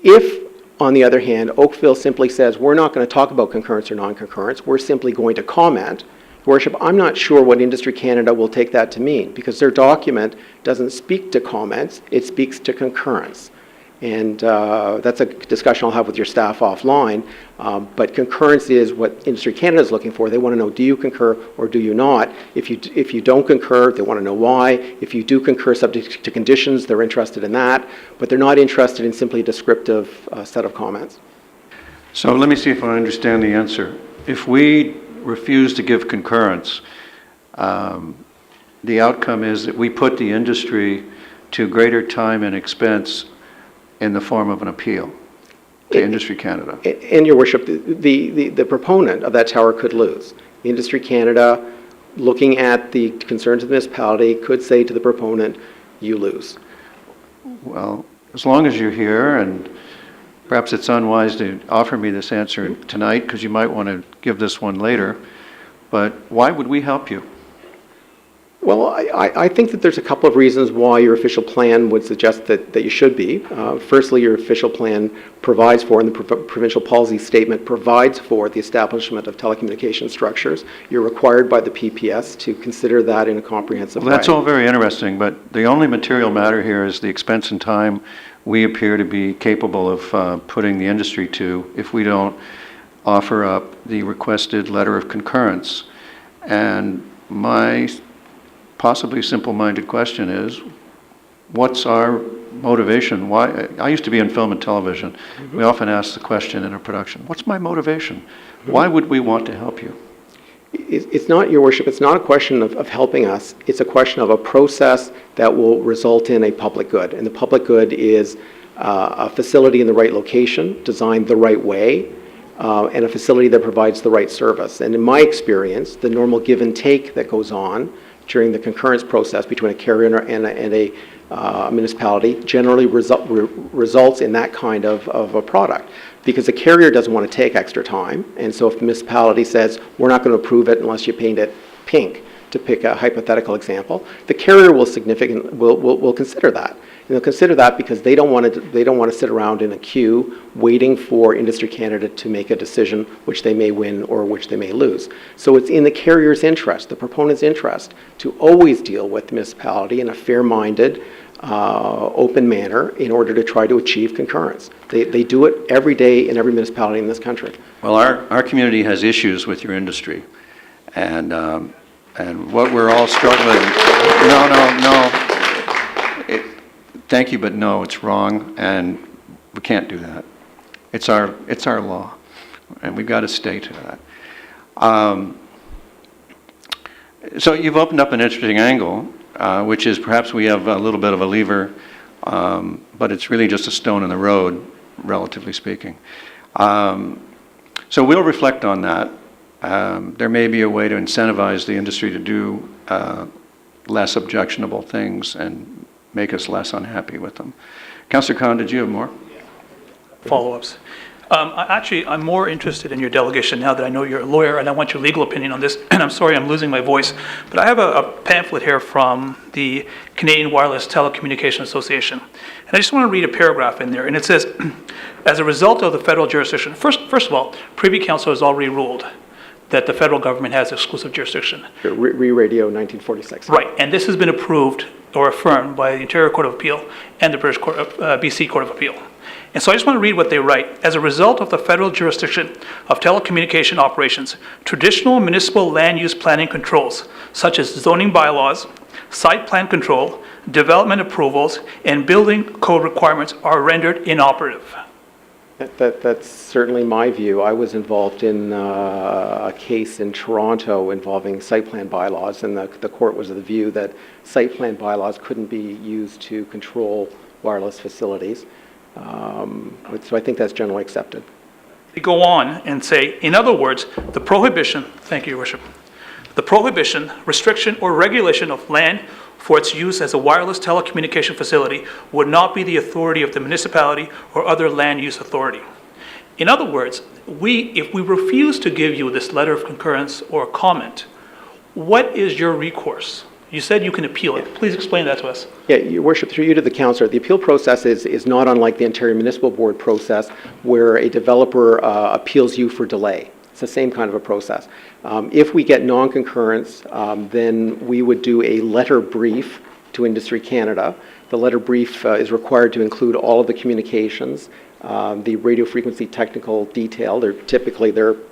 If, on the other hand, Oakville simply says, we're not going to talk about concurrence or non-concurrence, we're simply going to comment, Worship, I'm not sure what Industry Canada will take that to mean because their document doesn't speak to comments, it speaks to concurrence. And that's a discussion I'll have with your staff offline. But concurrence is what Industry Canada is looking for. They want to know, do you concur or do you not? If you don't concur, they want to know why. If you do concur subject to conditions, they're interested in that. But they're not interested in simply a descriptive set of comments. So let me see if I understand the answer. If we refuse to give concurrence, the outcome is that we put the industry to greater time and expense in the form of an appeal to Industry Canada. And Your Worship, the proponent of that tower could lose. Industry Canada, looking at the concerns of the municipality, could say to the proponent, you lose. Well, as long as you're here, and perhaps it's unwise to offer me this answer tonight because you might want to give this one later, but why would we help you? Well, I think that there's a couple of reasons why your official plan would suggest that you should be. Firstly, your official plan provides for, and the provincial policy statement provides for, the establishment of telecommunication structures. You're required by the PPS to consider that in a comprehensive way. Well, that's all very interesting, but the only material matter here is the expense and time we appear to be capable of putting the industry to if we don't offer up the requested letter of concurrence. And my possibly simple-minded question is, what's our motivation? Why? I used to be in film and television. We often ask the question in a production, what's my motivation? Why would we want to help you? It's not, Your Worship, it's not a question of helping us. It's a question of a process that will result in a public good. And the public good is a facility in the right location, designed the right way, and a facility that provides the right service. And in my experience, the normal give and take that goes on during the concurrence process between a carrier and a municipality generally results in that kind of a product. Because the carrier doesn't want to take extra time, and so if the municipality says, we're not going to approve it unless you paint it pink, to pick a hypothetical example, the carrier will consider that. And they'll consider that because they don't want to sit around in a queue waiting for Industry Canada to make a decision which they may win or which they may lose. So it's in the carrier's interest, the proponent's interest, to always deal with the municipality in a fair-minded, open manner in order to try to achieve concurrence. They do it every day in every municipality in this country. Well, our community has issues with your industry, and what we're all struggling. No. Thank you, but no, it's wrong, and we can't do that. It's our law, and we've got to stay to that. So you've opened up an interesting angle, which is perhaps we have a little bit of a lever, but it's really just a stone in the road, relatively speaking. So we'll reflect on that. There may be a way to incentivize the industry to do less objectionable things and make us less unhappy with them. Councillor Khan, did you have more? Follow-ups. I'm more interested in your delegation now that I know you're a lawyer, and I want your legal opinion on this. And I'm sorry I'm losing my voice, but I have a pamphlet here from the Canadian Wireless Telecommunication Association. And I just want to read a paragraph in there. And it says, as a result of the federal jurisdiction, first of all, Privy Council has already ruled that the federal government has exclusive jurisdiction. Re-radio 1946. Right, and this has been approved or affirmed by the Ontario Court of Appeal and the BC Court of Appeal. And so I just want to read what they write. As a result of the federal jurisdiction of telecommunication operations, traditional municipal land use planning controls, such as zoning bylaws, site plan control, development approvals, and building code requirements are rendered inoperative. That's certainly my view. I was involved in a case in Toronto involving site plan bylaws, and the court was of the view that site plan bylaws couldn't be used to control wireless facilities. So I think that's generally accepted. They go on and say, in other words, the prohibition, thank you, Your Worship, the prohibition, restriction, or regulation of land for its use as a wireless telecommunication facility would not be the authority of the municipality or other land use authority. In other words, if we refuse to give you this letter of concurrence or comment, what is your recourse? You said you can appeal it. Please explain that to us. Yeah, Your Worship, through you to the councillor, the appeal process is not unlike the Ontario Municipal Board process where a developer appeals you for delay. It's the same kind of a process. If we get non-concurrence, then we would do a letter brief to Industry Canada. The letter brief is required to include all of the communications, the radio frequency technical detail. They're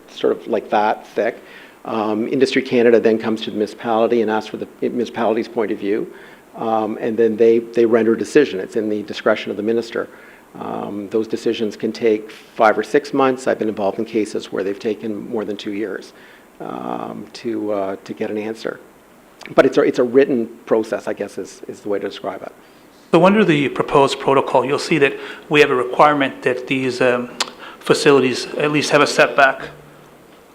sort of like that thick. Industry Canada then comes to the municipality and asks for the municipality's point of view, and then they render a decision. It's in the discretion of the minister. Those decisions can take 5 or 6 months. I've been involved in cases where they've taken more than 2 years to get an answer. But it's a written process, I guess, is the way to describe it. So under the proposed protocol, you'll see that we have a requirement that these facilities at least have a setback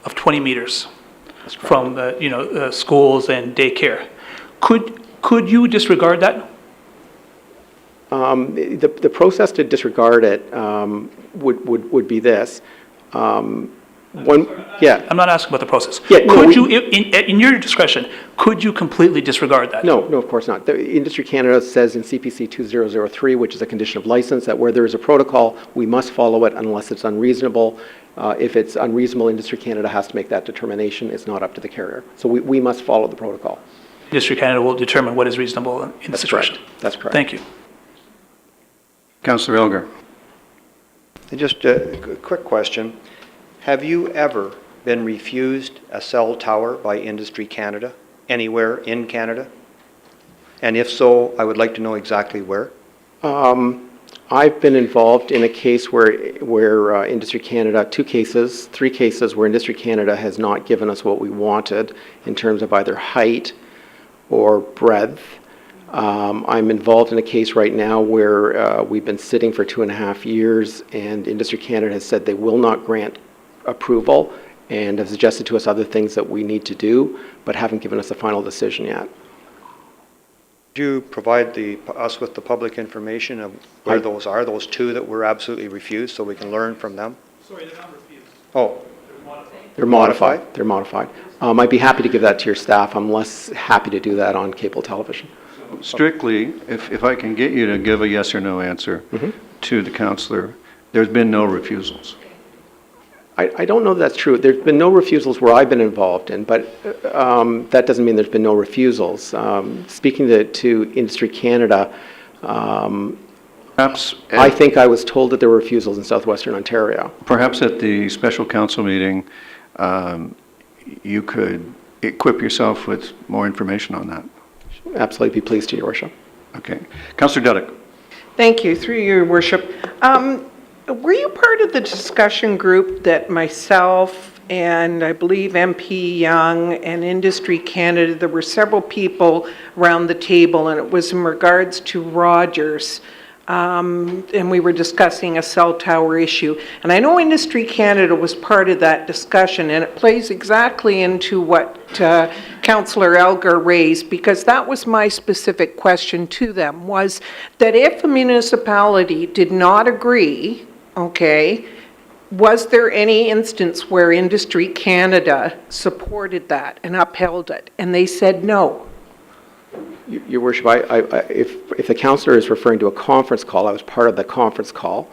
of 20 meters from schools and daycare. Could you disregard that? The process to disregard it would be this. I'm not asking about the process. Yeah, could you, in your discretion, could you completely disregard that? No, of course not. The Industry Canada says in CPC 2003, which is a condition of license, that where there is a protocol, we must follow it unless it's unreasonable. If it's unreasonable, Industry Canada has to make that determination. It's not up to the carrier. So we must follow the protocol. Industry Canada will determine what is reasonable in the situation. That's correct. Thank you. Councillor Elgar. Just a quick question. Have you ever been refused a cell tower by Industry Canada anywhere in Canada? And if so, I would like to know exactly where. I've been involved in a case where Industry Canada, 3 cases where Industry Canada has not given us what we wanted in terms of either height or breadth. I'm involved in a case right now where we've been sitting for 2.5 years, and Industry Canada has said they will not grant approval and have suggested to us other things that we need to do, but haven't given us a final decision yet. Could you provide us with the public information of where those are, those 2 that were absolutely refused, so we can learn from them? Sorry, they're not refused. Oh. They're modified. They're modified. I'd be happy to give that to your staff. I'm less happy to do that on cable television. Strictly, if I can get you to give a yes or no answer to the councillor, there's been no refusals. I don't know that's true. There's been no refusals where I've been involved in, but that doesn't mean there's been no refusals. Speaking to Industry Canada, perhaps I think I was told that there were refusals in southwestern Ontario. Perhaps at the special council meeting, you could equip yourself with more information on that. Absolutely be pleased to, Your Worship. Okay. Councillor Duddick. Thank you. Through Your Worship. Were you part of the discussion group that myself and I believe MP Young and Industry Canada, there were several people around the table, and it was in regards to Rogers, and we were discussing a cell tower issue. And I know Industry Canada was part of that discussion, and it plays exactly into what Councillor Elgar raised, because that was my specific question to them, was that if a municipality did not agree, okay, was there any instance where Industry Canada supported that and upheld it? And they said no. Your Worship, if the councillor is referring to a conference call, I was part of the conference call,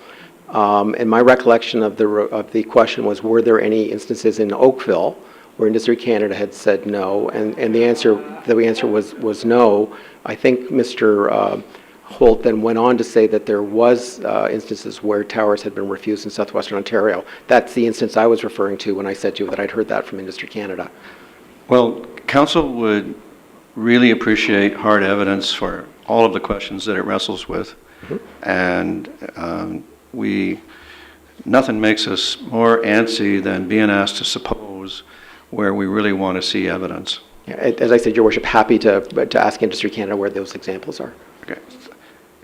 and my recollection of the question was, were there any instances in Oakville where Industry Canada had said no, and the answer was no. I think Mr. Holt then went on to say that there was instances where towers had been refused in southwestern Ontario. That's the instance I was referring to when I said to you that I'd heard that from Industry Canada. Well, council would really appreciate hard evidence for all of the questions that it wrestles with. And nothing makes us more antsy than being asked to suppose where we really want to see evidence. Yeah, as I said, Your Worship, happy to ask Industry Canada where those examples are. Okay.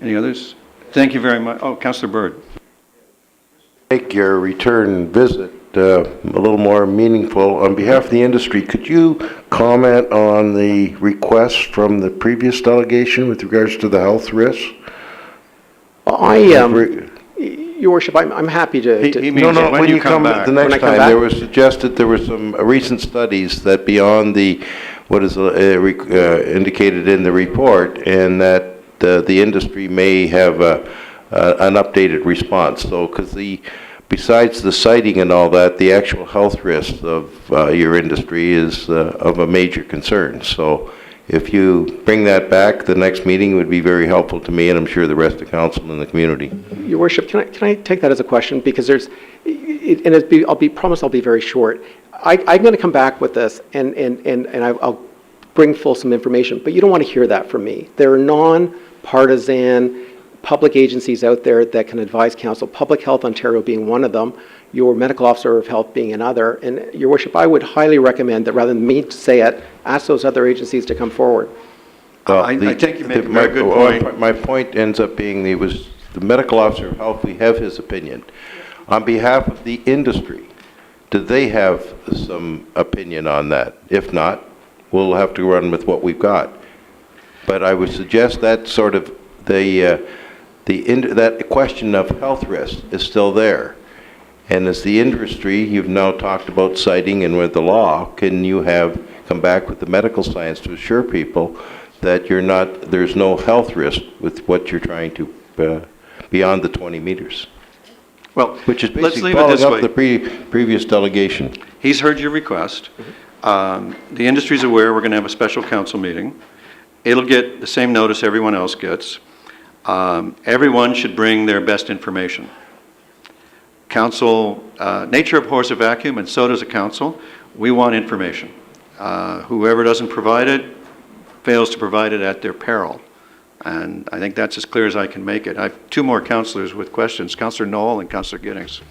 Any others? Thank you very much. Oh, Councillor Bird. Make your return visit a little more meaningful. On behalf of the industry, could you comment on the request from the previous delegation with regards to the health risks? Your Worship, I'm happy to. He means when you come back. The next time, there was suggested there were some recent studies that beyond what is indicated in the report, and that the industry may have an updated response. So, because besides the siting and all that, the actual health risks of your industry is of a major concern. So, if you bring that back, the next meeting would be very helpful to me, and I'm sure the rest of council and the community. Your Worship, can I take that as a question? Because promise I'll be very short. I'm going to come back with this, and I'll bring fulsome information, but you don't want to hear that from me. There are non-partisan public agencies out there that can advise council, Public Health Ontario being one of them, your Medical Officer of Health being another. And Your Worship, I would highly recommend that rather than me say it, ask those other agencies to come forward. I think you make a very good point. My point ends up being the Medical Officer of Health, we have his opinion. On behalf of the industry, do they have some opinion on that? If not, we'll have to run with what we've got. But I would suggest that sort of that question of health risk is still there. And as the industry, you've now talked about citing and with the law, can you come back with the medical science to assure people that there's no health risk with what you're trying to, beyond the 20 meters? Well, which is let's basically leave it this following up way. the previous delegation. He's heard your request. The industry's aware we're going to have a special council meeting. It'll get the same notice everyone else gets. Everyone should bring their best information. Council, nature abhors a vacuum, and so does a council. We want information. Whoever doesn't provide it fails to provide it at their peril. And I think that's as clear as I can make it. I have two more councillors with questions, Councillor Knoll and Councillor Giddings.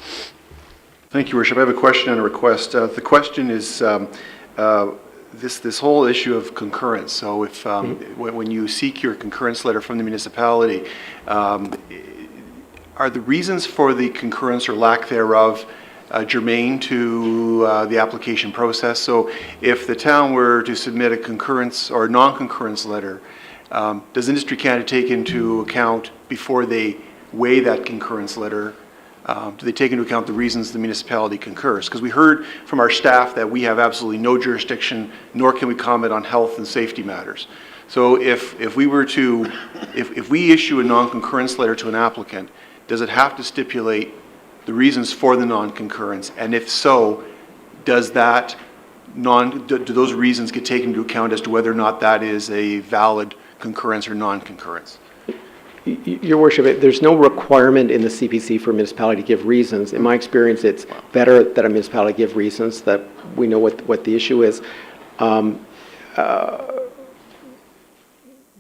Thank you, Worship. I have a question and a request. The question is this whole issue of concurrence. So if when you seek your concurrence letter from the municipality, are the reasons for the concurrence or lack thereof germane to the application process? So if the town were to submit a concurrence or non-concurrence letter, does Industry Canada take into account, before they weigh that concurrence letter, do they take into account the reasons the municipality concurs? Because we heard from our staff that we have absolutely no jurisdiction, nor can we comment on health and safety matters. So if we were to, if we issue a non-concurrence letter to an applicant, does it have to stipulate the reasons for the non-concurrence? And if so, do those reasons get taken into account as to whether or not that is a valid concurrence or non-concurrence? Your Worship, there's no requirement in the CPC for a municipality to give reasons. In my experience, it's better that a municipality give reasons, that we know what the issue is.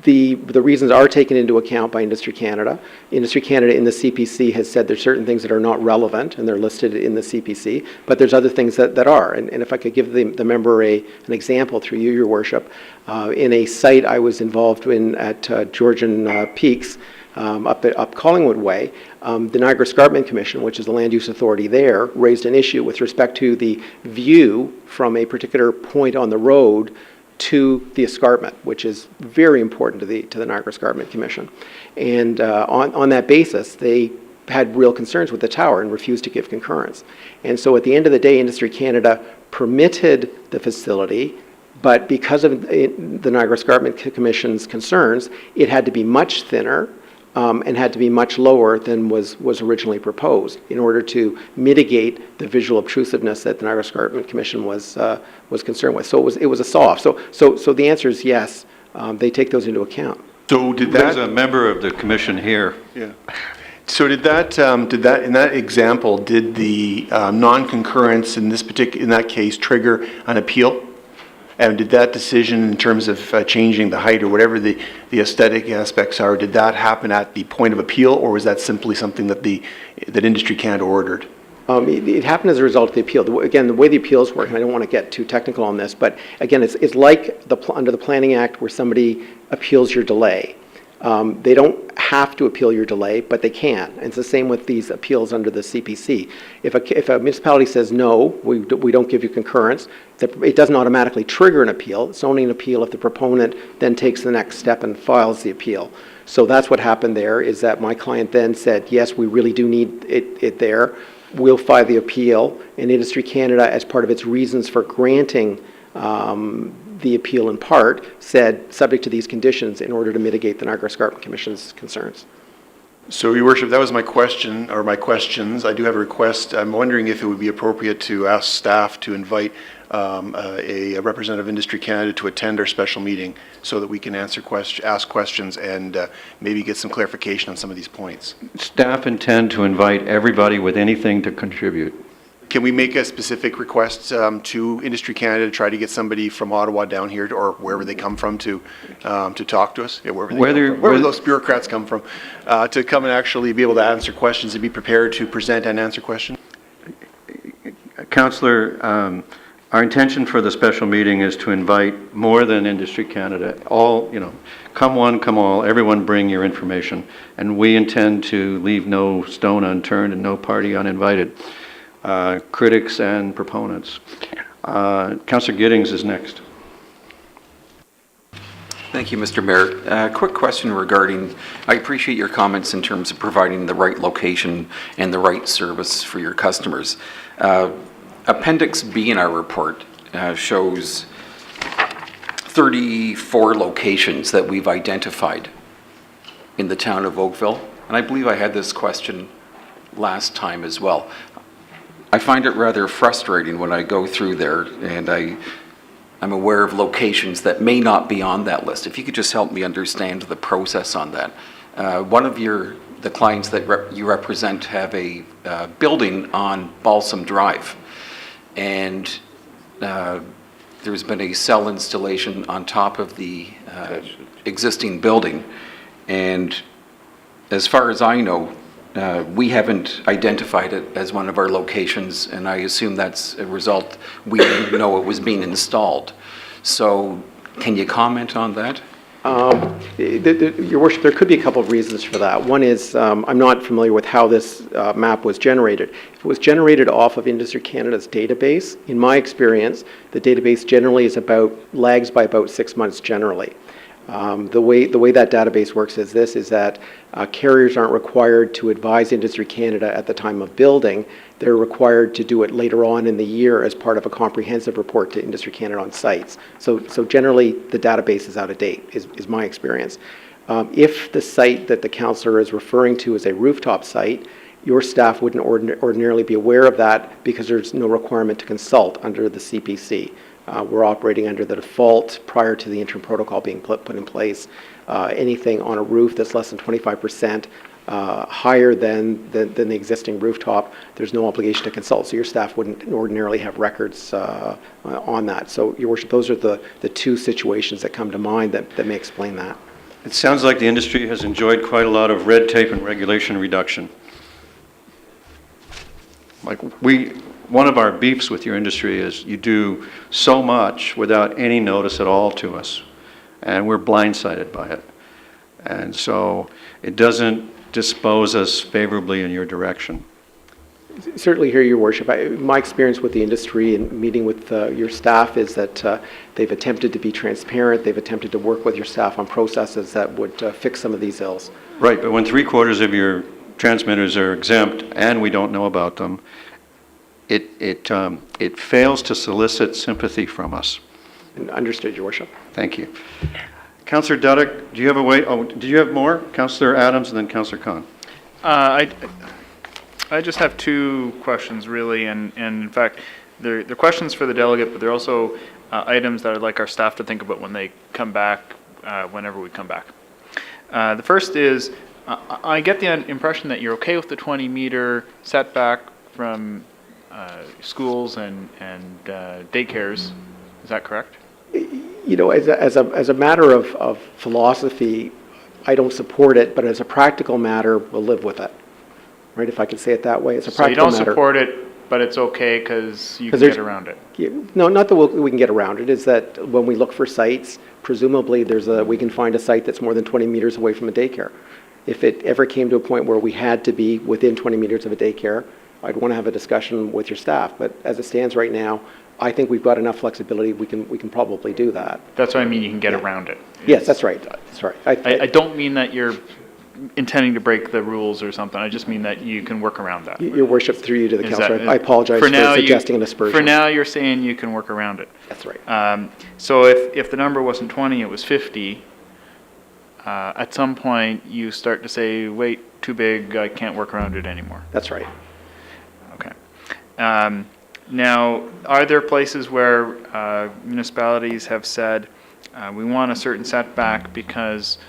The reasons are taken into account by Industry Canada. Industry Canada in the CPC has said there's certain things that are not relevant, and they're listed in the CPC, but there's other things that are. And if I could give the member an example through you, Your Worship, in a site I was involved in at Georgian Peaks, up Collingwood Way, the Niagara Escarpment Commission, which is the land use authority there, raised an issue with respect to the view from a particular point on the road to the escarpment, which is very important to the Niagara Escarpment Commission. And on that basis, they had real concerns with the tower and refused to give concurrence. And so at the end of the day, Industry Canada permitted the facility, but because of the Niagara Escarpment Commission's concerns, it had to be much thinner and had to be much lower than was originally proposed in order to mitigate the visual obtrusiveness that the Niagara Escarpment Commission was concerned with. So it was a soft. So the answer is yes, they take those into account. So did There's that, a member of the commission here. yeah. So did that, in that example, did the non-concurrence in that case trigger an appeal? And did that decision in terms of changing the height or whatever the aesthetic aspects are, did that happen at the point of appeal, or was that simply something that that Industry Canada ordered? It happened as a result of the appeal. Again, the way the appeals work, and I don't want to get too technical on this, but again, it's like under the Planning Act where somebody appeals your delay. They don't have to appeal your delay, but they can. And it's the same with these appeals under the CPC. If a municipality says, no, we don't give you concurrence, it doesn't automatically trigger an appeal. It's only an appeal if the proponent then takes the next step and files the appeal. So that's what happened there, is that my client then said, yes, we really do need it there. We'll file the appeal, and Industry Canada, as part of its reasons for granting the appeal in part, said, subject to these conditions, in order to mitigate the Niagara Escarpment Commission's concerns. So, Your Worship, that was my question, or my questions. I do have a request. I'm wondering if it would be appropriate to ask staff to invite a representative of Industry Canada to attend our special meeting so that we can ask questions and maybe get some clarification on some of these points. Staff intend to invite everybody with anything to contribute. Can we make a specific request to Industry Canada to try to get somebody from Ottawa down here, or wherever they come from, to talk to us? Yeah, wherever those bureaucrats come from, to come and actually be able to answer questions and be prepared to present and answer questions? Councillor, our intention for the special meeting is to invite more than Industry Canada. All, come one, come all, everyone bring your information. And we intend to leave no stone unturned and no party uninvited. Critics and proponents. Councillor Giddings is next. Thank you, Mr. Mayor. Quick question regarding, I appreciate your comments in terms of providing the right location and the right service for your customers. Appendix B in our report shows 34 locations that we've identified in the town of Oakville, and I believe I had this question last time as well. I find it rather frustrating when I go through there and I'm aware of locations that may not be on that list. If you could just help me understand the process on that. One of the clients that you represent have a building on Balsam Drive, and there's been a cell installation on top of the existing building, and as far as I know, we haven't identified it as one of our locations, and I assume that's a result. We didn't know it was being installed. So can you comment on that? Your Worship, there could be a couple of reasons for that. One is I'm not familiar with how this map was generated. If it was generated off of Industry Canada's database, in my experience, the database generally lags by about 6 months generally. The way that database works is that carriers aren't required to advise Industry Canada at the time of building. They're required to do it later on in the year as part of a comprehensive report to Industry Canada on sites. So generally, the database is out of date, is my experience. If the site that the councillor is referring to is a rooftop site, your staff wouldn't ordinarily be aware of that because there's no requirement to consult under the CPC. We're operating under the default prior to the interim protocol being put in place. Anything on a roof that's less than 25% higher than the existing rooftop, there's no obligation to consult. So your staff wouldn't ordinarily have records on that. So, Your Worship, those are the two situations that come to mind that may explain that. It sounds like the industry has enjoyed quite a lot of red tape and regulation reduction. One of our beefs with your industry is you do so much without any notice at all to us, and we're blindsided by it. And so it doesn't dispose us favorably in your direction. Certainly hear Your Worship. My experience with the industry and meeting with your staff is that they've attempted to be transparent. They've attempted to work with your staff on processes that would fix some of these ills. Right, but when 3/4 of your transmitters are exempt and we don't know about them, it fails to solicit sympathy from us. Understood, Your Worship. Thank you. Councillor Duddick, do you have a way? Oh, did you have more? Councillor Adams and then Councillor Khan. I just have two questions, really, and in fact, they're questions for the delegate, but they're also items that I'd like our staff to think about when they come back, whenever we come back. The first is, I get the impression that you're okay with the 20-meter setback from schools and daycares. Is that correct? You know, as a matter of philosophy, I don't support it, but as a practical matter, we'll live with it. Right, if I can say it that way. It's a practical matter. So you don't support it, but it's okay because you can get around it? No, not that we can get around it, is that when we look for sites, presumably we can find a site that's more than 20 meters away from a daycare. If it ever came to a point where we had to be within 20 meters of a daycare, I'd want to have a discussion with your staff. But as it stands right now, I think we've got enough flexibility, we can probably do that. That's what I mean, you can get around it. Yes, that's right. That's right. I don't mean that you're intending to break the rules or something. I just mean that you can work around that. Your worship, through you to the councillor, I apologize for suggesting an aspersion. For now, you're saying you can work around it. That's right. So if the number wasn't 20, it was 50, at some point you start to say, wait, too big, I can't work around it anymore. That's right. Okay. Now, are there places where municipalities have said, we want a certain setback because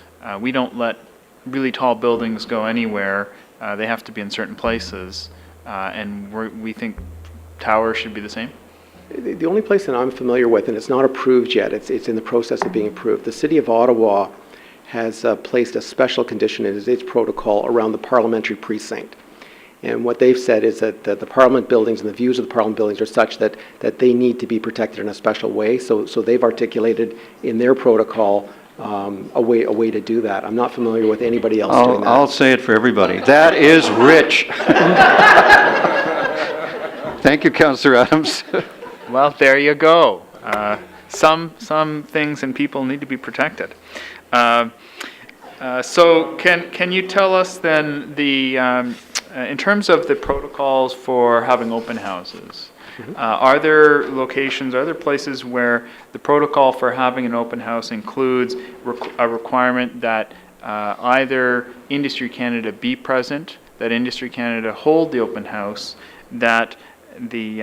we don't let really tall buildings go anywhere, they have to be in certain places, and we think towers should be the same? The only place that I'm familiar with, and it's not approved yet, it's in the process of being approved, the City of Ottawa has placed a special condition in its protocol around the parliamentary precinct. And what they've said is that the Parliament buildings and the views of the Parliament buildings are such that they need to be protected in a special way. So they've articulated in their protocol a way to do that. I'm not familiar with anybody else doing that. I'll say it for everybody. That is rich. Thank you, Councillor Adams. Well, there you go. Some things and people need to be protected. So can you tell us then in terms of the protocols for having open houses, are there locations, are there places where the protocol for having an open house includes a requirement that either Industry Canada be present, that Industry Canada hold the open house, that the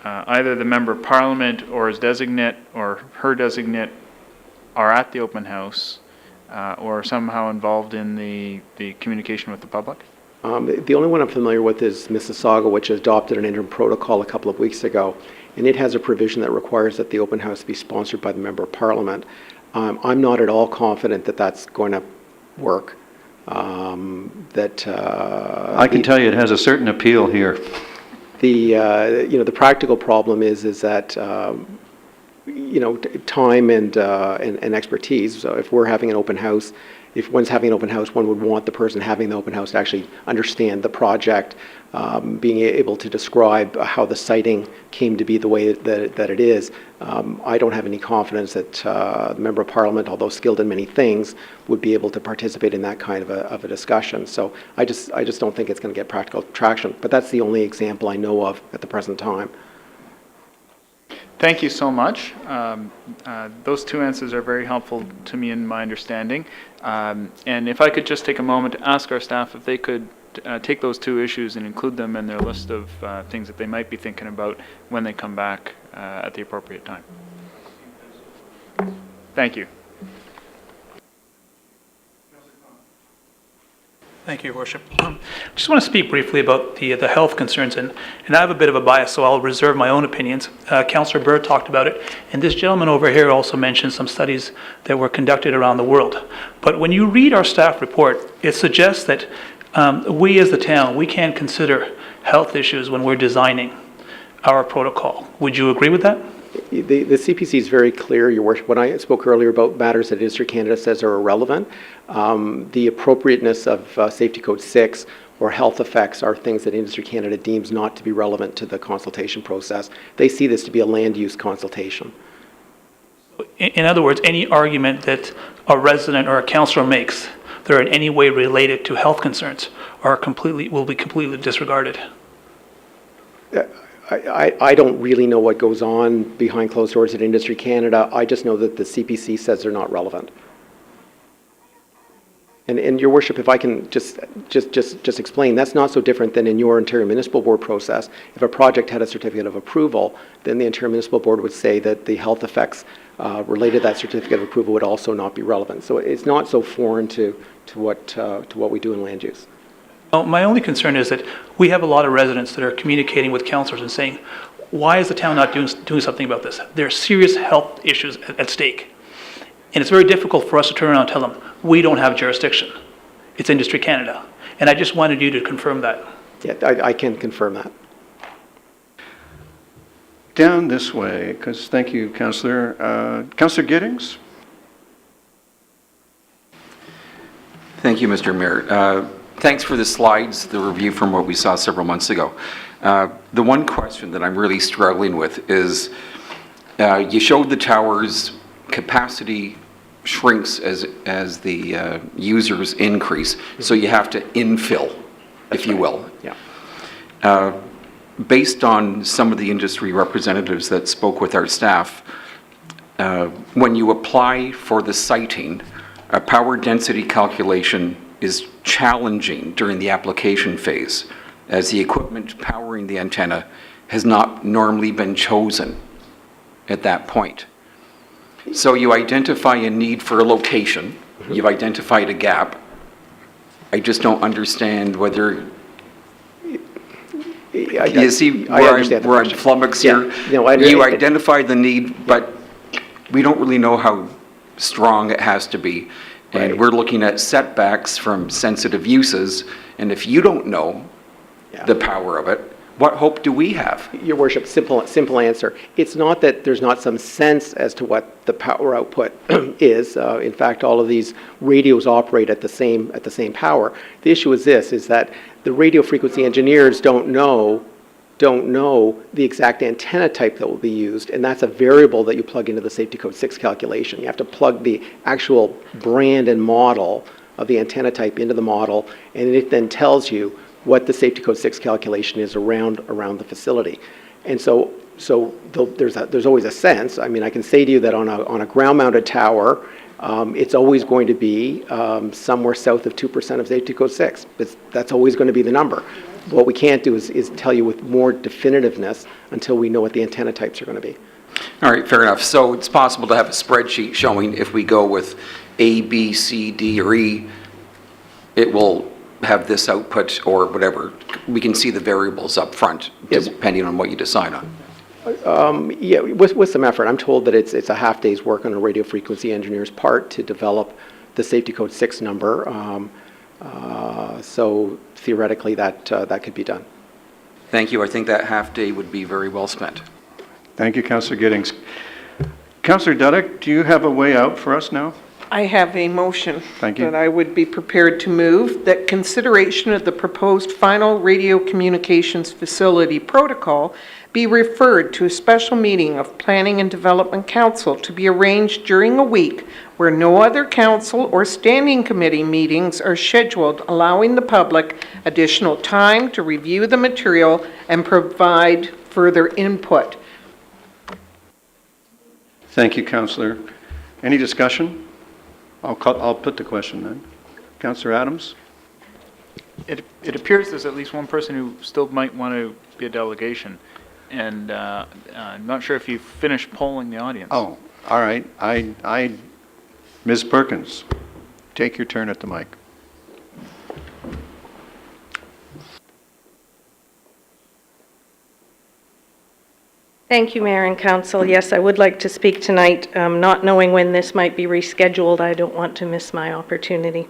either the Member of Parliament or his designate or her designate are at the open house or somehow involved in the communication with the public? The only one I'm familiar with is Mississauga, which adopted an interim protocol a couple of weeks ago, and it has a provision that requires that the open house be sponsored by the Member of Parliament. I'm not at all confident that that's going to work. I can tell you it has a certain appeal here. The practical problem is that time and expertise. So if we're having an open house, if one's having an open house, one would want the person having the open house to actually understand the project, being able to describe how the siting came to be the way that it is. I don't have any confidence that the Member of Parliament, although skilled in many things, would be able to participate in that kind of a discussion. So I just don't think it's going to get practical traction. But that's the only example I know of at the present time. Thank you so much. Those two answers are very helpful to me in my understanding. And if I could just take a moment to ask our staff if they could take those two issues and include them in their list of things that they might be thinking about when they come back at the appropriate time. Thank you. Thank you, Your Worship. I just want to speak briefly about the health concerns, and I have a bit of a bias, so I'll reserve my own opinions. Councillor Bird talked about it, and this gentleman over here also mentioned some studies that were conducted around the world. But when you read our staff report, it suggests that we as the town, we can consider health issues when we're designing our protocol. Would you agree with that? The CPC is very clear, Your Worship. When I spoke earlier about matters that Industry Canada says are irrelevant, the appropriateness of Safety Code 6 or health effects are things that Industry Canada deems not to be relevant to the consultation process. They see this to be a land use consultation. In other words, any argument that a resident or a councillor makes that are in any way related to health concerns will be completely disregarded. I don't really know what goes on behind closed doors at Industry Canada. I just know that the CPC says they're not relevant. And Your Worship, if I can just explain, that's not so different than in your Ontario Municipal Board process. If a project had a certificate of approval, then the Ontario Municipal Board would say that the health effects related to that certificate of approval would also not be relevant. So it's not so foreign to what we do in land use. Well, my only concern is that we have a lot of residents that are communicating with councillors and saying, why is the town not doing something about this? There are serious health issues at stake. And it's very difficult for us to turn around and tell them, we don't have jurisdiction. It's Industry Canada. And I just wanted you to confirm that. Yeah, I can confirm that. Down this way, because thank you, Councillor. Councillor Giddings? Thank you, Mr. Mayor. Thanks for the slides, the review from what we saw several months ago. The one question that I'm really struggling with is you showed the tower's capacity shrinks as the users increase, so you have to infill, if you will. Yeah. Based on some of the industry representatives that spoke with our staff, when you apply for the siting, a power density calculation is challenging during the application phase, as the equipment powering the antenna has not normally been chosen at that point. So you identify a need for a location, you've identified a gap. I just don't understand whether, you see where I'm flummoxed here? No, you identify the need, but we don't really know how strong it has to be. And we're looking at setbacks from sensitive uses, and if you don't know the power of it, what hope do we have? Your Worship, simple answer. It's not that there's not some sense as to what the power output is. In fact, all of these radios operate at the same power. The issue is this: is that the radio frequency engineers don't know the exact antenna type that will be used, and that's a variable that you plug into the Safety Code 6 calculation. You have to plug the actual brand and model of the antenna type into the model, and it then tells you what the Safety Code 6 calculation is around the facility. And so there's always a sense. I mean, I can say to you that on a ground-mounted tower, it's always going to be somewhere south of 2% of Safety Code 6. That's always going to be the number. What we can't do is tell you with more definitiveness until we know what the antenna types are going to be. All right, fair enough. So it's possible to have a spreadsheet showing if we go with A, B, C, D, or E, it will have this output or whatever. We can see the variables up front, depending on what you decide on. Yeah, with some effort. I'm told that it's a half day's work on a radio frequency engineer's part to develop the Safety Code 6 number. So theoretically, that could be done. Thank you. I think that half day would be very well spent. Thank you, Councillor Giddings. Councillor Dudek, do you have a way out for us now? I have a motion Thank you. that I would be prepared to move, that consideration of the proposed final radio communications facility protocol be referred to a special meeting of Planning and Development Council to be arranged during a week where no other council or standing committee meetings are scheduled, allowing the public additional time to review the material and provide further input. Thank you, Councillor. Any discussion? I'll put the question then. Councillor Adams? It appears there's at least one person who still might want to be a delegation, and I'm not sure if you've finished polling the audience. Oh, all right. Ms. Perkins, take your turn at the mic. Thank you, Mayor and Council. Yes, I would like to speak tonight. Not knowing when this might be rescheduled, I don't want to miss my opportunity.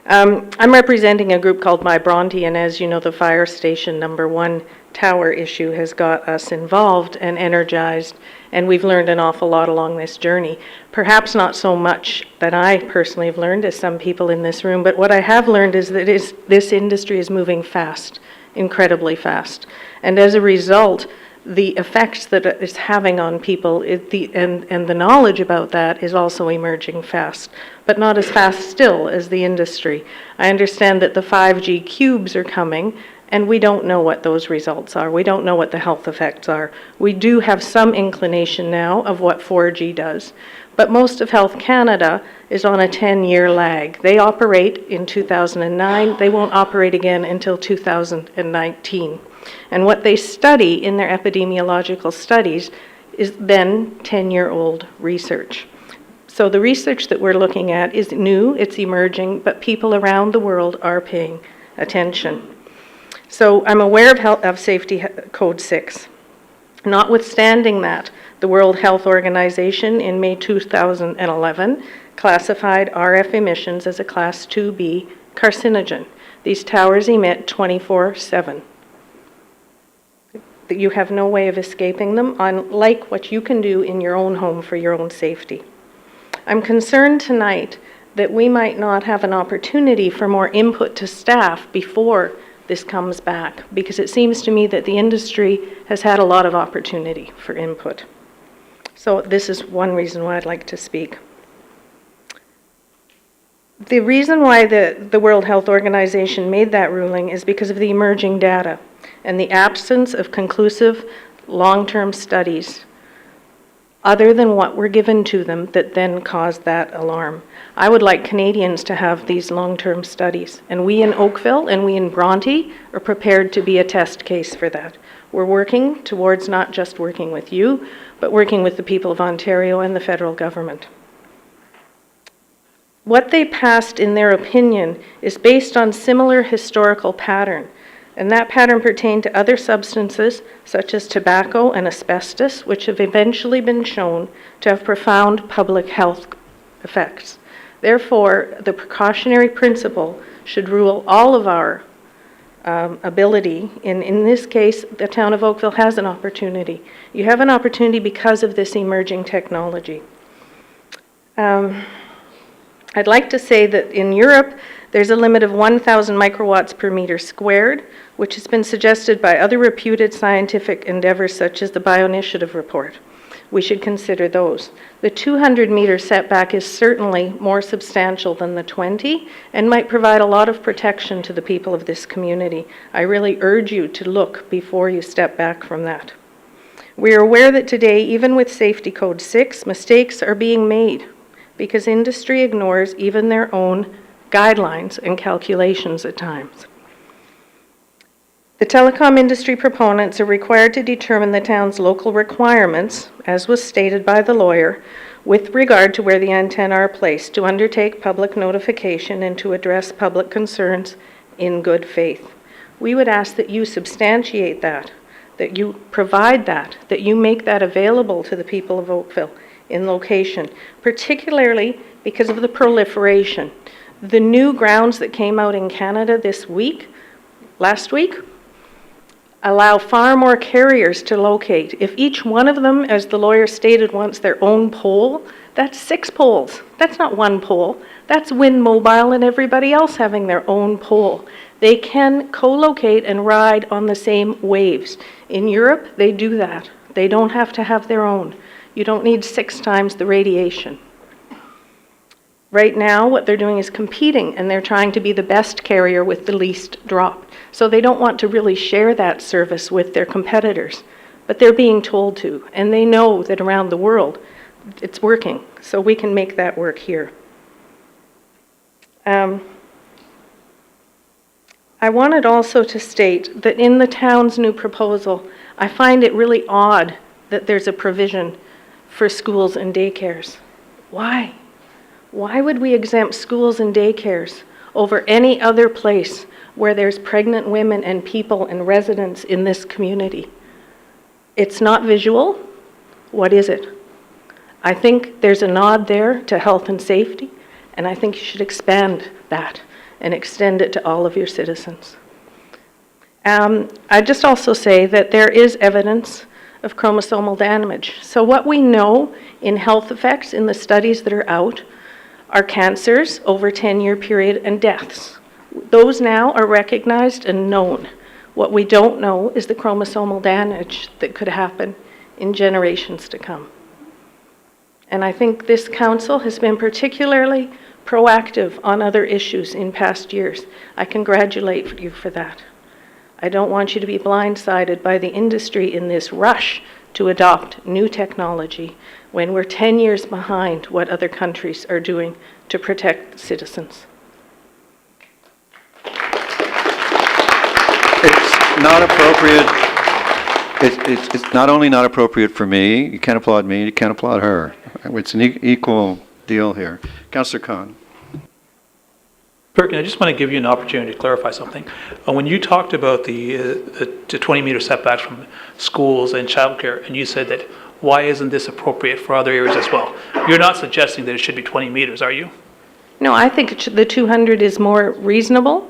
I'm representing a group called My Bronte, and as you know, the fire station #1 tower issue has got us involved and energized, and we've learned an awful lot along this journey. Perhaps not so much that I personally have learned as some people in this room, but what I have learned is that this industry is moving fast, incredibly fast. And as a result, the effects that it's having on people and the knowledge about that is also emerging fast, but not as fast still as the industry. I understand that the 5G cubes are coming, And we don't know what those results are. We don't know what the health effects are. We do have some inclination now of what 4G does, but most of Health Canada is on a 10-year lag. They operate in 2009. They won't operate again until 2019. And what they study in their epidemiological studies is then 10-year-old research. So the research that we're looking at is new, it's emerging, but people around the world are paying attention. So I'm aware of Safety Code 6. Notwithstanding that, the World Health Organization in May 2011 classified RF emissions as a Class 2B carcinogen. These towers emit 24/7. You have no way of escaping them, unlike what you can do in your own home for your own safety. I'm concerned tonight that we might not have an opportunity for more input to staff before this comes back, because it seems to me that the industry has had a lot of opportunity for input. So this is one reason why I'd like to speak. The reason why the World Health Organization made that ruling is because of the emerging data and the absence of conclusive long-term studies other than what were given to them that then caused that alarm. I would like Canadians to have these long-term studies, and we in Oakville and we in Bronte are prepared to be a test case for that. We're working towards not just working with you, but working with the people of Ontario and the federal government. What they passed, in their opinion, is based on similar historical pattern, and that pattern pertained to other substances such as tobacco and asbestos, which have eventually been shown to have profound public health effects. Therefore, the precautionary principle should rule all of our ability. In this case, the town of Oakville has an opportunity. You have an opportunity because of this emerging technology. I'd like to say that in Europe, there's a limit of 1,000 microwatts per meter squared, which has been suggested by other reputed scientific endeavors such as the Bioinitiative report. We should consider those. The 200-meter setback is certainly more substantial than the 20 and might provide a lot of protection to the people of this community. I really urge you to look before you step back from that. We are aware that today, even with Safety Code 6, mistakes are being made because industry ignores even their own guidelines and calculations at times. The telecom industry proponents are required to determine the town's local requirements, as was stated by the lawyer, with regard to where the antennae are placed, to undertake public notification and to address public concerns in good faith. We would ask that you substantiate that you provide that you make that available to the people of Oakville in location, particularly because of the proliferation. The new grounds that came out in Canada last week, allow far more carriers to locate. If each one of them, as the lawyer stated, wants their own pole, that's 6 poles. That's not one pole. That's Wind Mobile and everybody else having their own pole. They can co-locate and ride on the same waves. In Europe, they do that. They don't have to have their own. You don't need 6 times the radiation. Right now, what they're doing is competing, and they're trying to be the best carrier with the least drop. So they don't want to really share that service with their competitors, but they're being told to, and they know that around the world it's working, so we can make that work here. I wanted also to state that in the town's new proposal, I find it really odd that there's a provision for schools and daycares. Why? Why would we exempt schools and daycares over any other place where there's pregnant women and people and residents in this community? It's not visual. What is it? I think there's a nod there to health and safety, and I think you should expand that and extend it to all of your citizens. I'd just also say that there is evidence of chromosomal damage. So what we know in health effects in the studies that are out are cancers over a 10-year period and deaths. Those now are recognized and known. What we don't know is the chromosomal damage that could happen in generations to come. And I think this council has been particularly proactive on other issues in past years. I congratulate you for that. I don't want you to be blindsided by the industry in this rush to adopt new technology when we're 10 years behind what other countries are doing to protect citizens. It's not appropriate. It's not only not appropriate for me, you can't applaud me, you can't applaud her. It's an equal deal here. Councillor Khan. Perkin, I just want to give you an opportunity to clarify something. When you talked about the 20-meter setbacks from schools and childcare, and you said that why isn't this appropriate for other areas as well? You're not suggesting that it should be 20 meters, are you? No, I think the 200 is more reasonable.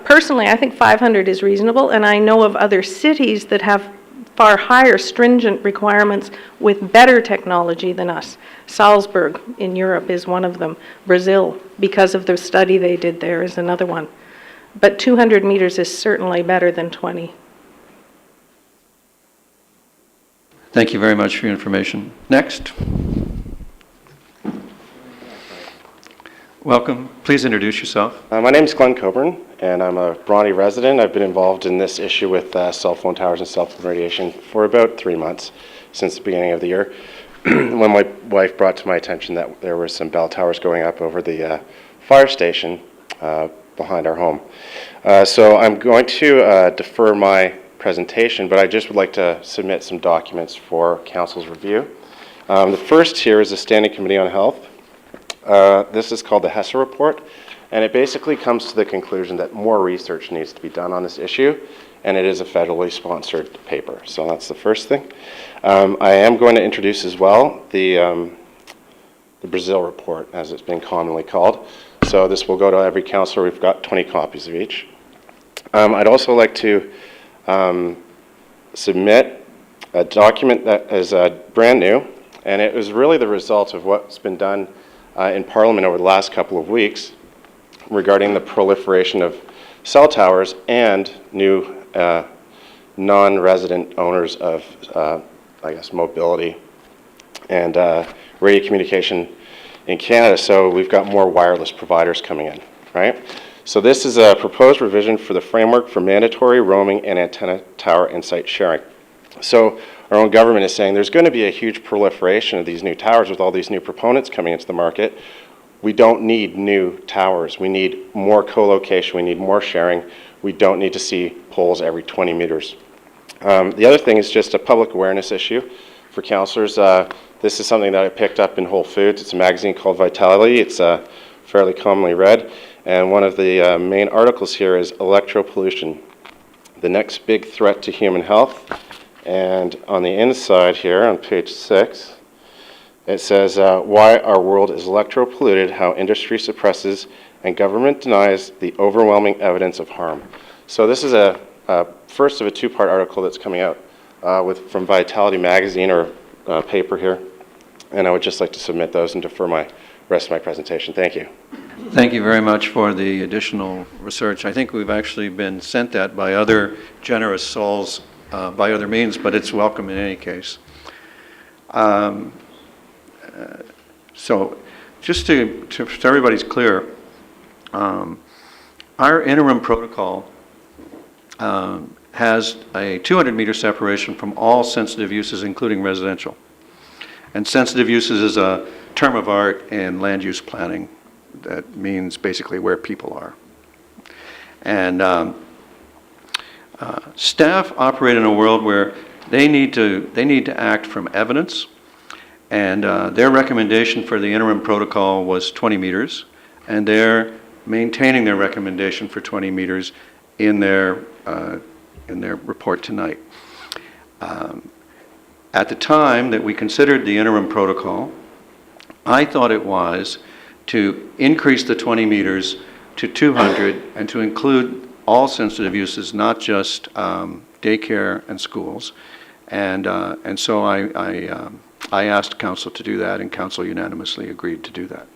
Personally, I think 500 is reasonable, and I know of other cities that have far higher stringent requirements with better technology than us. Salzburg in Europe is one of them. Brazil, because of the study they did there, is another one. But 200 meters is certainly better than 20. Thank you very much for your information. Next. Welcome. Please introduce yourself. My name is Glenn Coburn, and I'm a Bronte resident. I've been involved in this issue with cell phone towers and cell phone radiation for about 3 months since the beginning of the year, when my wife brought to my attention that there were some bell towers going up over the fire station behind our home. So I'm going to defer my presentation, but I just would like to submit some documents for Council's review. The first here is the Standing Committee on Health. This is called the HESA report, and it basically comes to the conclusion that more research needs to be done on this issue, and it is a federally sponsored paper. So that's the first thing. I am going to introduce as well the Brazil report, as it's been commonly called. So this will go to every councillor. We've got 20 copies of each. I'd also like to submit a document that is brand new, and it was really the result of what's been done in Parliament over the last couple of weeks regarding the proliferation of cell towers and new non-resident owners of, I guess, mobility and radio communication in Canada. So we've got more wireless providers coming in, right? So this is a proposed revision for the framework for mandatory roaming and antenna tower and site sharing. So our own government is saying there's going to be a huge proliferation of these new towers with all these new proponents coming into the market. We don't need new towers. We need more co-location. We need more sharing. We don't need to see poles every 20 meters. The other thing is just a public awareness issue for councillors. This is something that I picked up in Whole Foods. It's a magazine called Vitality. It's fairly commonly read. And one of the main articles here is electropollution, the next big threat to human health. And on the inside here, on page 6, it says, why our world is electro-polluted, how industry suppresses and government denies the overwhelming evidence of harm. So this is a first of a two-part article that's coming out from Vitality magazine, or paper here. And I would just like to submit those and defer my rest of my presentation. Thank you. Thank you very much for the additional research. I think we've actually been sent that by other generous souls by other means, but it's welcome in any case. So just so everybody's clear, our interim protocol has a 200-meter separation from all sensitive uses, including residential. And sensitive uses is a term of art in land use planning that means basically where people are. And staff operate in a world where they need to act from evidence, and their recommendation for the interim protocol was 20 meters, and they're maintaining their recommendation for 20 meters in their report tonight. At the time that we considered the interim protocol, I thought it wise to increase the 20 meters to 200 and to include all sensitive uses, not just daycare and schools. And so I asked Council to do that, and Council unanimously agreed to do that.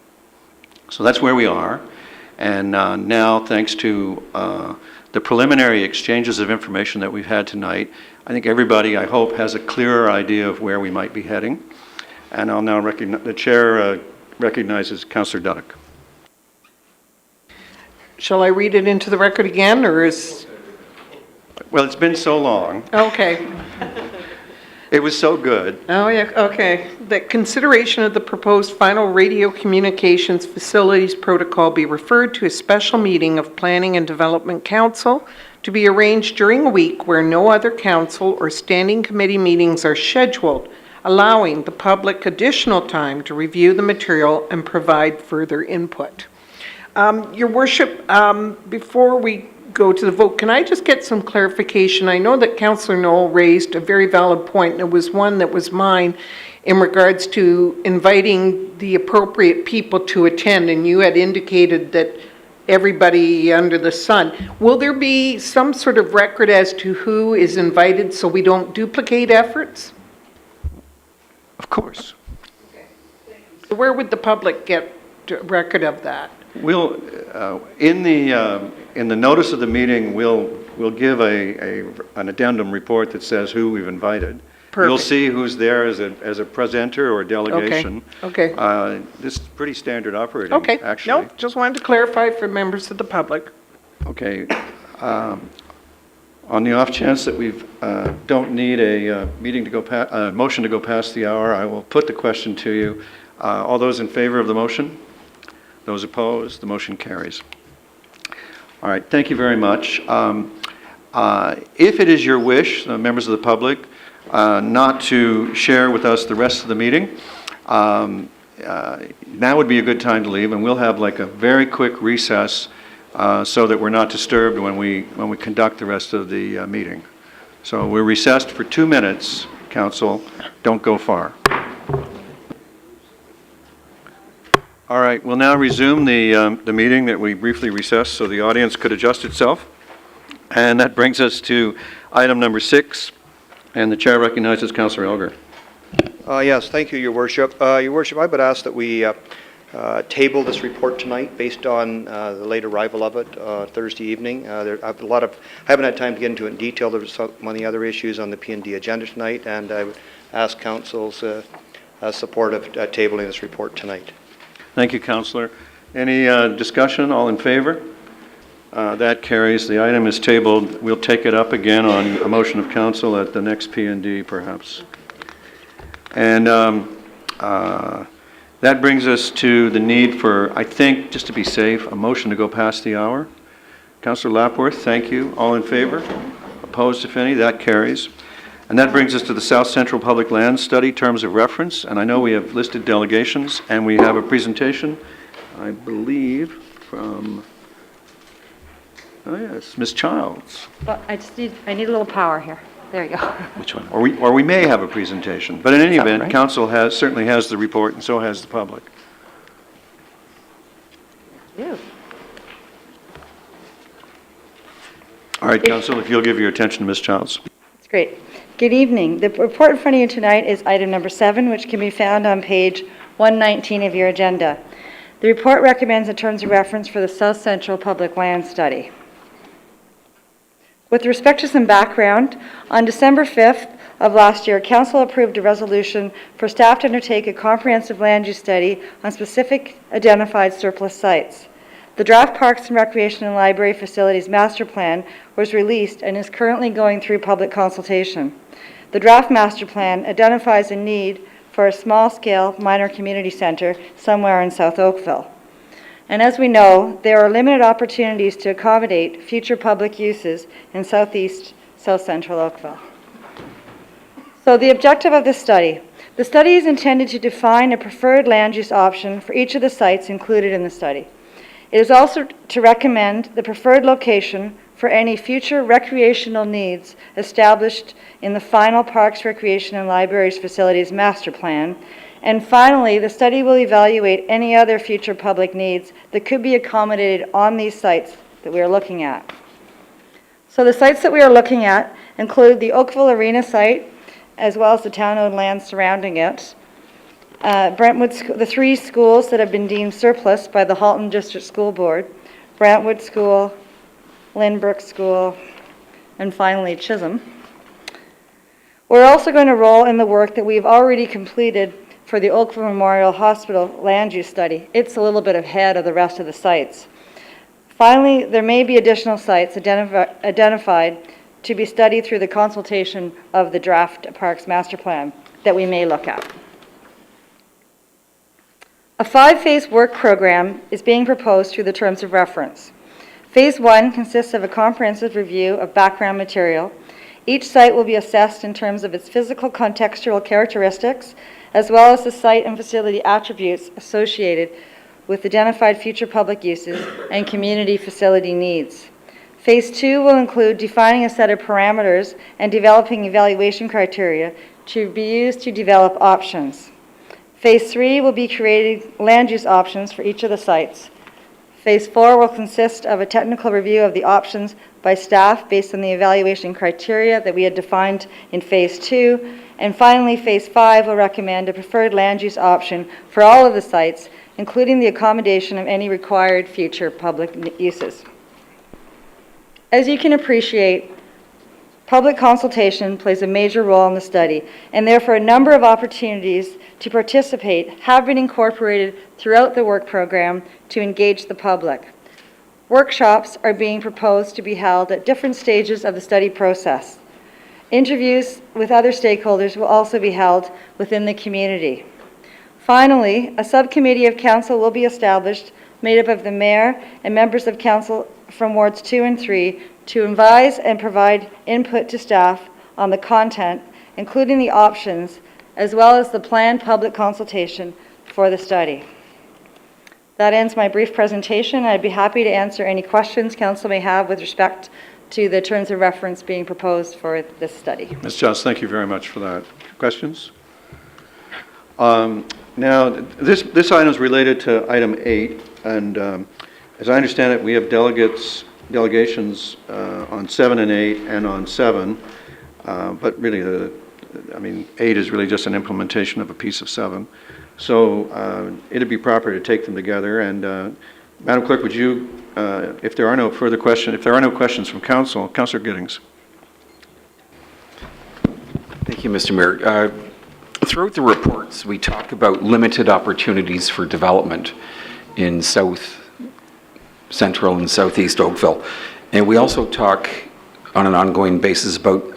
So that's where we are. And now, thanks to the preliminary exchanges of information that we've had tonight, I think everybody, I hope, has a clearer idea of where we might be heading. And I'll now the chair recognizes Councillor Duddock. Shall I read it into the record again, or is... Well, it's been so long. Okay. It was so good. Oh, yeah, okay. That consideration of the proposed final radio communications facilities protocol be referred to a special meeting of Planning and Development Council to be arranged during a week where no other council or standing committee meetings are scheduled, allowing the public additional time to review the material and provide further input. Your Worship, before we go to the vote, can I just get some clarification? I know that Councillor Knoll raised a very valid point, and it was one that was mine in regards to inviting the appropriate people to attend, and you had indicated that everybody under the sun. Will there be some sort of record as to who is invited so we don't duplicate efforts? Of course. Where would the public get a record of that? We'll, in the notice of the meeting, we'll give an addendum report that says who we've invited. Perfect. You'll see who's there as a presenter or delegation. Okay. This is pretty standard operating, Okay. actually. No, just wanted to clarify for members of the public. Okay. On the off chance that we don't need a motion to go past the hour, I will put the question to you. All those in favor of the motion? Those opposed? The motion carries. All right, thank you very much. If it is your wish, the members of the public, not to share with us the rest of the meeting, now would be a good time to leave, and we'll have like a very quick recess so that we're not disturbed when we conduct the rest of the meeting. So we're recessed for 2 minutes, Council. Don't go far. All right, we'll now resume the meeting that we briefly recessed so the audience could adjust itself. And that brings us to item number 6, and the chair recognizes Councillor Elgar. Yes, thank you, Your Worship. Your Worship, I would ask that we table this report tonight based on the late arrival of it Thursday evening. I haven't had time to get into it in detail. There was some of the other issues on the P&D agenda tonight, and I would ask Council's support of tabling this report tonight. Thank you, Councillor. Any discussion? All in favor? That carries. The item is tabled. We'll take it up again on a motion of council at the next P&D, perhaps. And that brings us to the need for, I think, just to be safe, a motion to go past the hour. Councillor Lapworth, thank you. All in favor? Opposed, if any? That carries. And that brings us to the South Central Public Land Study Terms of Reference. And I know we have listed delegations, and we have a presentation, I believe, from, oh yes, Ms. Childs. Well, I need a little power here. There you go. Which one? Or we may have a presentation. But in any event, council certainly has the report, and so has the public. Yeah. All right, council, if you'll give your attention to Ms. Childs. That's great. Good evening. The report in front of you tonight is item number 7, which can be found on page 119 of your agenda. The report recommends the terms of reference for the South Central Public Land Study. With respect to some background, on December 5th of last year, Council approved a resolution for staff to undertake a comprehensive land use study on specific identified surplus sites. The draft Parks and Recreation and Library Facilities Master Plan was released and is currently going through public consultation. The draft master plan identifies a need for a small-scale minor community center somewhere in South Oakville. And as we know, there are limited opportunities to accommodate future public uses in southeast South Central Oakville. So the objective of this study. The study is intended to define a preferred land use option for each of the sites included in the study. It is also to recommend the preferred location for any future recreational needs established in the final Parks, Recreation and Libraries Facilities Master Plan. And finally, the study will evaluate any other future public needs that could be accommodated on these sites that we are looking at. So the sites that we are looking at include the Oakville Arena site, as well as the town-owned land surrounding it. Brentwood, the 3 schools that have been deemed surplus by the Halton District School Board, Brentwood School, Lynbrook School, and finally Chisholm. We're also going to roll in the work that we've already completed for the Oakville Memorial Hospital land use study. It's a little bit ahead of the rest of the sites. Finally, there may be additional sites identified to be studied through the consultation of the draft Parks Master Plan that we may look at. A 5-phase work program is being proposed through the terms of reference. Phase 1 consists of a comprehensive review of background material. Each site will be assessed in terms of its physical contextual characteristics, as well as the site and facility attributes associated with identified future public uses and community facility needs. Phase 2 will include defining a set of parameters and developing evaluation criteria to be used to develop options. Phase 3 will be creating land use options for each of the sites. Phase 4 will consist of a technical review of the options by staff based on the evaluation criteria that we had defined in Phase 2. And finally, Phase 5 will recommend a preferred land use option for all of the sites, including the accommodation of any required future public uses. As you can appreciate, public consultation plays a major role in the study, and therefore a number of opportunities to participate have been incorporated throughout the work program to engage the public. Workshops are being proposed to be held at different stages of the study process. Interviews with other stakeholders will also be held within the community. Finally, a subcommittee of council will be established made up of the mayor and members of council from wards 2 and 3 to advise and provide input to staff on the content, including the options, as well as the planned public consultation for the study. That ends my brief presentation. I'd be happy to answer any questions council may have with respect to the terms of reference being proposed for this study. Ms. Joss, thank you very much for that. Questions? Now, this item is related to item 8, and as I understand it, we have delegations on 7 and 8 and on 7, but really, 8 is really just an implementation of a piece of 7. So it'd be proper to take them together. And Madam Clerk, would you, if there are no further questions, if there are no questions from Council, Councillor Giddings. Thank you, Mr. Mayor. Throughout the reports, we talk about limited opportunities for development in South Central and Southeast Oakville. And we also talk on an ongoing basis about,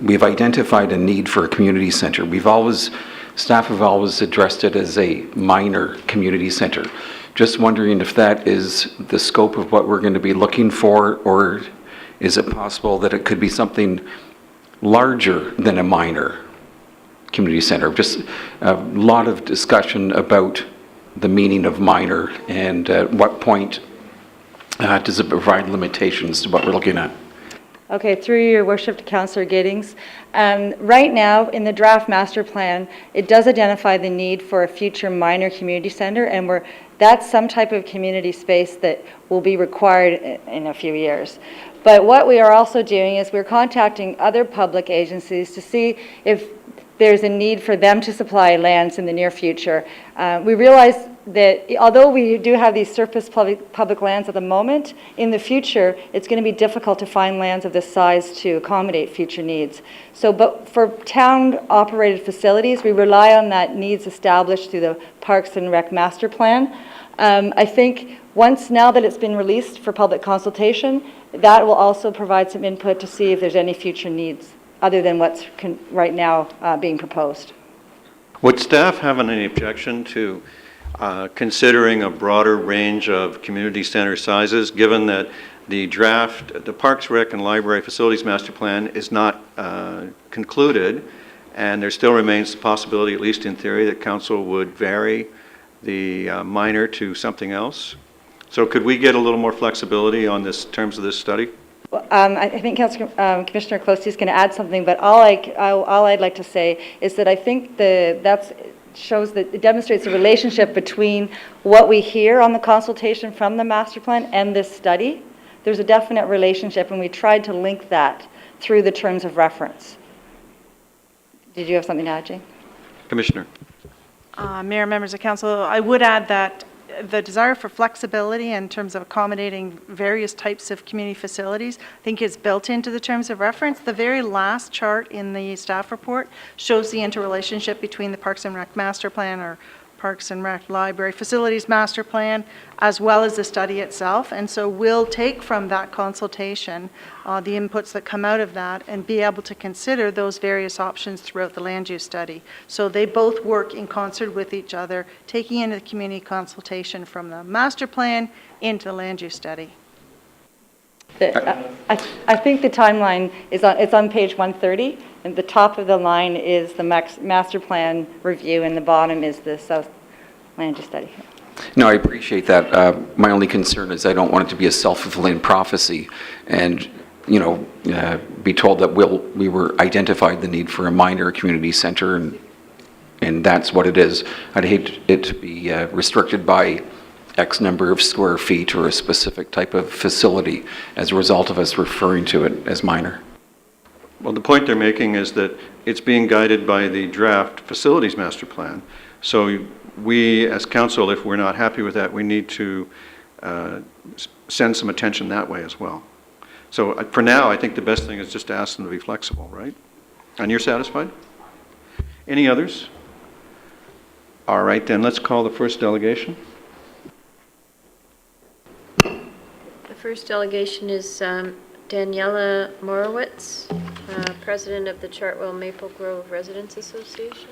we've identified a need for a community center. Staff have always addressed it as a minor community center. Just wondering if that is the scope of what we're going to be looking for, or is it possible that it could be something larger than a minor community center? Just a lot of discussion about the meaning of minor and at what point does it provide limitations to what we're looking at? Okay, through your worship to Councillor Giddings. Right now, in the draft master plan, it does identify the need for a future minor community center, and that's some type of community space that will be required in a few years. But what we are also doing is we're contacting other public agencies to see if there's a need for them to supply lands in the near future. We realize that although we do have these surface public lands at the moment, in the future, it's going to be difficult to find lands of this size to accommodate future needs. So, but for town-operated facilities, we rely on that needs established through the Parks and Rec Master Plan. I think now that it's been released for public consultation, that will also provide some input to see if there's any future needs other than what's right now being proposed. Would staff have any objection to considering a broader range of community center sizes, given that the Parks, Rec, and Library Facilities Master Plan is not concluded, and there still remains the possibility, at least in theory, that Council would vary the minor to something else? So could we get a little more flexibility on terms of this study? I think Commissioner Closey is going to add something, but all I'd like to say is that I think it demonstrates a relationship between what we hear on the consultation from the master plan and this study. There's a definite relationship, and we tried to link that through the terms of reference. Did you have something to add, Jane? Commissioner. Mayor, members of council, I would add that the desire for flexibility in terms of accommodating various types of community facilities, I think is built into the terms of reference. The very last chart in the staff report shows the interrelationship between the Parks and Rec Master Plan or Parks and Rec, Library, Facilities Master Plan, as well as the study itself. And so we'll take from that consultation the inputs that come out of that and be able to consider those various options throughout the land use study. So they both work in concert with each other, taking into the community consultation from the master plan into the land use study. I think the timeline is it's on page 130, and the top of the line is the master plan review, and the bottom is the South Land Use Study. No, I appreciate that. My only concern is I don't want it to be a self-fulfilling prophecy and, you know, be told that we were identified the need for a minor community center and that's what it is. I'd hate it to be restricted by X number of square feet or a specific type of facility as a result of us referring to it as minor. Well, the point they're making is that it's being guided by the draft facilities master plan. So we, as council, if we're not happy with that, we need to send some attention that way as well. So for now, I think the best thing is just to ask them to be flexible, right? And you're satisfied? Any others? All right, then let's call the first delegation. The first delegation is Daniela Morowitz, President of the Chartwell Maple Grove Residents Association.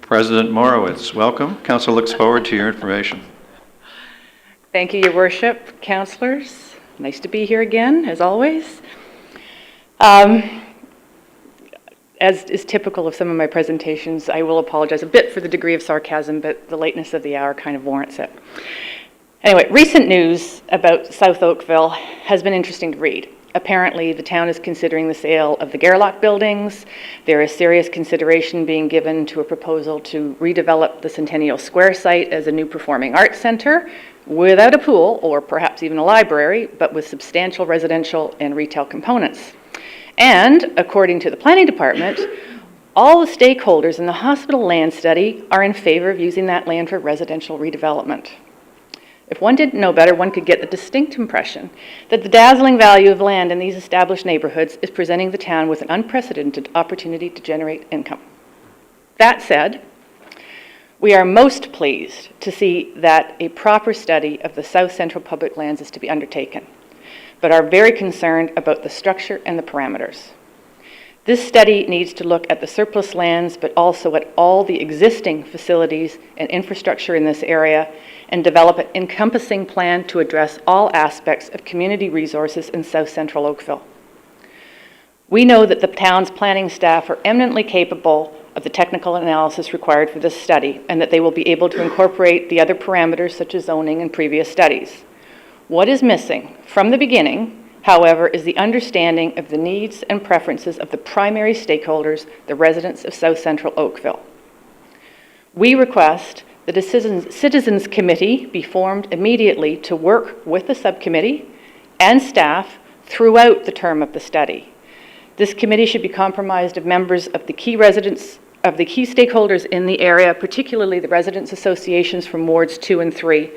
President Morowitz, welcome. Council looks forward to your information. Thank you, Your Worship, councillors. Nice to be here again, as always. As is typical of some of my presentations, I will apologize a bit for the degree of sarcasm, but the lateness of the hour kind of warrants it. Anyway, recent news about South Oakville has been interesting to read. Apparently, the town is considering the sale of the Gerlach buildings. There is serious consideration being given to a proposal to redevelop the Centennial Square site as a new performing arts center without a pool or perhaps even a library, but with substantial residential and retail components. And according to the planning department, all the stakeholders in the hospital land study are in favor of using that land for residential redevelopment. If one didn't know better, one could get the distinct impression that the dazzling value of land in these established neighborhoods is presenting the town with an unprecedented opportunity to generate income. That said, we are most pleased to see that a proper study of the South Central public lands is to be undertaken, but are very concerned about the structure and the parameters. This study needs to look at the surplus lands, but also at all the existing facilities and infrastructure in this area and develop an encompassing plan to address all aspects of community resources in South Central Oakville. We know that the town's planning staff are eminently capable of the technical analysis required for this study and that they will be able to incorporate the other parameters such as zoning and previous studies. What is missing from the beginning, however, is the understanding of the needs and preferences of the primary stakeholders, the residents of South Central Oakville. We request that a Citizens Committee be formed immediately to work with the subcommittee and staff throughout the term of the study. This committee should be comprised of members of the key stakeholders in the area, particularly the residents associations from wards 2 and 3,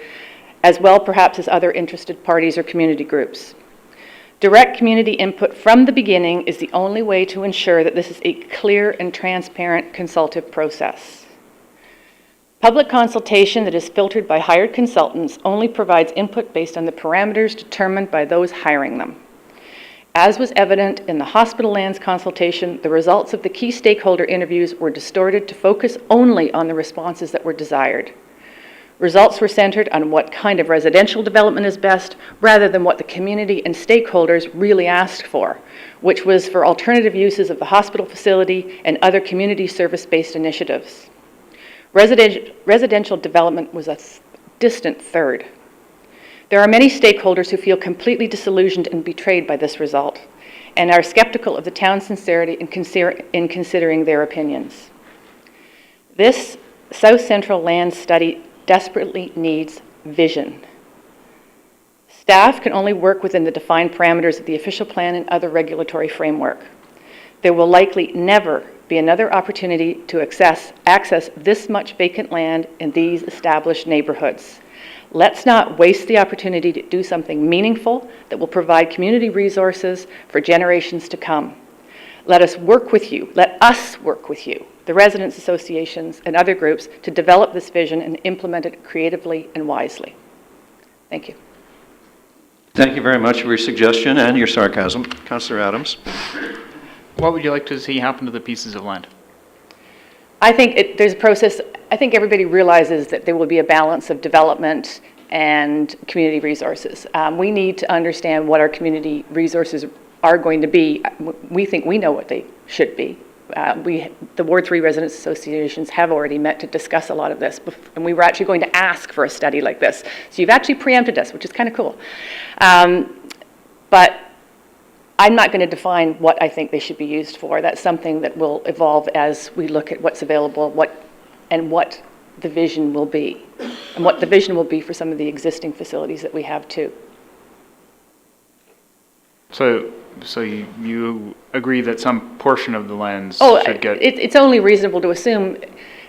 as well perhaps as other interested parties or community groups. Direct community input from the beginning is the only way to ensure that this is a clear and transparent consultative process. Public consultation that is filtered by hired consultants only provides input based on the parameters determined by those hiring them. As was evident in the hospital lands consultation, the results of the key stakeholder interviews were distorted to focus only on the responses that were desired. Results were centered on what kind of residential development is best, rather than what the community and stakeholders really asked for, which was for alternative uses of the hospital facility and other community service-based initiatives. Residential development was a distant third. There are many stakeholders who feel completely disillusioned and betrayed by this result, and are skeptical of the town's sincerity in considering their opinions. This South Central land study desperately needs vision. Staff can only work within the defined parameters of the official plan and other regulatory framework. There will likely never be another opportunity to access this much vacant land in these established neighborhoods. Let's not waste the opportunity to do something meaningful that will provide community resources for generations to come. Let us work with you the residents' associations, and other groups to develop this vision and implement it creatively and wisely. Thank you. Thank you very much for your suggestion and your sarcasm. Councillor Adams. What would you like to see happen to the pieces of land? I think there's a process. I think everybody realizes that there will be a balance of development and community resources. We need to understand what our community resources are going to be. We think we know what they should be. The Ward 3 Residents Associations have already met to discuss a lot of this, and we were actually going to ask for a study like this. So you've actually preempted us, which is kind of cool. But I'm not going to define what I think they should be used for. That's something that will evolve as we look at what's available, what the vision will be, and what the vision will be for some of the existing facilities that we have too. So you agree that some portion of the lands should get... It's only reasonable to assume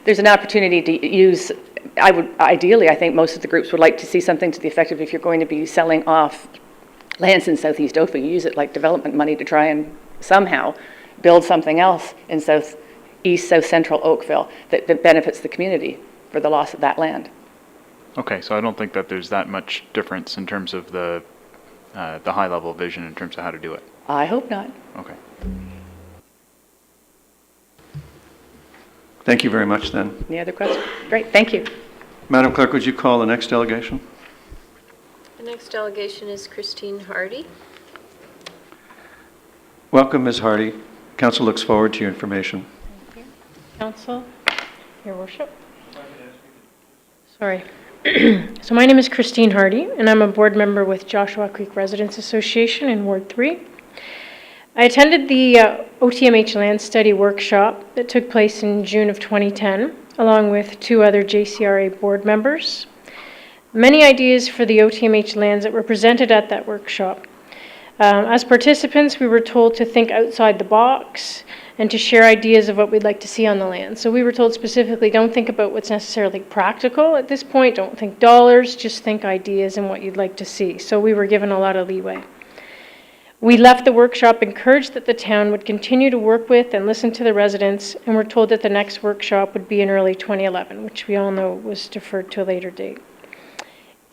there's an opportunity to use, ideally, I think most of the groups would like to see something to the effect of, if you're going to be selling off lands in Southeast Oakville, you use it like development money to try and somehow build something else in South Central Oakville that benefits the community for the loss of that land. Okay, so I don't think that there's that much difference in terms of the high-level vision in terms of how to do it. I hope not. Okay. Thank you very much, then. Any other questions? Great, thank you. Madam Clerk, would you call the next delegation? The next delegation is Christine Hardy. Welcome, Ms. Hardy. Council looks forward to your information. Thank you. Council, Your Worship. Sorry. So my name is Christine Hardy, and I'm a board member with Joshua Creek Residents Association in Ward 3. I attended the OTMH land study workshop that took place in June of 2010, along with 2 other JCRA board members. Many ideas for the OTMH lands that were presented at that workshop. As participants, we were told to think outside the box and to share ideas of what we'd like to see on the land. So we were told specifically, don't think about what's necessarily practical at this point, don't think dollars, just think ideas and what you'd like to see. So we were given a lot of leeway. We left the workshop encouraged that the town would continue to work with and listen to the residents, and were told that the next workshop would be in early 2011, which we all know was deferred to a later date.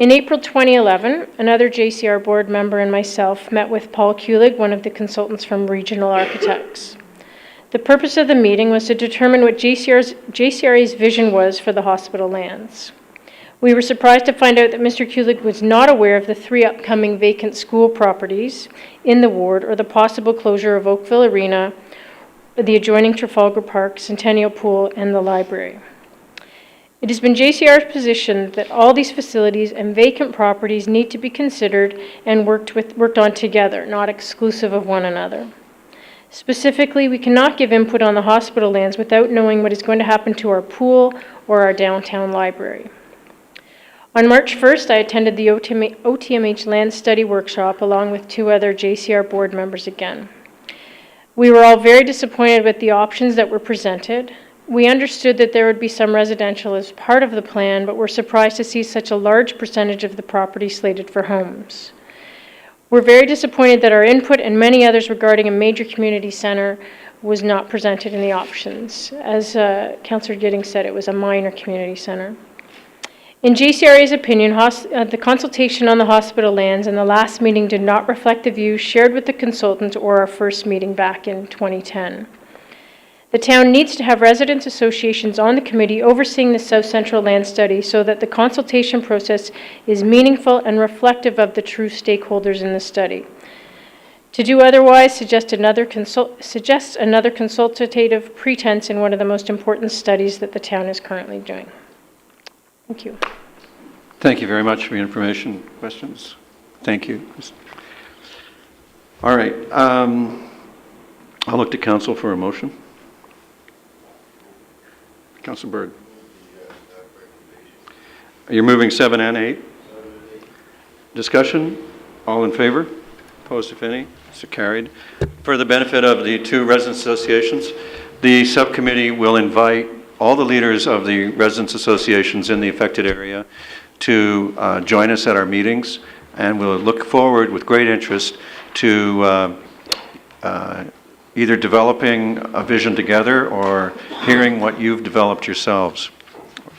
In April 2011, another JCR board member and myself met with Paul Kulig, one of the consultants from Regional Architects. The purpose of the meeting was to determine what JCRA's vision was for the hospital lands. We were surprised to find out that Mr. Kulig was not aware of the 3 upcoming vacant school properties in the ward, or the possible closure of Oakville Arena, the adjoining Trafalgar Park, Centennial Pool, and the library. It has been JCR's position that all these facilities and vacant properties need to be considered and worked on together, not exclusive of one another. Specifically, we cannot give input on the hospital lands without knowing what is going to happen to our pool or our downtown library. On March 1st, I attended the OTMH land study workshop along with 2 other JCR board members again. We were all very disappointed with the options that were presented. We understood that there would be some residential as part of the plan, but were surprised to see such a large percentage of the property slated for homes. We're very disappointed that our input and many others regarding a major community center was not presented in the options. As Councillor Giddings said, it was a minor community center. In JCRA's opinion, the consultation on the hospital lands in the last meeting did not reflect the views shared with the consultant or our first meeting back in 2010. The town needs to have residents associations on the committee overseeing the South Central land study so that the consultation process is meaningful and reflective of the true stakeholders in the study. To do otherwise suggests another consultative pretense in one of the most important studies that the town is currently doing. Thank you. Thank you very much for your information. Questions? Thank you. All right. I'll look to council for a motion. Councilor Bird. You're moving 7 and 8? Discussion? All in favor? Opposed, if any? So carried. For the benefit of the 2 residents associations, the subcommittee will invite all the leaders of the residents associations in the affected area to join us at our meetings, and we'll look forward with great interest to either developing a vision together or hearing what you've developed yourselves.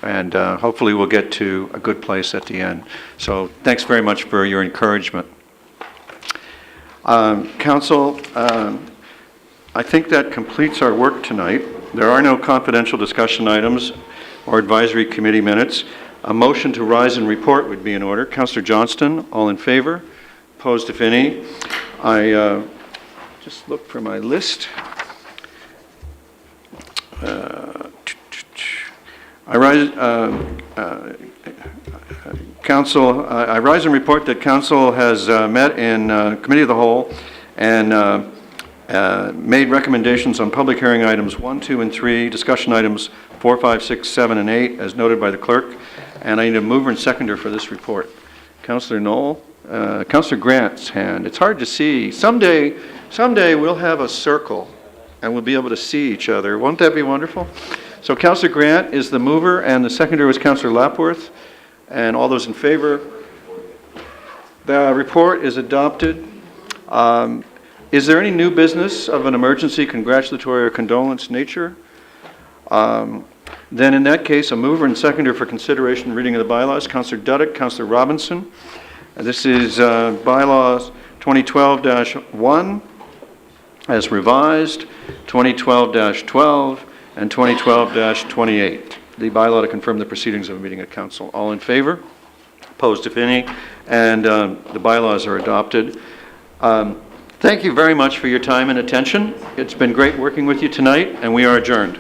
And hopefully we'll get to a good place at the end. So thanks very much for your encouragement. Council, I think that completes our work tonight. There are no confidential discussion items or advisory committee minutes. A motion to rise and report would be in order. Councillor Johnston, all in favor? Opposed, if any? I just look for my list. I rise and report that Council has met in Committee of the Whole and made recommendations on public hearing items 1, 2, and 3, discussion items 4, 5, 6, 7, and 8, as noted by the clerk. And I need a mover and seconder for this report. Councillor Knoll, Councillor Grant's hand. It's hard to see. Someday we'll have a circle and we'll be able to see each other. Won't that be wonderful? So Councillor Grant is the mover, and the seconder was Councillor Lapworth. And all those in favor? The report is adopted. Is there any new business of an emergency, congratulatory, or condolence nature? Then in that case, a mover and seconder for consideration and reading of the bylaws, Councillor Duddick, Councillor Robinson. This is bylaws 2012-1 as revised, 2012-12, and 2012-28. The bylaw to confirm the proceedings of a meeting of council. All in favor? Opposed, if any? And the bylaws are adopted. Thank you very much for your time and attention. It's been great working with you tonight, and we are adjourned.